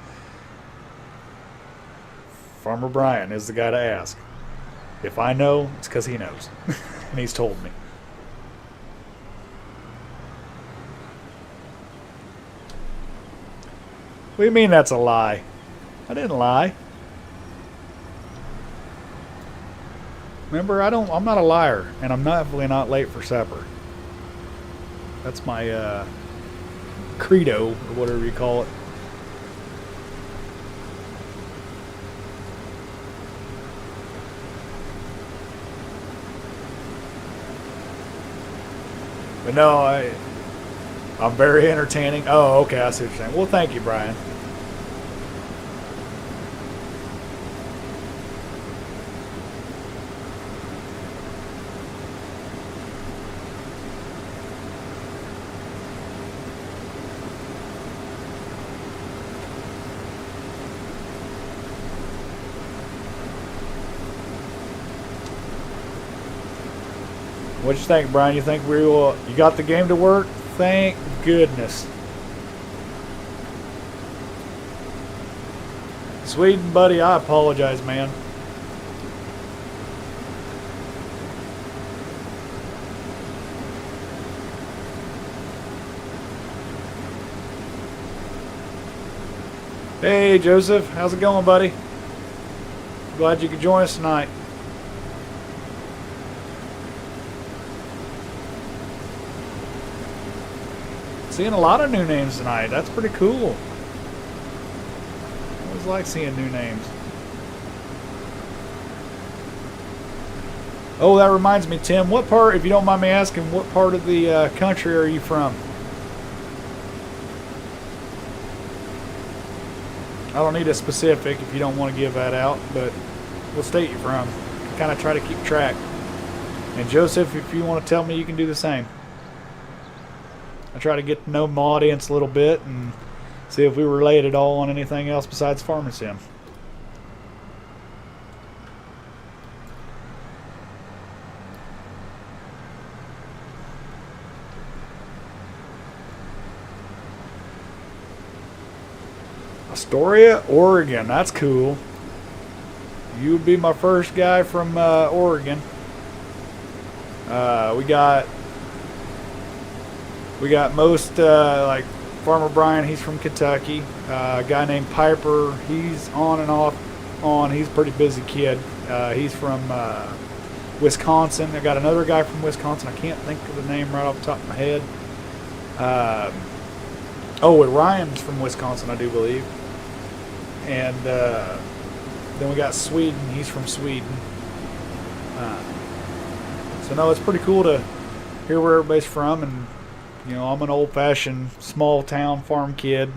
Farmer Brian is the guy to ask. If I know, it's because he knows. And he's told me. What do you mean that's a lie? I didn't lie. Remember, I'm not a liar, and I'm definitely not late for supper. That's my credo, or whatever you call it. But no, I'm very entertaining. Oh, okay, I see what you're saying. Well, thank you, Brian. What'd you think, Brian? You think you got the game to work? Thank goodness. Sweden, buddy, I apologize, man. Hey, Joseph. How's it going, buddy? Glad you could join us tonight. Seeing a lot of new names tonight. That's pretty cool. I always like seeing new names. Oh, that reminds me, Tim. What part, if you don't mind me asking, what part of the country are you from? I don't need a specific if you don't want to give that out, but what state you're from. Kind of try to keep track. And Joseph, if you want to tell me, you can do the same. I try to get to know my audience a little bit and see if we relate at all on anything else besides Farming Sim. Astoria, Oregon. That's cool. You would be my first guy from Oregon. We got most, like Farmer Brian, he's from Kentucky. A guy named Piper, he's on and off on. He's a pretty busy kid. He's from Wisconsin. I got another guy from Wisconsin. I can't think of the name right off the top of my head. Ryan's from Wisconsin, I do believe. And then we got Sweden. He's from Sweden. So no, it's pretty cool to hear where everybody's from. And you know, I'm an old-fashioned small-town farm kid.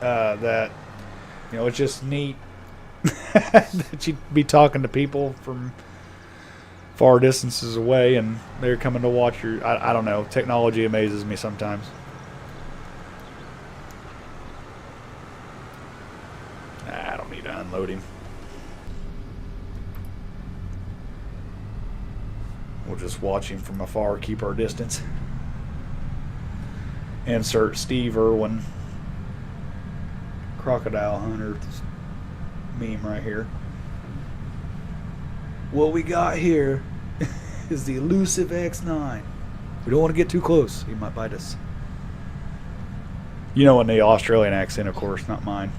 That, you know, it's just neat that you'd be talking to people from far distances away, and they're coming to watch your. I don't know. Technology amazes me sometimes. I don't need to unload him. We'll just watch him from afar, keep our distance. Insert Steve Irwin, crocodile hunter meme right here. What we got here is the elusive X9. We don't want to get too close. He might bite us. You know, in the Australian accent, of course, not mine.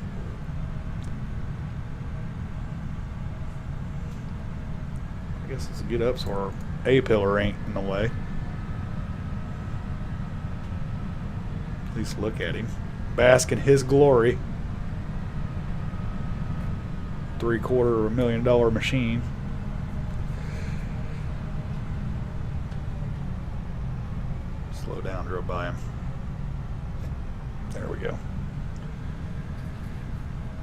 I guess it's a get up so our A-pillar ain't in the way. At least look at him. Bask in his glory. $750,000 machine. Slow down, drove by him. There we go.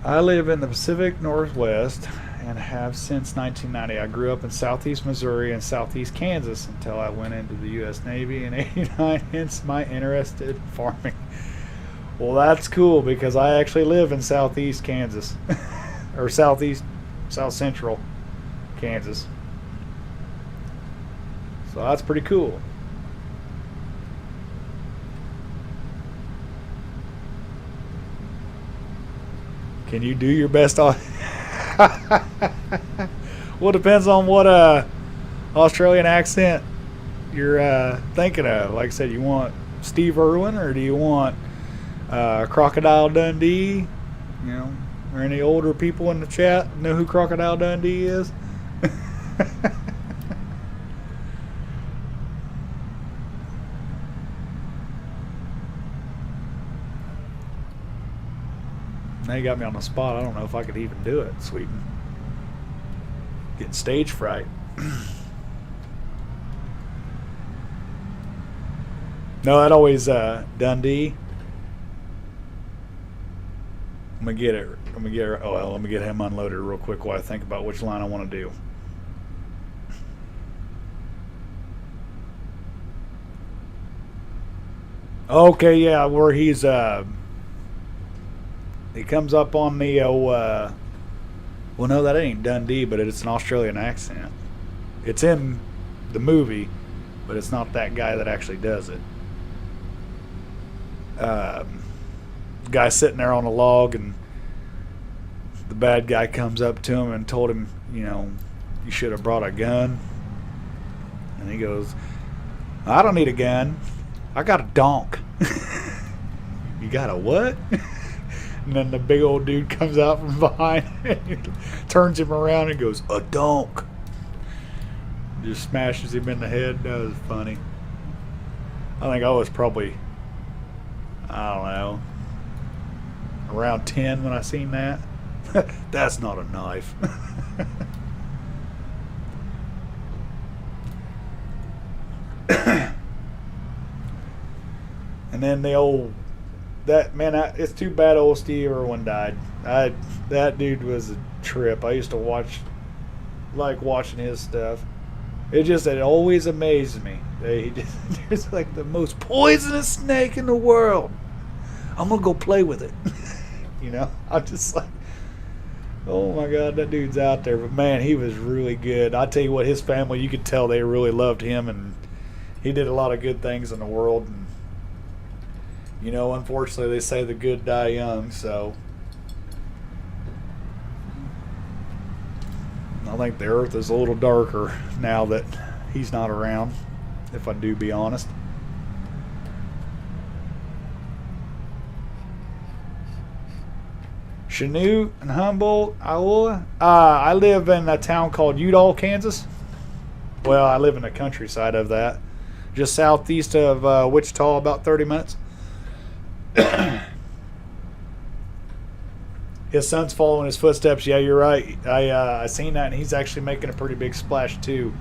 I live in the Pacific Northwest and have since 1990. I grew up in southeast Missouri and southeast Kansas until I went into the U.S. Navy in '89, hence my interest in farming. Well, that's cool because I actually live in southeast Kansas. Or south central Kansas. So that's pretty cool. Can you do your best on? Well, it depends on what Australian accent you're thinking of. Like I said, you want Steve Irwin or do you want Crocodile Dundee? You know, or any older people in the chat know who Crocodile Dundee is? Now you got me on the spot. I don't know if I could even do it, Sweden. Getting stage fright. No, that always Dundee. I'm gonna get it. Oh well, let me get him unloaded real quick while I think about which line I want to do. Okay, yeah, where he's he comes up on the well, no, that ain't Dundee, but it's an Australian accent. It's in the movie, but it's not that guy that actually does it. Guy sitting there on a log, and the bad guy comes up to him and told him, you know, you should have brought a gun. And he goes, I don't need a gun. I got a donk. You got a what? And then the big old dude comes out from behind and turns him around and goes, a donk. Just smashes him in the head. That was funny. I think I was probably, I don't know, around 10 when I seen that. That's not a knife. And then the old, it's too bad old Steve Irwin died. That dude was a trip. I used to like watching his stuff. It always amazed me. There's like the most poisonous snake in the world. I'm gonna go play with it. You know, I'm just like, oh my God, that dude's out there. But man, he was really good. I tell you what, his family, you could tell they really loved him, and he did a lot of good things in the world. And you know, unfortunately, they say the good die young, so I think the earth is a little darker now that he's not around, if I do be honest. Chanute and Humboldt, Iowa. I live in a town called Udall, Kansas. Well, I live in the countryside of that, just southeast of Wichita, about 30 minutes. His son's following his footsteps. Yeah, you're right. I seen that, and he's actually making a pretty big splash too.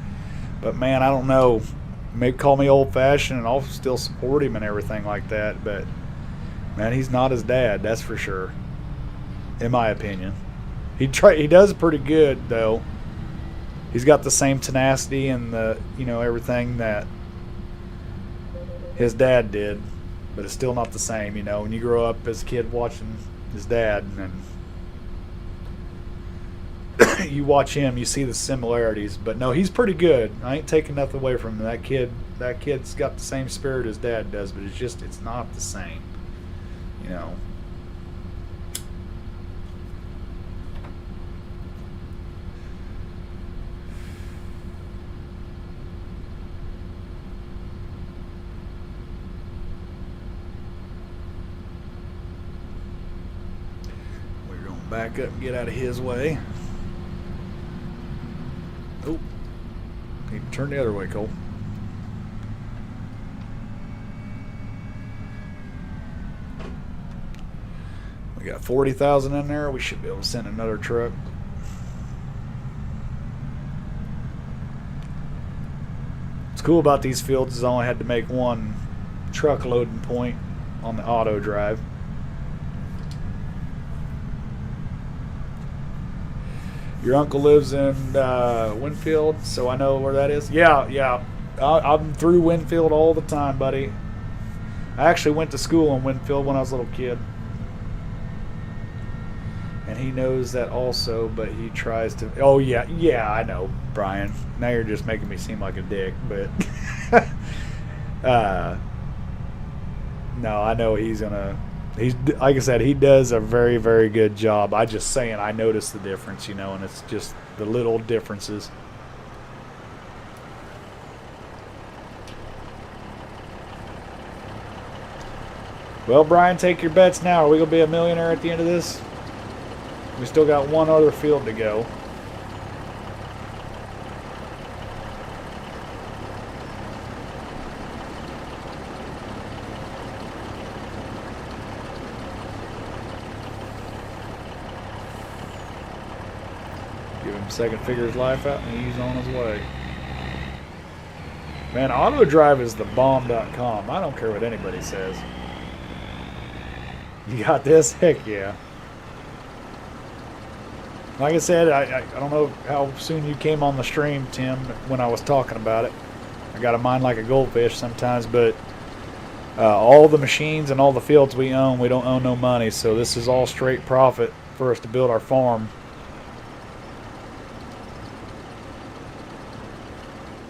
But man, I don't know. Maybe call me old-fashioned, and I'll still support him and everything like that. But man, he's not his dad. That's for sure. In my opinion, he does pretty good though. He's got the same tenacity and the everything that his dad did. But it's still not the same, you know, when you grow up as a kid watching his dad. And you watch him, you see the similarities. But no, he's pretty good. I ain't taking nothing away from him. That kid's got the same spirit as Dad does, but it's not the same. You know. Back up and get out of his way. Oh, need to turn the other way, Cole. We got 40,000 in there. We should be able to send another truck. What's cool about these fields is I only had to make one truck loading point on the auto drive. Your uncle lives in Winfield, so I know where that is. Yeah. I'm through Winfield all the time, buddy. I actually went to school in Winfield when I was a little kid. And he knows that also, but he tries to... Oh, yeah, I know, Brian. Now you're just making me seem like a dick, but... no, I know he's going to... He's, like I said, he does a very, very good job. I just saying I notice the difference, you know, and it's just the little differences. Well, Brian, take your bets now. Are we going to be a millionaire at the end of this? We still got one other field to go. Give him a second to figure his life out, and he's on his way. Man, auto drive is the bomb.com. I don't care what anybody says. You got this? Heck yeah. Like I said, I don't know how soon you came on the stream, Tim, when I was talking about it. I got a mind like a goldfish sometimes, but all the machines and all the fields we own, we don't own no money, so this is all straight profit for us to build our farm.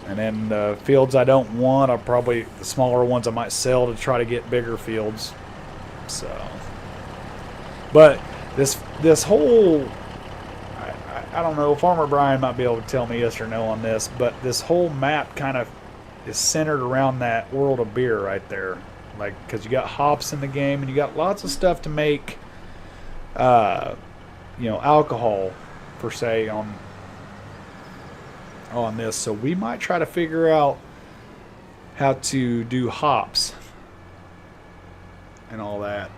And then the fields I don't want are probably the smaller ones I might sell to try to get bigger fields. So, but this whole, I don't know, Farmer Brian might be able to tell me yes or no on this, but this whole map kind of is centered around that world of beer right there. Like, because you got hops in the game and you got lots of stuff to make, you know, alcohol, per se, on this. So we might try to figure out how to do hops and all that.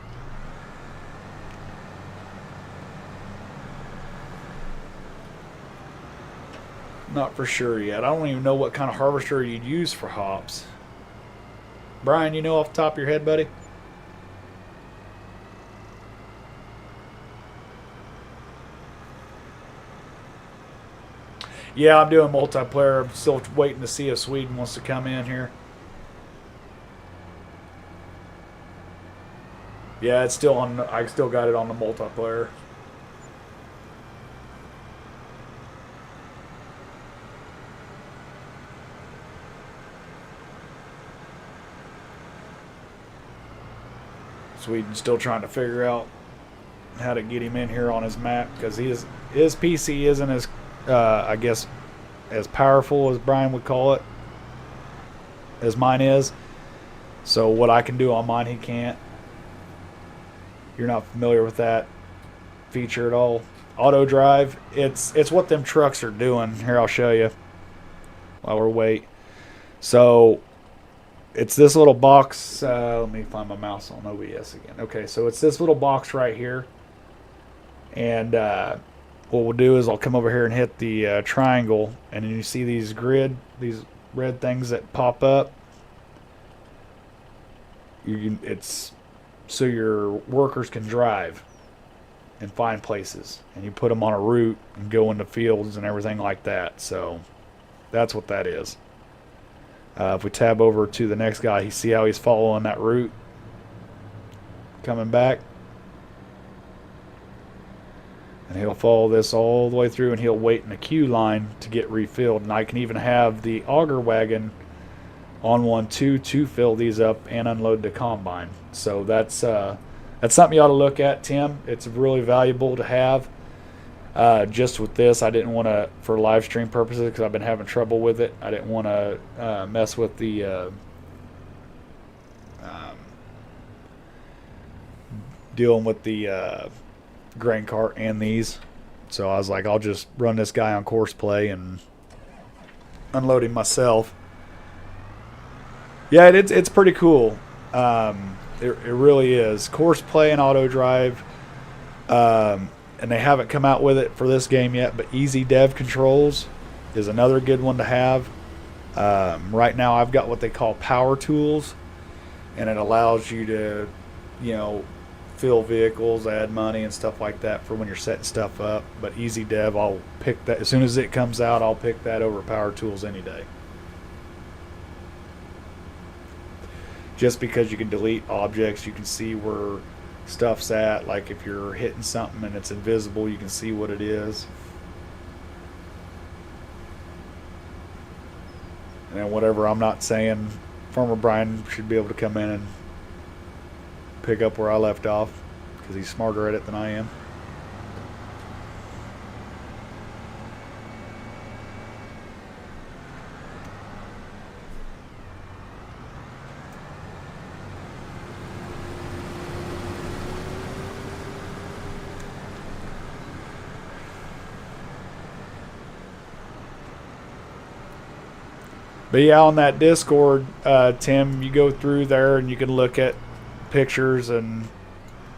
Not for sure yet. I don't even know what kind of harvester you'd use for hops. Brian, you know off the top of your head, buddy? Yeah, I'm doing multiplayer. I'm still waiting to see if Sweden wants to come in here. Yeah, it's still on. I still got it on the multiplayer. Sweden's still trying to figure out how to get him in here on his map because his PC isn't as I guess as powerful as Brian would call it as mine is. So what I can do on mine he can't. You're not familiar with that feature at all. Auto drive, it's what them trucks are doing. Here, I'll show you while we're waiting. So it's this little box. Let me find my mouse on OBS again. Okay, so it's this little box right here. And what we'll do is I'll come over here and hit the triangle. And then you see these these red things that pop up. It's so your workers can drive and find places. And you put them on a route and go into fields and everything like that. So that's what that is. If we tab over to the next guy, you see how he's following that route, coming back. And he'll follow this all the way through, and he'll wait in a queue line to get refilled. And I can even have the auger wagon on one too to fill these up and unload the combine. So that's something you ought to look at, Tim. It's really valuable to have. Just with this, I didn't want to, for live stream purposes, because I've been having trouble with it. I didn't want to mess with the dealing with the grain cart and these. So I was like, I'll just run this guy on course play and unload him myself. Yeah, it's pretty cool. It really is. Course play and auto drive. And they haven't come out with it for this game yet, but easy dev controls is another good one to have. Right now I've got what they call power tools, and it allows you to, fill vehicles, add money and stuff like that for when you're setting stuff up. But easy dev, I'll pick that as soon as it comes out. I'll pick that over power tools any day. Just because you can delete objects, you can see where stuff's at. Like if you're hitting something and it's invisible, you can see what it is. And then whatever I'm not saying, Farmer Brian should be able to come in and pick up where I left off, because he's smarter at it than I am. But yeah, on that Discord, Tim, you go through there and you can look at pictures, and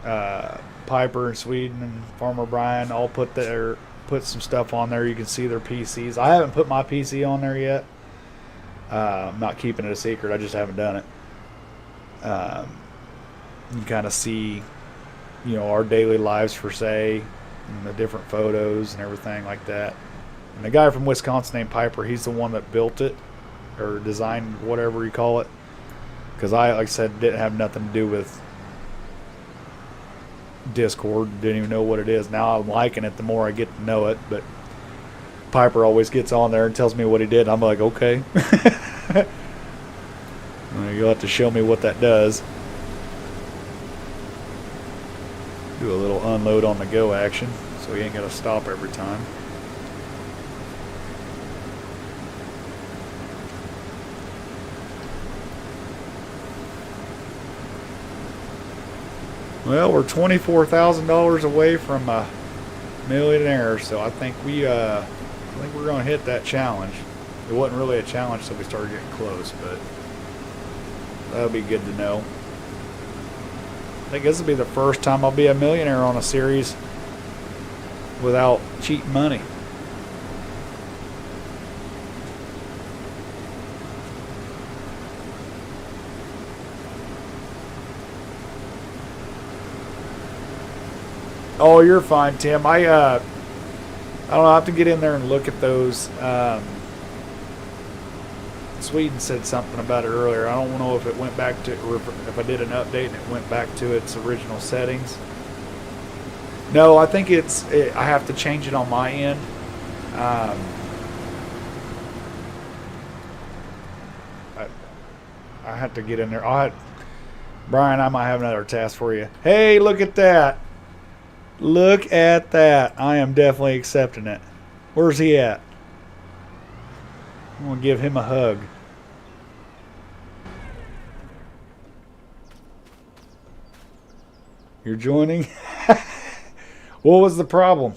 Piper and Sweden and Farmer Brian all put some stuff on there. You can see their PCs. I haven't put my PC on there yet. I'm not keeping it a secret. I just haven't done it. You can kind of see, our daily lives per se, and the different photos and everything like that. And the guy from Wisconsin named Piper, he's the one that built it, or designed, whatever you call it. Because I, like I said, didn't have nothing to do with Discord. Didn't even know what it is. Now I'm liking it the more I get to know it. But Piper always gets on there and tells me what he did. I'm like, okay. You'll have to show me what that does. Do a little unload on the go action, so he ain't got to stop every time. Well, we're $24,000 away from a millionaire, so I think we're going to hit that challenge. It wasn't really a challenge until we started getting close, but that'll be good to know. I think this will be the first time I'll be a millionaire on a series without cheating money. Oh, you're fine, Tim. I don't know. I have to get in there and look at those. Sweden said something about it earlier. I don't know if it went back to, or if I did an update and it went back to its original settings. No, I think I have to change it on my end. I have to get in there. Brian, I might have another task for you. Hey, look at that. Look at that. I am definitely accepting it. Where's he at? I'm going to give him a hug. You're joining? What was the problem?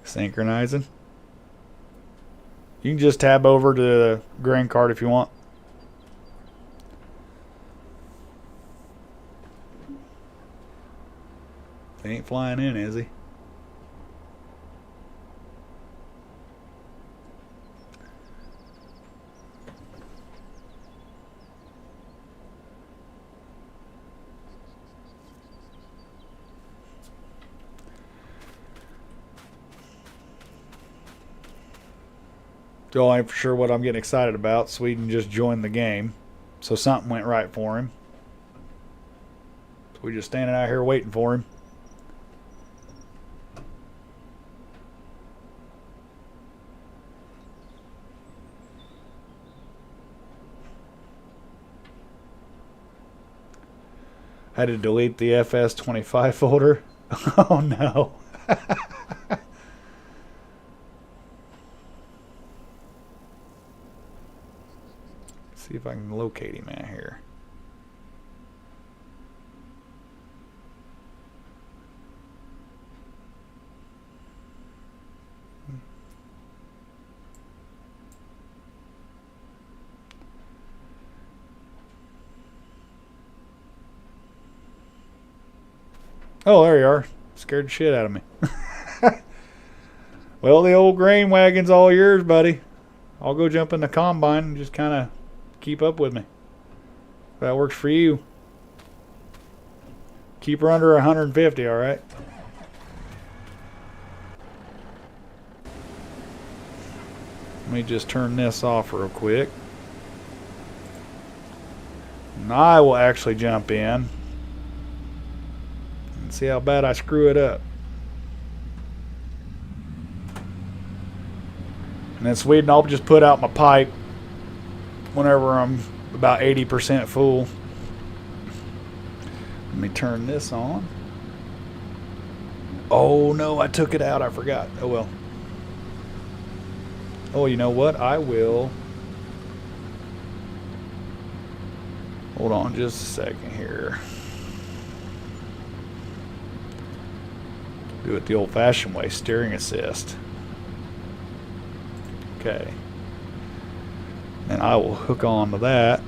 Synchronizing. You can just tab over to the grain cart if you want. He ain't flying in, is he? Still ain't for sure what I'm getting excited about. Sweden just joined the game, so something went right for him. So we just standing out here waiting for him. Had to delete the FS25 folder. Oh no. See if I can locate him at here. Oh, there you are. Scared the shit out of me. Well, the old grain wagon's all yours, buddy. I'll go jump in the combine and just kind of keep up with me. If that works for you. Keep her under 150, all right? Let me just turn this off real quick. And I will actually jump in and see how bad I screw it up. And then Sweden, I'll just put out my pipe whenever I'm about 80% full. Let me turn this on. Oh no, I took it out. I forgot. Oh well. Oh, you know what? I will. Hold on just a second here. Do it the old-fashioned way, steering assist. Okay. And I will hook on to that.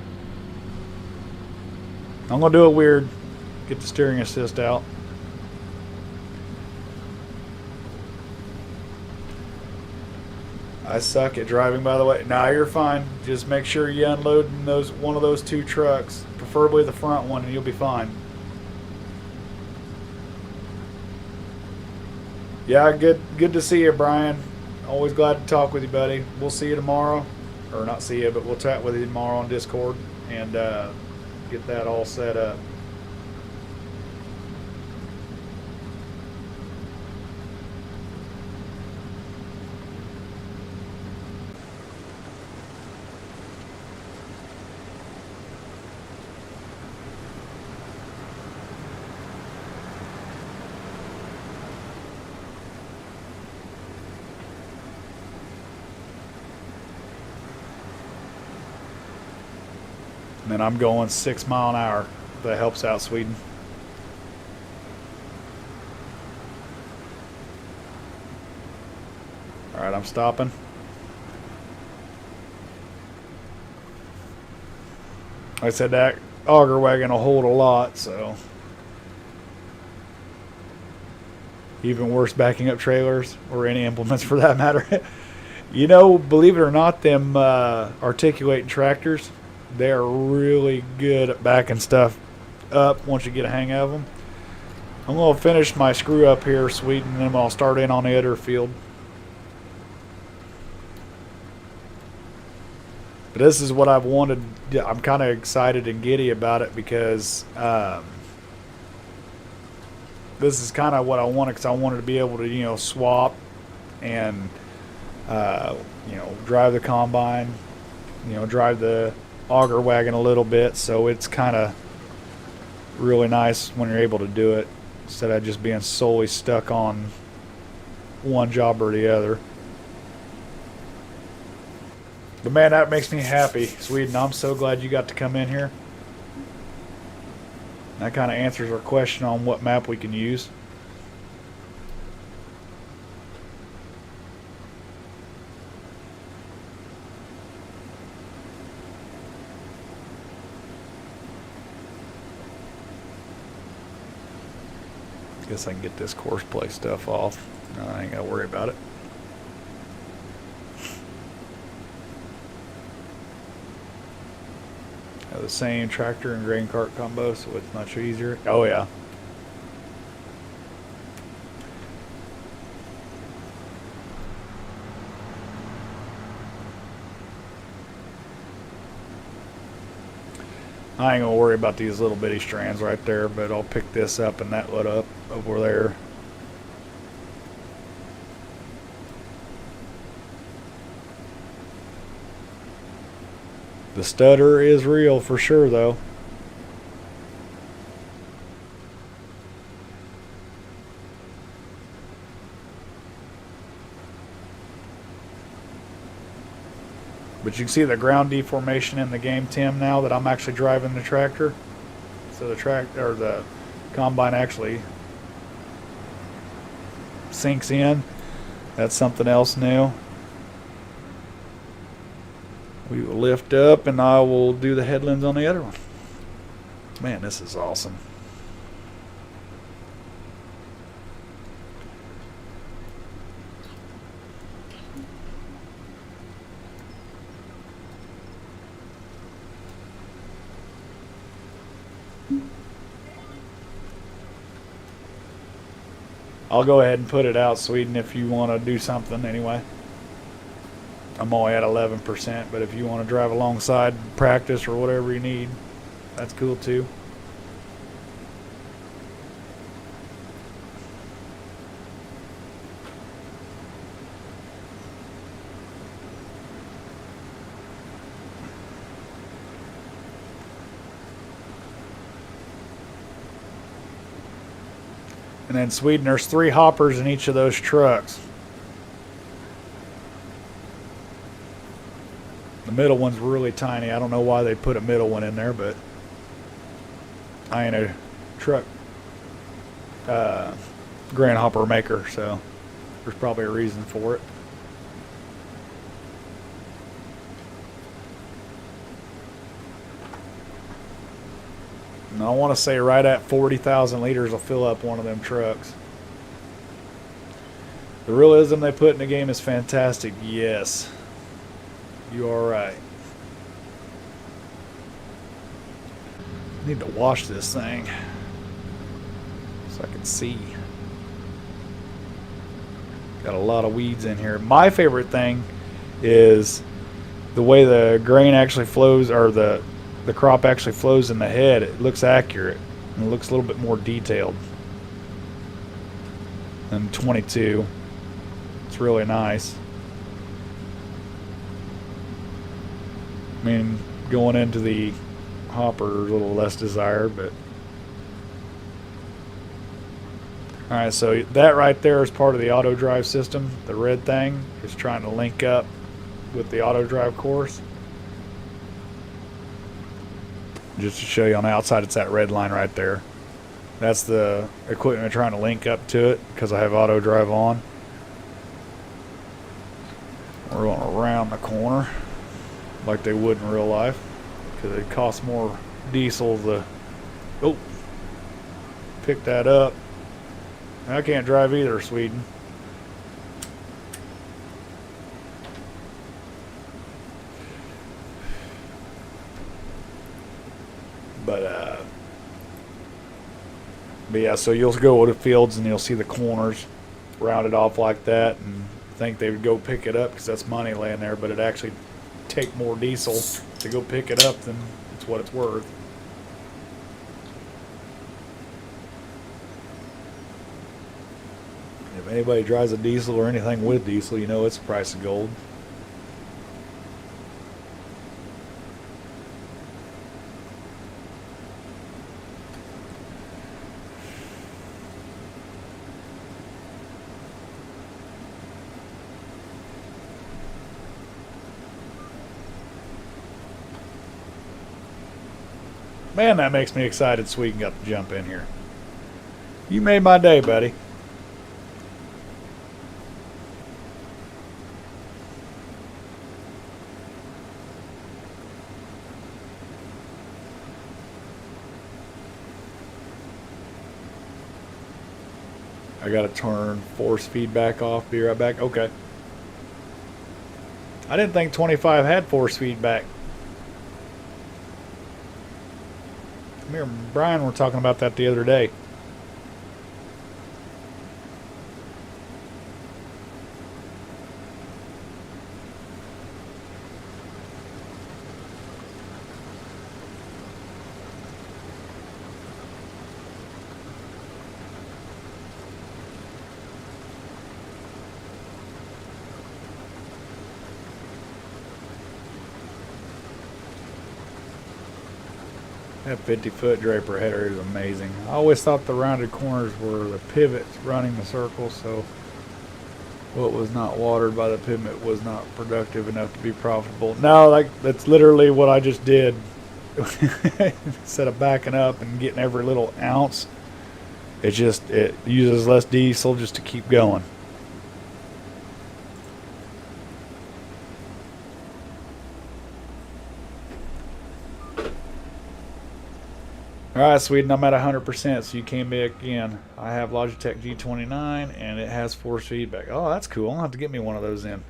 I'm going to do it weird. Get the steering assist out. I suck at driving, by the way. Nah, you're fine. Just make sure you unload one of those two trucks, preferably the front one, and you'll be fine. Yeah, good to see you, Brian. Always glad to talk with you, buddy. We'll see you tomorrow. Or not see you, but we'll chat with you tomorrow on Discord and get that all set up. And then I'm going 6 mile an hour. If that helps out, Sweden. All right, I'm stopping. Like I said, that auger wagon will hold a lot, so. Even worse backing up trailers or any implements for that matter. You know, believe it or not, them articulating tractors, they're really good at backing stuff up once you get a hang of them. I'm going to finish my screw up here, Sweden, and then I'll start in on the other field. But this is what I've wanted. I'm kind of excited and giddy about it because this is kind of what I wanted, because I wanted to be able to, swap and, drive the combine, drive the auger wagon a little bit. So it's kind of really nice when you're able to do it instead of just being solely stuck on one job or the other. But man, that makes me happy, Sweden. I'm so glad you got to come in here. That kind of answers our question on what map we can use. Guess I can get this course play stuff off. No, I ain't got to worry about it. Have the same tractor and grain cart combo, so it's much easier. Oh yeah. I ain't gonna worry about these little bitty strands right there, but I'll pick this up and that one up over there. The stutter is real for sure, though. But you can see the ground deformation in the game, Tim, now that I'm actually driving the tractor. So the combine actually sinks in. That's something else new. We will lift up and I will do the headlands on the other one. Man, this is awesome. I'll go ahead and put it out, Sweden, if you want to do something anyway. I'm only at 11%, but if you want to drive alongside, practice, or whatever you need, that's cool too. And then Sweden, there's 3 hoppers in each of those trucks. The middle one's really tiny. I don't know why they put a middle one in there, but I ain't a truck grand hopper maker, so there's probably a reason for it. And I want to say right at 40,000 liters will fill up one of them trucks. The realism they put in the game is fantastic. Yes, you are right. Need to wash this thing so I can see. Got a lot of weeds in here. My favorite thing is the way the grain actually flows, or the crop actually flows in the head. It looks accurate and it looks a little bit more detailed than 22. It's really nice. I mean, going into the hopper is a little less desired, but alright, so that right there is part of the auto drive system. The red thing is trying to link up with the auto drive course. Just to show you on the outside, it's that red line right there. That's the equipment trying to link up to it because I have auto drive on. We're going around the corner like they would in real life because it costs more diesel to pick that up. I can't drive either, Sweden. But yeah, so you'll go to the fields and you'll see the corners rounded off like that, and think they would go pick it up because that's money laying there, but it actually take more diesel to go pick it up than it's what it's worth. If anybody drives a diesel or anything with diesel, you know it's the price of gold. Man, that makes me excited Sweden got to jump in here. You made my day, buddy. I gotta turn force feedback off. Be right back. Okay. I didn't think 25 had force feedback. Me and Brian were talking about that the other day. That 50-foot draper header is amazing. I always thought the rounded corners were the pivots running the circle, so what was not watered by the pivot was not productive enough to be profitable. No, like that's literally what I just did. Instead of backing up and getting every little ounce, it uses less diesel just to keep going. Alright, Sweden, I'm at 100%, so you came back again. I have Logitech G29, and it has force feedback. Oh, that's cool. I'll have to get me one of those in.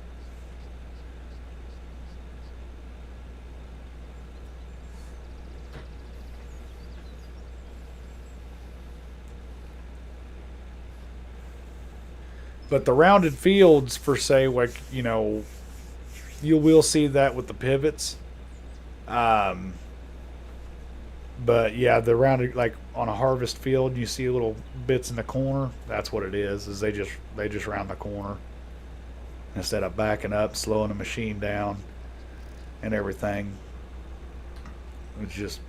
But the rounded fields, for say, like, you will see that with the pivots. But yeah, the rounded, like on a harvest field, you see little bits in the corner. That's what it is. Is they just round the corner instead of backing up, slowing the machine down, and everything. It's just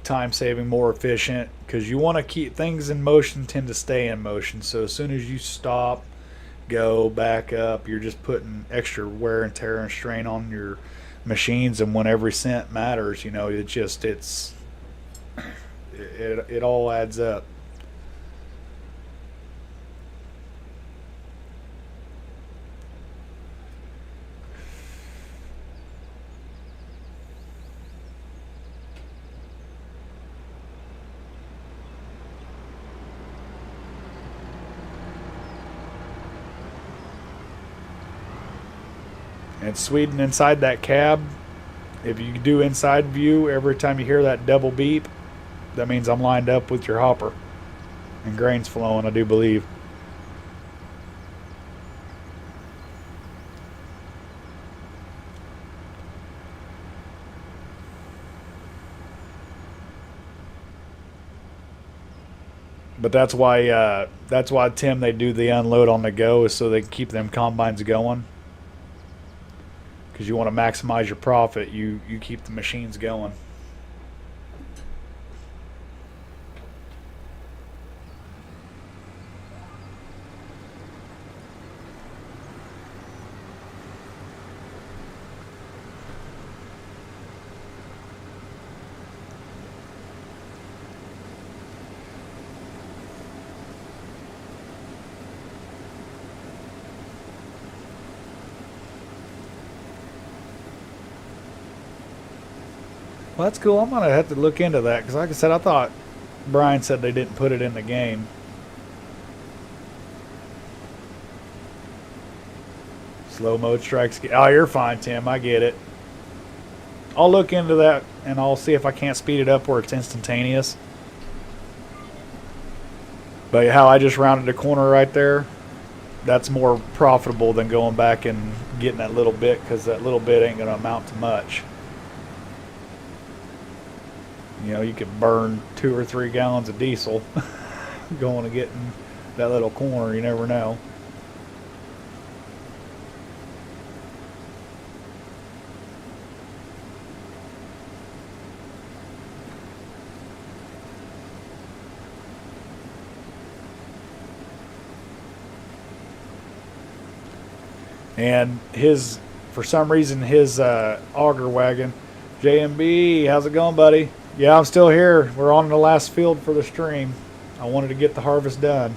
time saving, more efficient, because you want to keep things in motion. Tend to stay in motion. So as soon as you stop, go back up, you're just putting extra wear and tear and strain on your machines. And when every cent matters, it all adds up. And Sweden, inside that cab, if you do inside view, every time you hear that double beep, that means I'm lined up with your hopper. And grain's flowing, I do believe. But that's why Tim, they do the unload on the go, is so they can keep them combines going. Because you want to maximize your profit, you keep the machines going. Well, that's cool. I'm going to have to look into that because, like I said, I thought Brian said they didn't put it in the game. Slow mode strikes. Oh, you're fine, Tim. I get it. I'll look into that and I'll see if I can't speed it up where it's instantaneous. But how I just rounded the corner right there, that's more profitable than going back and getting that little bit, because that little bit ain't going to amount to much. You could burn 2 or 3 gallons of diesel going and getting that little corner. You never know. And for some reason, his auger wagon, JMB, how's it going, buddy? Yeah, I'm still here. We're on the last field for the stream. I wanted to get the harvest done.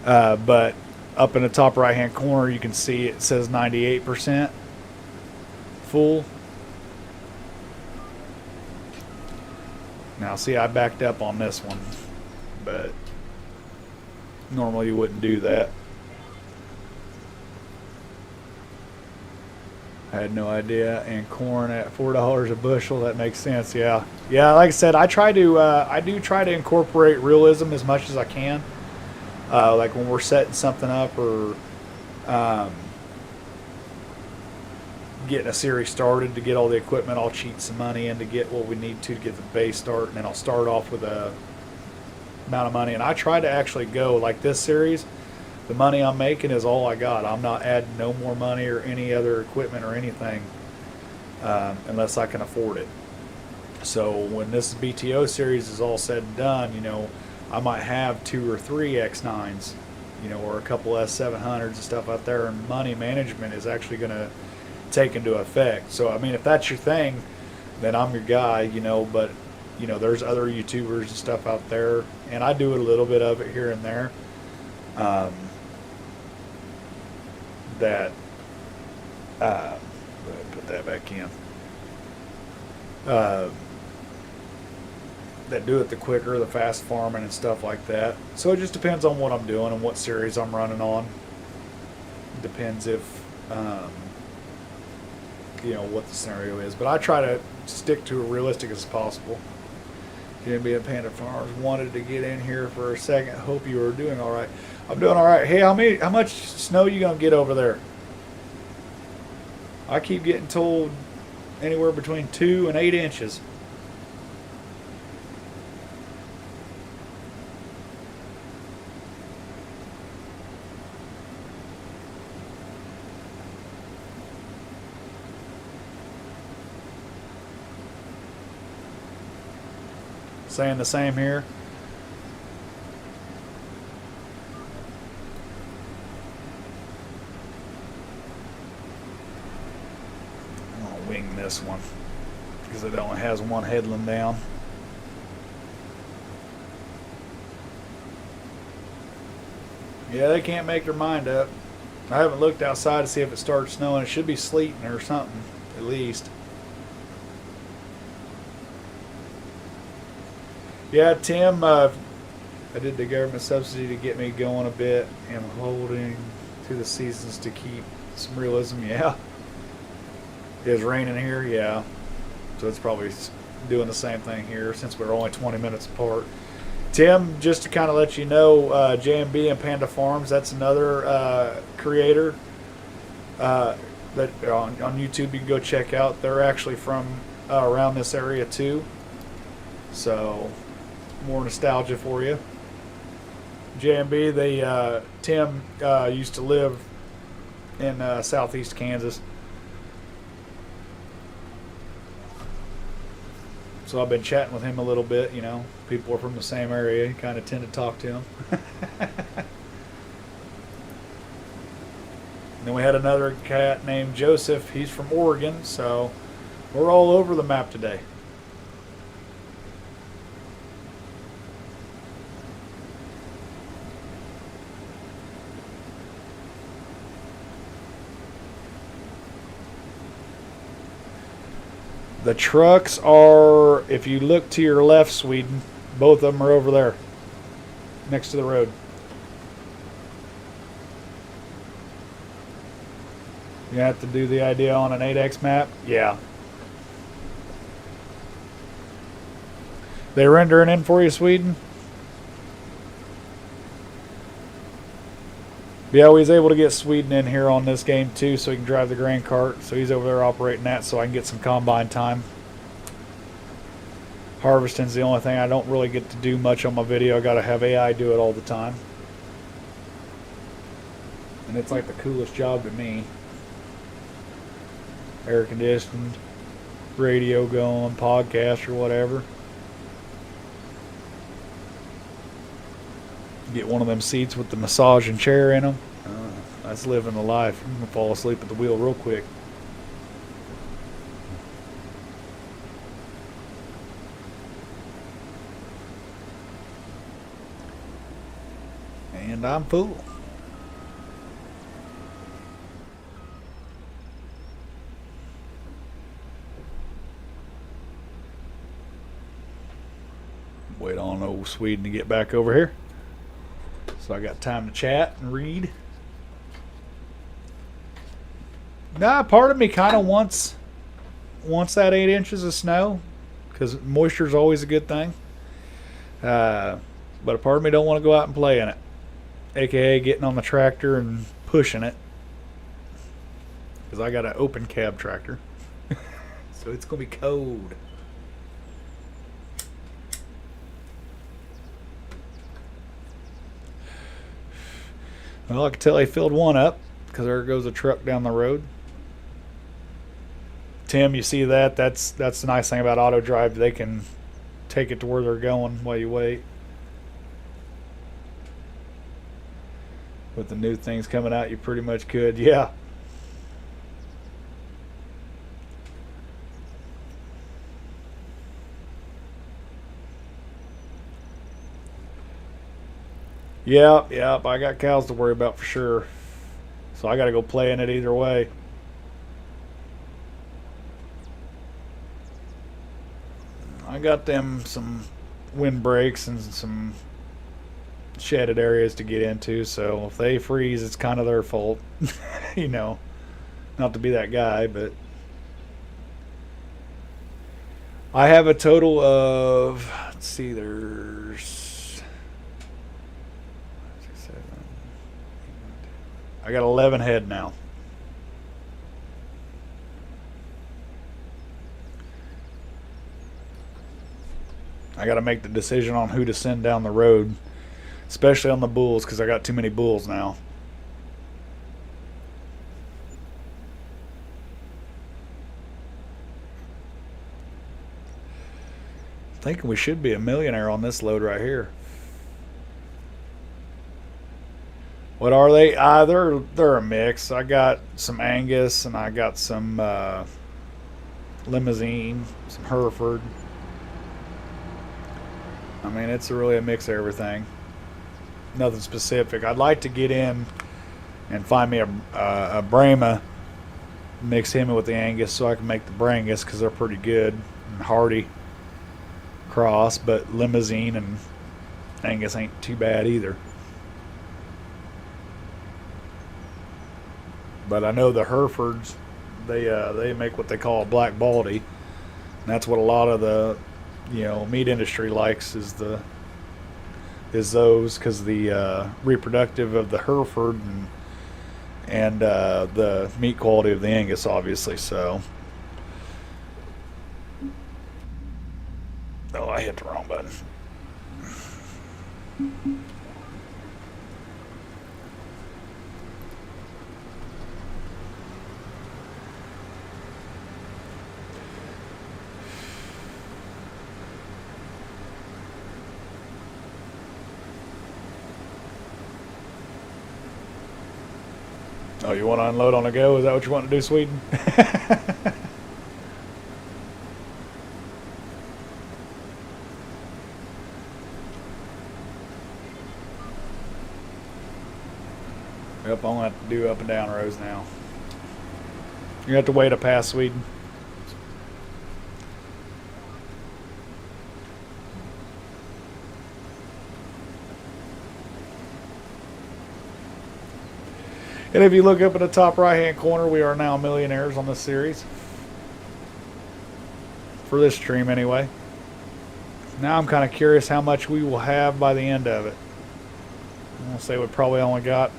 But up in the top right-hand corner, you can see it says 98% full. Now, see, I backed up on this one, but normally you wouldn't do that. I had no idea. And corn at $4 a bushel. That makes sense. Yeah. Like I said, I do try to incorporate realism as much as I can. Like when we're setting something up or getting a series started to get all the equipment, I'll cheat some money in to get what we need to get the base start, and then I'll start off with a amount of money. And I try to actually go like this series. The money I'm making is all I got. I'm not adding no more money or any other equipment or anything. unless I can afford it. So when this BTO series is all said and done, I might have 2 or 3 X9s, or a couple S700s and stuff out there, and money management is actually going to take into effect. So, I mean, if that's your thing, then I'm your guy, but, there's other YouTubers and stuff out there, and I do a little bit of it here and there, that, put that back in, that do it the quicker, the fast farming and stuff like that. So it just depends on what I'm doing and what series I'm running on. Depends if, what the scenario is. But I try to stick to it realistic as possible. JMB and Panda Farmers wanted to get in here for a second. Hope you are doing all right. I'm doing all right. Hey, how much snow you gonna get over there? I keep getting told anywhere between 2 and 8 inches. Saying the same here. I'm gonna wing this one because it only has one headland down. Yeah, they can't make their mind up. I haven't looked outside to see if it started snowing. It should be sleeting or something, at least. Yeah, Tim, I did the government subsidy to get me going a bit and holding to the seasons to keep some realism. Yeah. It's raining here, yeah. So it's probably doing the same thing here since we're only 20 minutes apart. Tim, just to kind of let you know, JMB and Panda Farms, that's another creator that on YouTube you can go check out. They're actually from around this area too. So more nostalgia for you. JMB, Tim used to live in southeast Kansas. So I've been chatting with him a little bit, People are from the same area. You kind of tend to talk to him. And then we had another cat named Joseph. He's from Oregon, so we're all over the map today. The trucks are, if you look to your left, Sweden, both of them are over there, next to the road. You have to do the idea on an 8X map? Yeah. They rendering in for you, Sweden? Yeah, we was able to get Sweden in here on this game too, so he can drive the grain cart. So he's over there operating that, so I can get some combine time. Harvesting's the only thing I don't really get to do much on my video. I gotta have AI do it all the time. And it's like the coolest job to me. Air conditioned, radio going, podcast or whatever. Get one of them seats with the massaging chair in them. That's living the life. I'm going to fall asleep at the wheel real quick. And I'm full. Wait on old Sweden to get back over here. So I got time to chat and read. Nah, part of me kind of wants that 8 inches of snow because moisture is always a good thing. But a part of me don't want to go out and play in it, aka getting on the tractor and pushing it because I got an open cab tractor, so it's gonna be cold. Well, I can tell they filled one up because there goes a truck down the road. Tim, you see that? That's the nice thing about auto drive. They can take it to where they're going while you wait. With the new things coming out, you pretty much could. Yeah. Yep, yep. I got cows to worry about for sure. So I got to go play in it either way. I got them some windbreaks and some shaded areas to get into. So if they freeze, it's kind of their fault. you know, not to be that guy, but I have a total of, let's see, there's, I got 11 head now. I got to make the decision on who to send down the road, especially on the bulls, because I got too many bulls now. Thinking we should be a millionaire on this load right here. What are they? They're a mix. I got some Angus and I got some Limousine, some Hereford. I mean, it's really a mix of everything. Nothing specific. I'd like to get in and find me a Brahma, mix him with the Angus so I can make the Brangus because they're pretty good and hardy cross, but Limousine and Angus ain't too bad either. But I know the Herefords, they make what they call a black baldy, and that's what a lot of the meat industry likes is those because the reproductive of the Hereford and the meat quality of the Angus, obviously. So, oh, I hit the wrong button. Oh, you want to unload on the go? Is that what you want to do, Sweden? Yep, I'm going to have to do up and down rows now. You have to wait to pass Sweden. And if you look up in the top right-hand corner, we are now millionaires on this series. For this stream, anyway. Now I'm kind of curious how much we will have by the end of it. I'll say we probably only got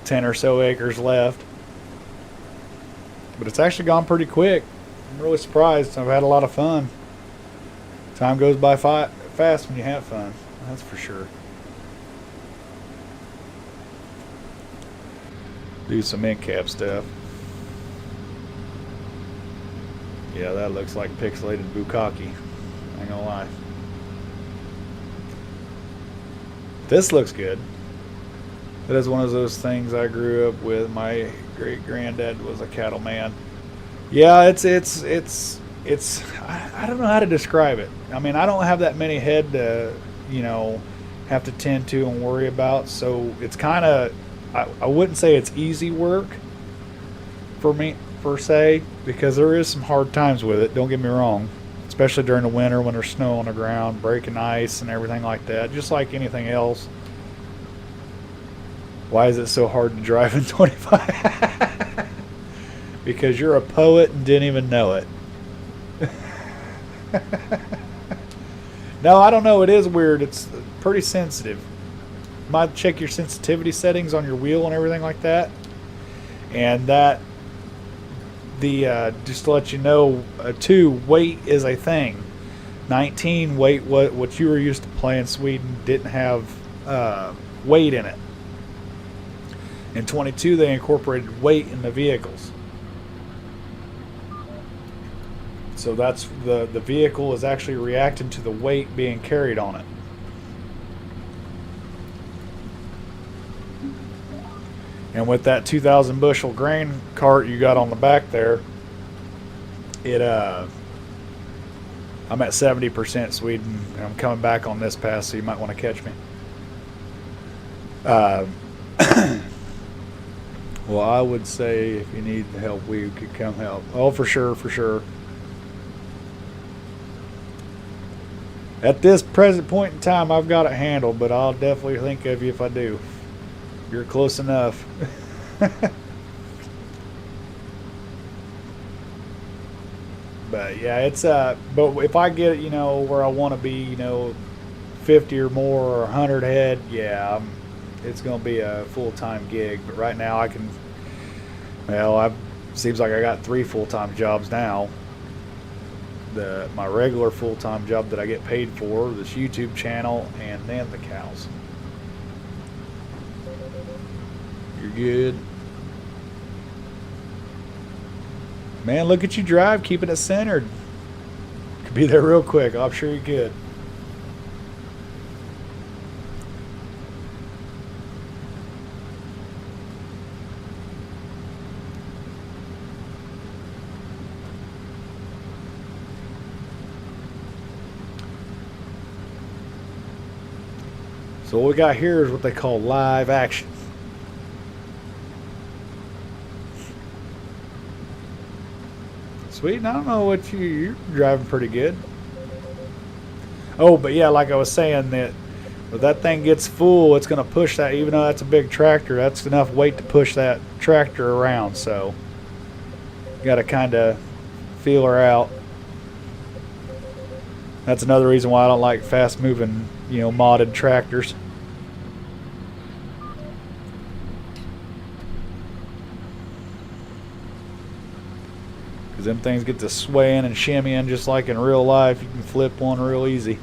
10 or so acres left. But it's actually gone pretty quick. I'm really surprised. I've had a lot of fun. Time goes by fast when you have fun. That's for sure. Do some end cap stuff. Yeah, that looks like pixelated bukkake. I ain't gonna lie. This looks good. That is one of those things I grew up with. My great granddad was a cattleman. Yeah, it's I don't know how to describe it. I mean, I don't have that many head to, have to tend to and worry about. So it's kind of, I wouldn't say it's easy work for me, per se, because there is some hard times with it, don't get me wrong. Especially during the winter when there's snow on the ground, breaking ice and everything like that, just like anything else. Why is it so hard to drive in 25? Because you're a poet and didn't even know it. No, I don't know. It is weird. It's pretty sensitive. You might check your sensitivity settings on your wheel and everything like that. And that, just to let you know, 2, weight is a thing. 19, weight, what you were used to playing Sweden didn't have weight in it. In 22, they incorporated weight in the vehicles. So that's the vehicle is actually reacting to the weight being carried on it. And with that 2,000 bushel grain cart you got on the back there, I'm at 70% Sweden, and I'm coming back on this pass, so you might want to catch me. Uh, well, I would say if you need help, we could come help. Oh, for sure, for sure. At this present point in time, I've got it handled, but I'll definitely think of you if I do. You're close enough. But yeah, it's but if I get it, where I want to be, 50 or more or 100 head, yeah, it's going to be a full-time gig. But right now seems like I got 3 full-time jobs now. My regular full-time job that I get paid for, this YouTube channel, and then the cows. You're good. Man, look at you drive, keeping it centered. Could be there real quick. I'm sure you could. So what we got here is what they call live action. Sweet, I don't know what you're driving pretty good. Oh, but yeah, like I was saying, that if that thing gets full, it's going to push that, even though that's a big tractor, that's enough weight to push that tractor around. So you got to kind of feel her out. That's another reason why I don't like fast moving, modded tractors. Because them things get to swaying and shimmying just like in real life. You can flip one real easy.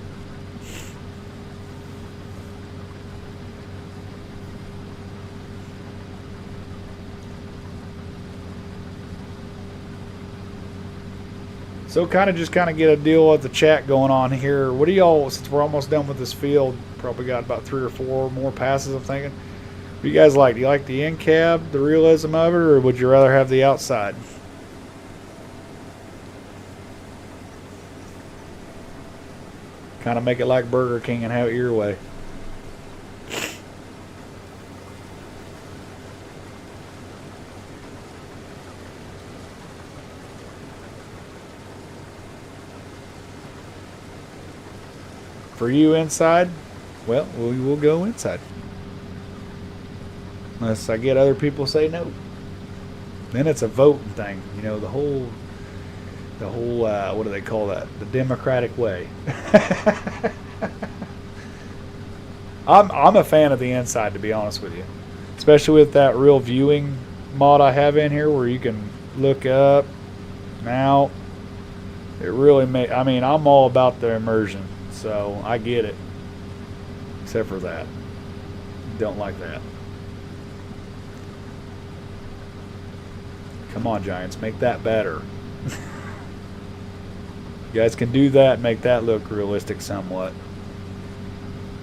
So kind of get a deal with the chat going on here. What do y'all, since we're almost done with this field, probably got about 3 or 4 more passes, I'm thinking. What do you guys like? Do you like the in cab, the realism of it, or would you rather have the outside? Kind of make it like Burger King and have it your way. For you inside, well, we will go inside. Unless I get other people say no. Then it's a voting thing. The whole what do they call that? The democratic way. I'm a fan of the inside, to be honest with you. Especially with that real viewing mod I have in here where you can look up and out. It really I'm all about the immersion. So I get it. Except for that. Don't like that. Come on, Giants. Make that better. You guys can do that and make that look realistic somewhat.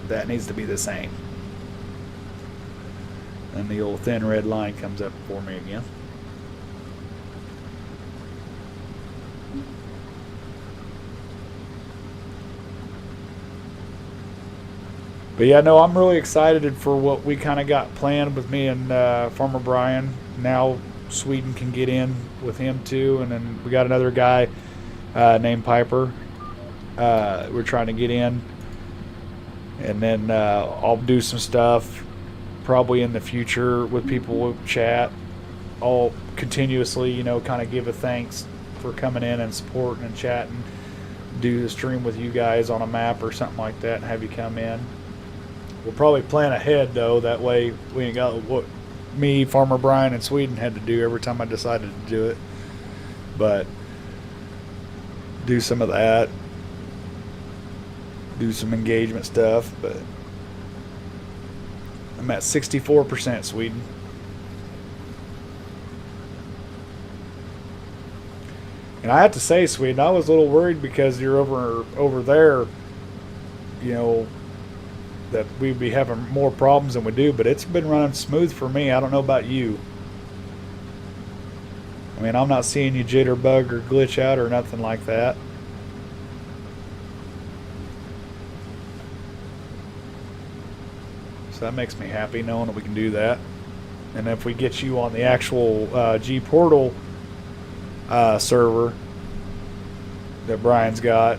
That needs to be the same. And the old thin red line comes up for me again. But yeah, no, I'm really excited for what we kind of got planned with me and Farmer Brian. Now Sweden can get in with him too, and then we got another guy named Piper. We're trying to get in, and then I'll do some stuff probably in the future with people with chat. I'll continuously, kind of give a thanks for coming in and supporting and chatting. Do the stream with you guys on a map or something like that and have you come in. We'll probably plan ahead, though. That way we ain't got what me, Farmer Brian, and Sweden had to do every time I decided to do it. But do some of that. Do some engagement stuff. But I'm at 64% Sweden. And I have to say, Sweden, I was a little worried because you're over there, you know, that we'd be having more problems than we do, but it's been running smooth for me. I don't know about you. I mean, I'm not seeing you jitterbug or glitch out or nothing like that. So that makes me happy knowing that we can do that. And if we get you on the actual G Portal server that Brian's got,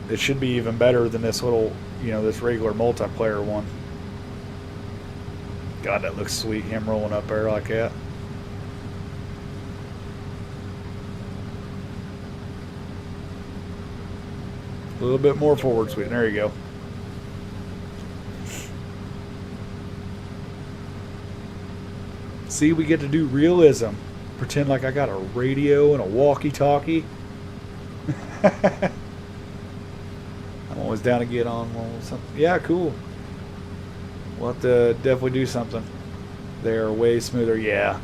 it should be even better than this little, this regular multiplayer one. God, that looks sweet, him rolling up there like that. A little bit more forward, sweet. There you go. See, we get to do realism. Pretend like I got a radio and a walkie-talkie. I'm always down to get on something. Yeah, cool. We'll have to definitely do something. They're way smoother. Yeah.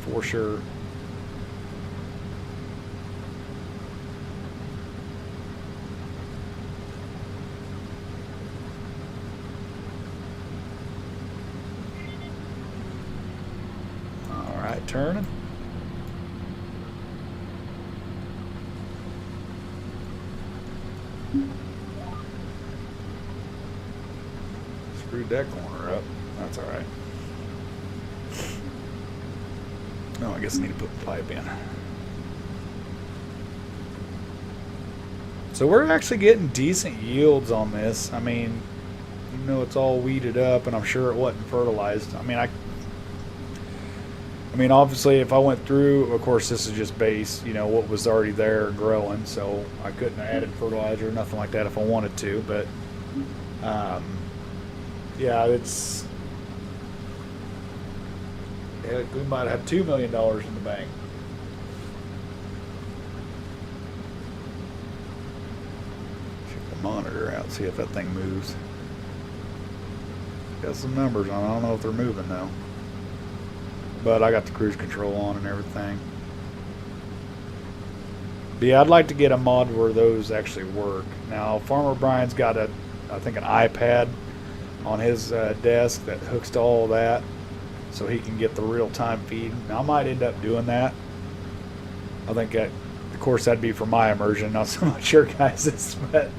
For sure. All right, turning. Screwed that corner up. That's all right. Oh, I guess I need to put the pipe in. So we're actually getting decent yields on this. I mean, it's all weeded up, and I'm sure it wasn't fertilized. I mean, obviously, if I went through, of course, this is just base, what was already there growing, so I couldn't have added fertilizer or nothing like that if I wanted to, but, yeah, we might have $2 million in the bank. Check the monitor out, see if that thing moves. Got some numbers on it. I don't know if they're moving, though. But I got the cruise control on and everything. But yeah, I'd like to get a mod where those actually work. Now, Farmer Brian's got I think an iPad on his desk that hooks to all of that, so he can get the real-time feed. Now, I might end up doing that. I think that, of course, that'd be for my immersion, not so much your guys's, but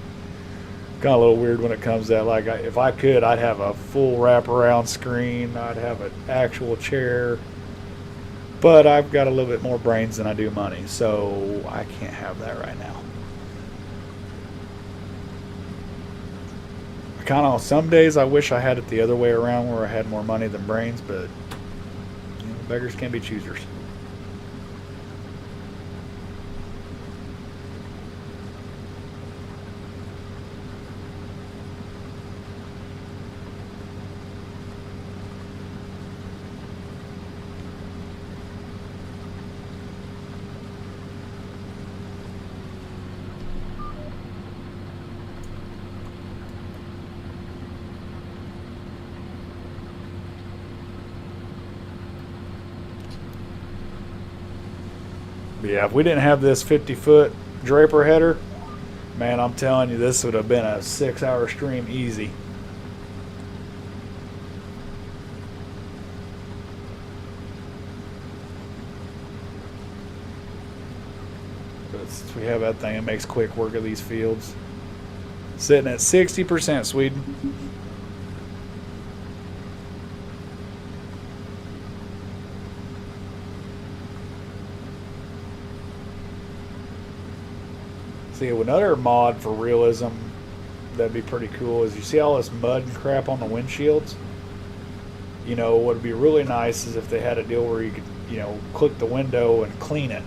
kind of a little weird when it comes to that. Like, if I could, I'd have a full wraparound screen. I'd have an actual chair. But I've got a little bit more brains than I do money, so I can't have that right now. Some days I wish I had it the other way around where I had more money than brains, but beggars can't be choosers. But yeah, if we didn't have this 50-foot draper header, man, I'm telling you, this would have been a 6-hour stream easy. But since we have that thing, it makes quick work of these fields. Sitting at 60%, Sweden. See, another mod for realism that'd be pretty cool is you see all this mud and crap on the windshields? What would be really nice is if they had a deal where you could, click the window and clean it,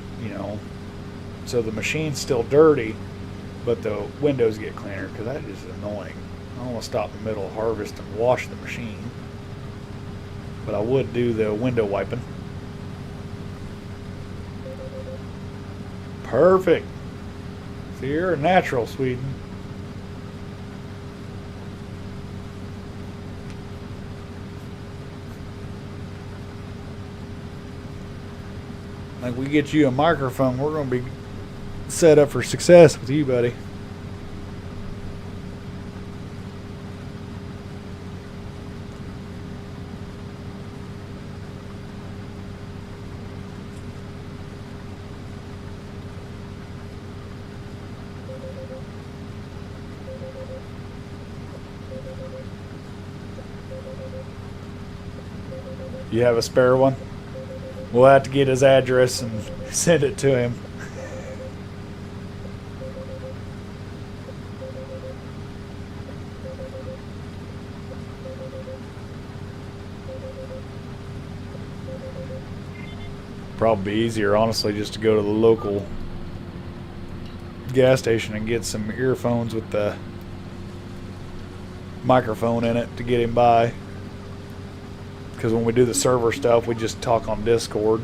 So the machine's still dirty, but the windows get cleaner, because that is annoying. I don't want to stop in the middle of harvest and wash the machine. But I would do the window wiping. Perfect. So you're a natural, Sweden. Like, we get you a microphone, we're going to be set up for success with you, buddy. You have a spare one? We'll have to get his address and send it to him. Probably be easier, honestly, just to go to the local gas station and get some earphones with the microphone in it to get him by. Because when we do the server stuff, we just talk on Discord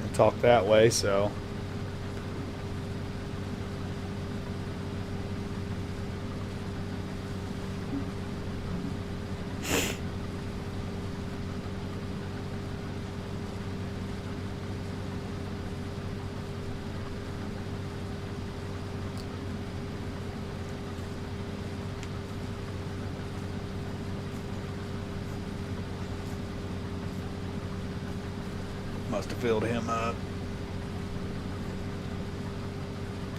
and talk that way, so. Must have filled him up.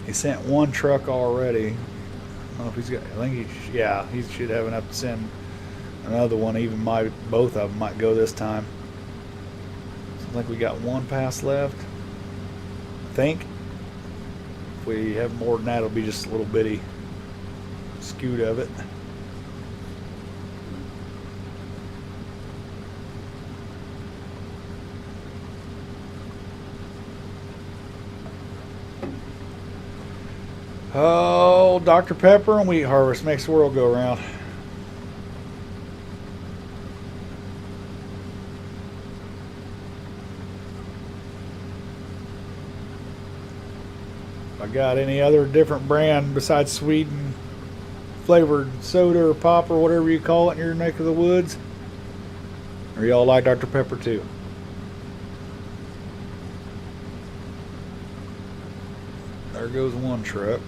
He sent one truck already. I don't know if he's got. I think he should have enough to send another one. Even both of them might go this time. So I think we got one pass left. I think. If we have more than that, it'll be just a little bitty scoot of it. Oh, Dr. Pepper and Wheat Harvest makes the world go round. If I got any other different brand besides Sweden flavored soda or pop or whatever you call it in your neck of the woods, or y'all like Dr. Pepper too? There goes one truck.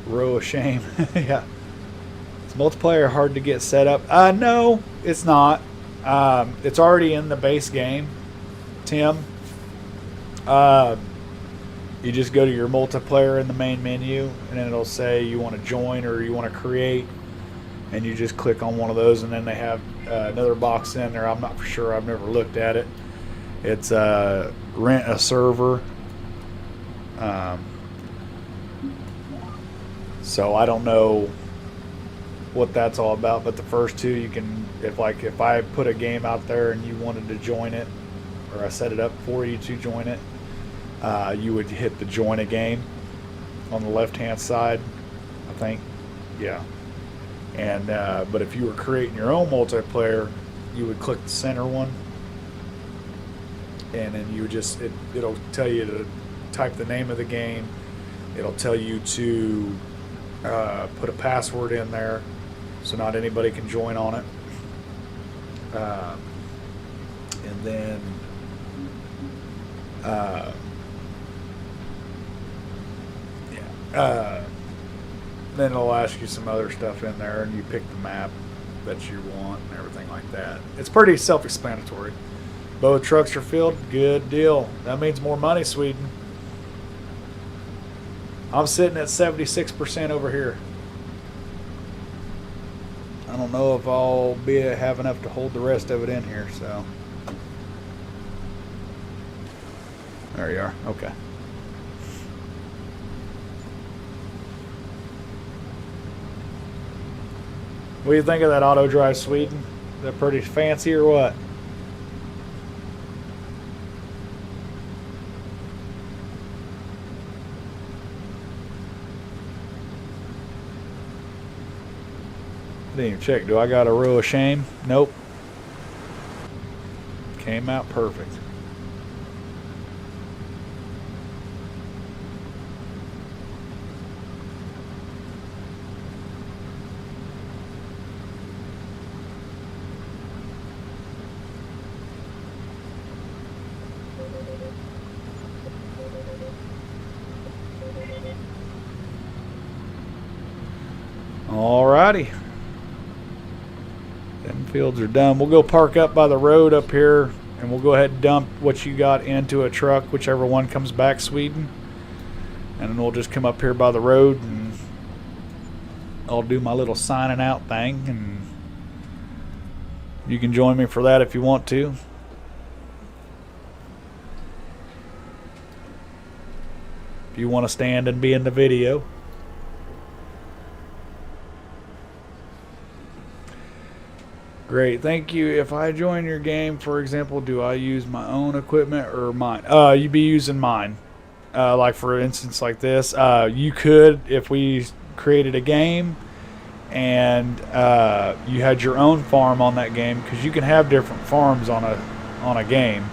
Row of shame. Yeah. Is multiplayer hard to get set up? No, it's not. It's already in the base game, Tim. You just go to your multiplayer in the main menu, and then it'll say you want to join or you want to create, and you just click on one of those, and then they have another box in there. I'm not for sure. I've never looked at it. It's rent a server. So I don't know what that's all about, but the first two you can, if I put a game out there and you wanted to join it, or I set it up for you to join it, you would hit the join a game on the left hand side, I think. Yeah. And but if you were creating your own multiplayer, you would click the center one, and then you would just it'll tell you to type the name of the game. It'll tell you to put a password in there so not anybody can join on it. And then then it'll ask you some other stuff in there, and you pick the map that you want and everything like that. It's pretty self-explanatory. Both trucks are filled. Good deal. That means more money, Sweden. I'm sitting at 76% over here. I don't know if I'll have enough to hold the rest of it in here, so. There you are. Okay. What do you think of that auto drive, Sweden? Is that pretty fancy or what? I didn't even check. Do I got a row of shame? Nope. Came out perfect. Alrighty. Them fields are done. We'll go park up by the road up here, and we'll go ahead and dump what you got into a truck, whichever one comes back, Sweden. And then we'll just come up here by the road, and I'll do my little signing out thing, and you can join me for that if you want to. If you want to stand and be in the video. Great, thank you. If I join your game, for example, do I use my own equipment or mine? You'd be using mine. Like for instance, like this, you could, if we created a game and you had your own farm on that game, because you can have different farms on a game,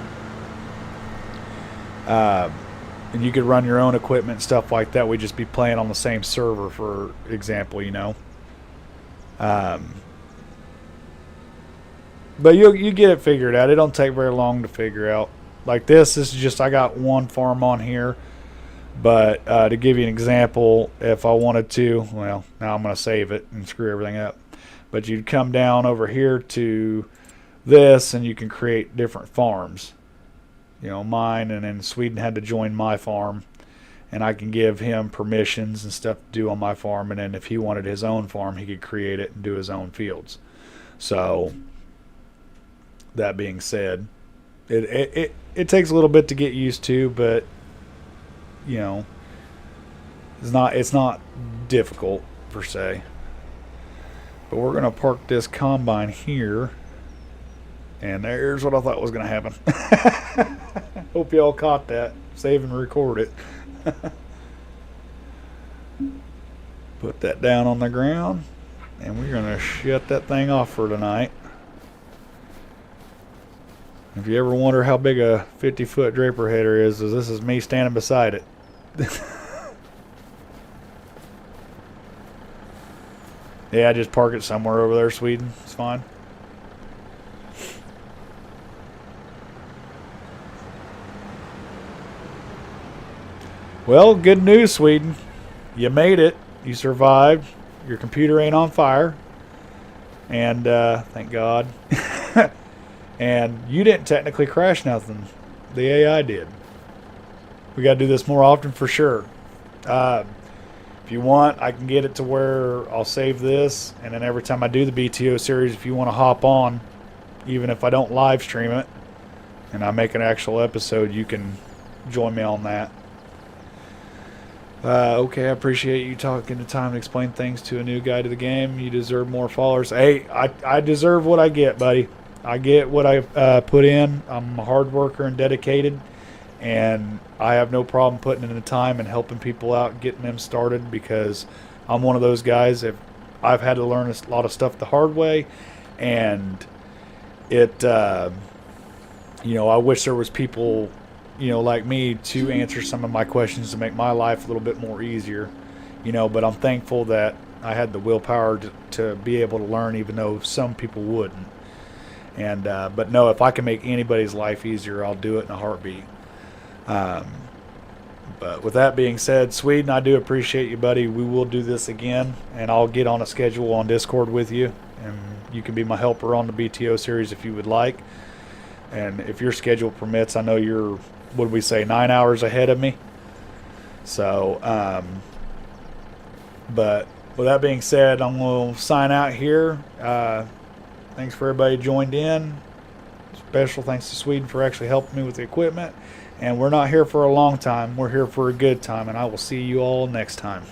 and you could run your own equipment, stuff like that. We'd just be playing on the same server, for example, you know. But you get it figured out. It don't take very long to figure out. Like this is just, I got one farm on here. But to give you an example, if I wanted to, well, now I'm going to save it and screw everything up. But you'd come down over here to this, and you can create different farms. You know, mine, and then Sweden had to join my farm. And I can give him permissions and stuff to do on my farm. And then if he wanted his own farm, he could create it and do his own fields. So that being said, it takes a little bit to get used to, but you know, it's not difficult per se. But we're gonna park this combine here, and there's what I thought was gonna happen. Hope y'all caught that. Save and record it. Put that down on the ground, and we're gonna shut that thing off for tonight. If you ever wonder how big a 50-foot draper header is, this is me standing beside it. Yeah, just park it somewhere over there, Sweden. It's fine. Well, good news, Sweden. You made it. You survived. Your computer ain't on fire. And thank God. And you didn't technically crash nothing. The AI did. We got to do this more often for sure. If you want, I can get it to where I'll save this, and then every time I do the BTO series, if you want to hop on, even if I don't live stream it, and I make an actual episode, you can join me on that. Okay, I appreciate you taking the time to explain things to a new guy to the game. You deserve more followers. Hey, I deserve what I get, buddy. I get what I put in. I'm a hard worker and dedicated, and I have no problem putting in the time and helping people out, getting them started, because I'm one of those guys. If I've had to learn a lot of stuff the hard way, and it, you know, I wish there was people, you know, like me to answer some of my questions to make my life a little bit more easier, you know. But I'm thankful that I had the willpower to be able to learn, even though some people wouldn't. And but no, if I can make anybody's life easier, I'll do it in a heartbeat. But with that being said, Sweden, I do appreciate you, buddy. We will do this again, and I'll get on a schedule on Discord with you, and you can be my helper on the BTO series if you would like. And if your schedule permits, I know you're, what did we say, 9 hours ahead of me. So, but with that being said, I'm going to sign out here. Thanks for everybody who joined in. Special thanks to Sweden for actually helping me with the equipment. And we're not here for a long time. We're here for a good time. And I will see you all next time.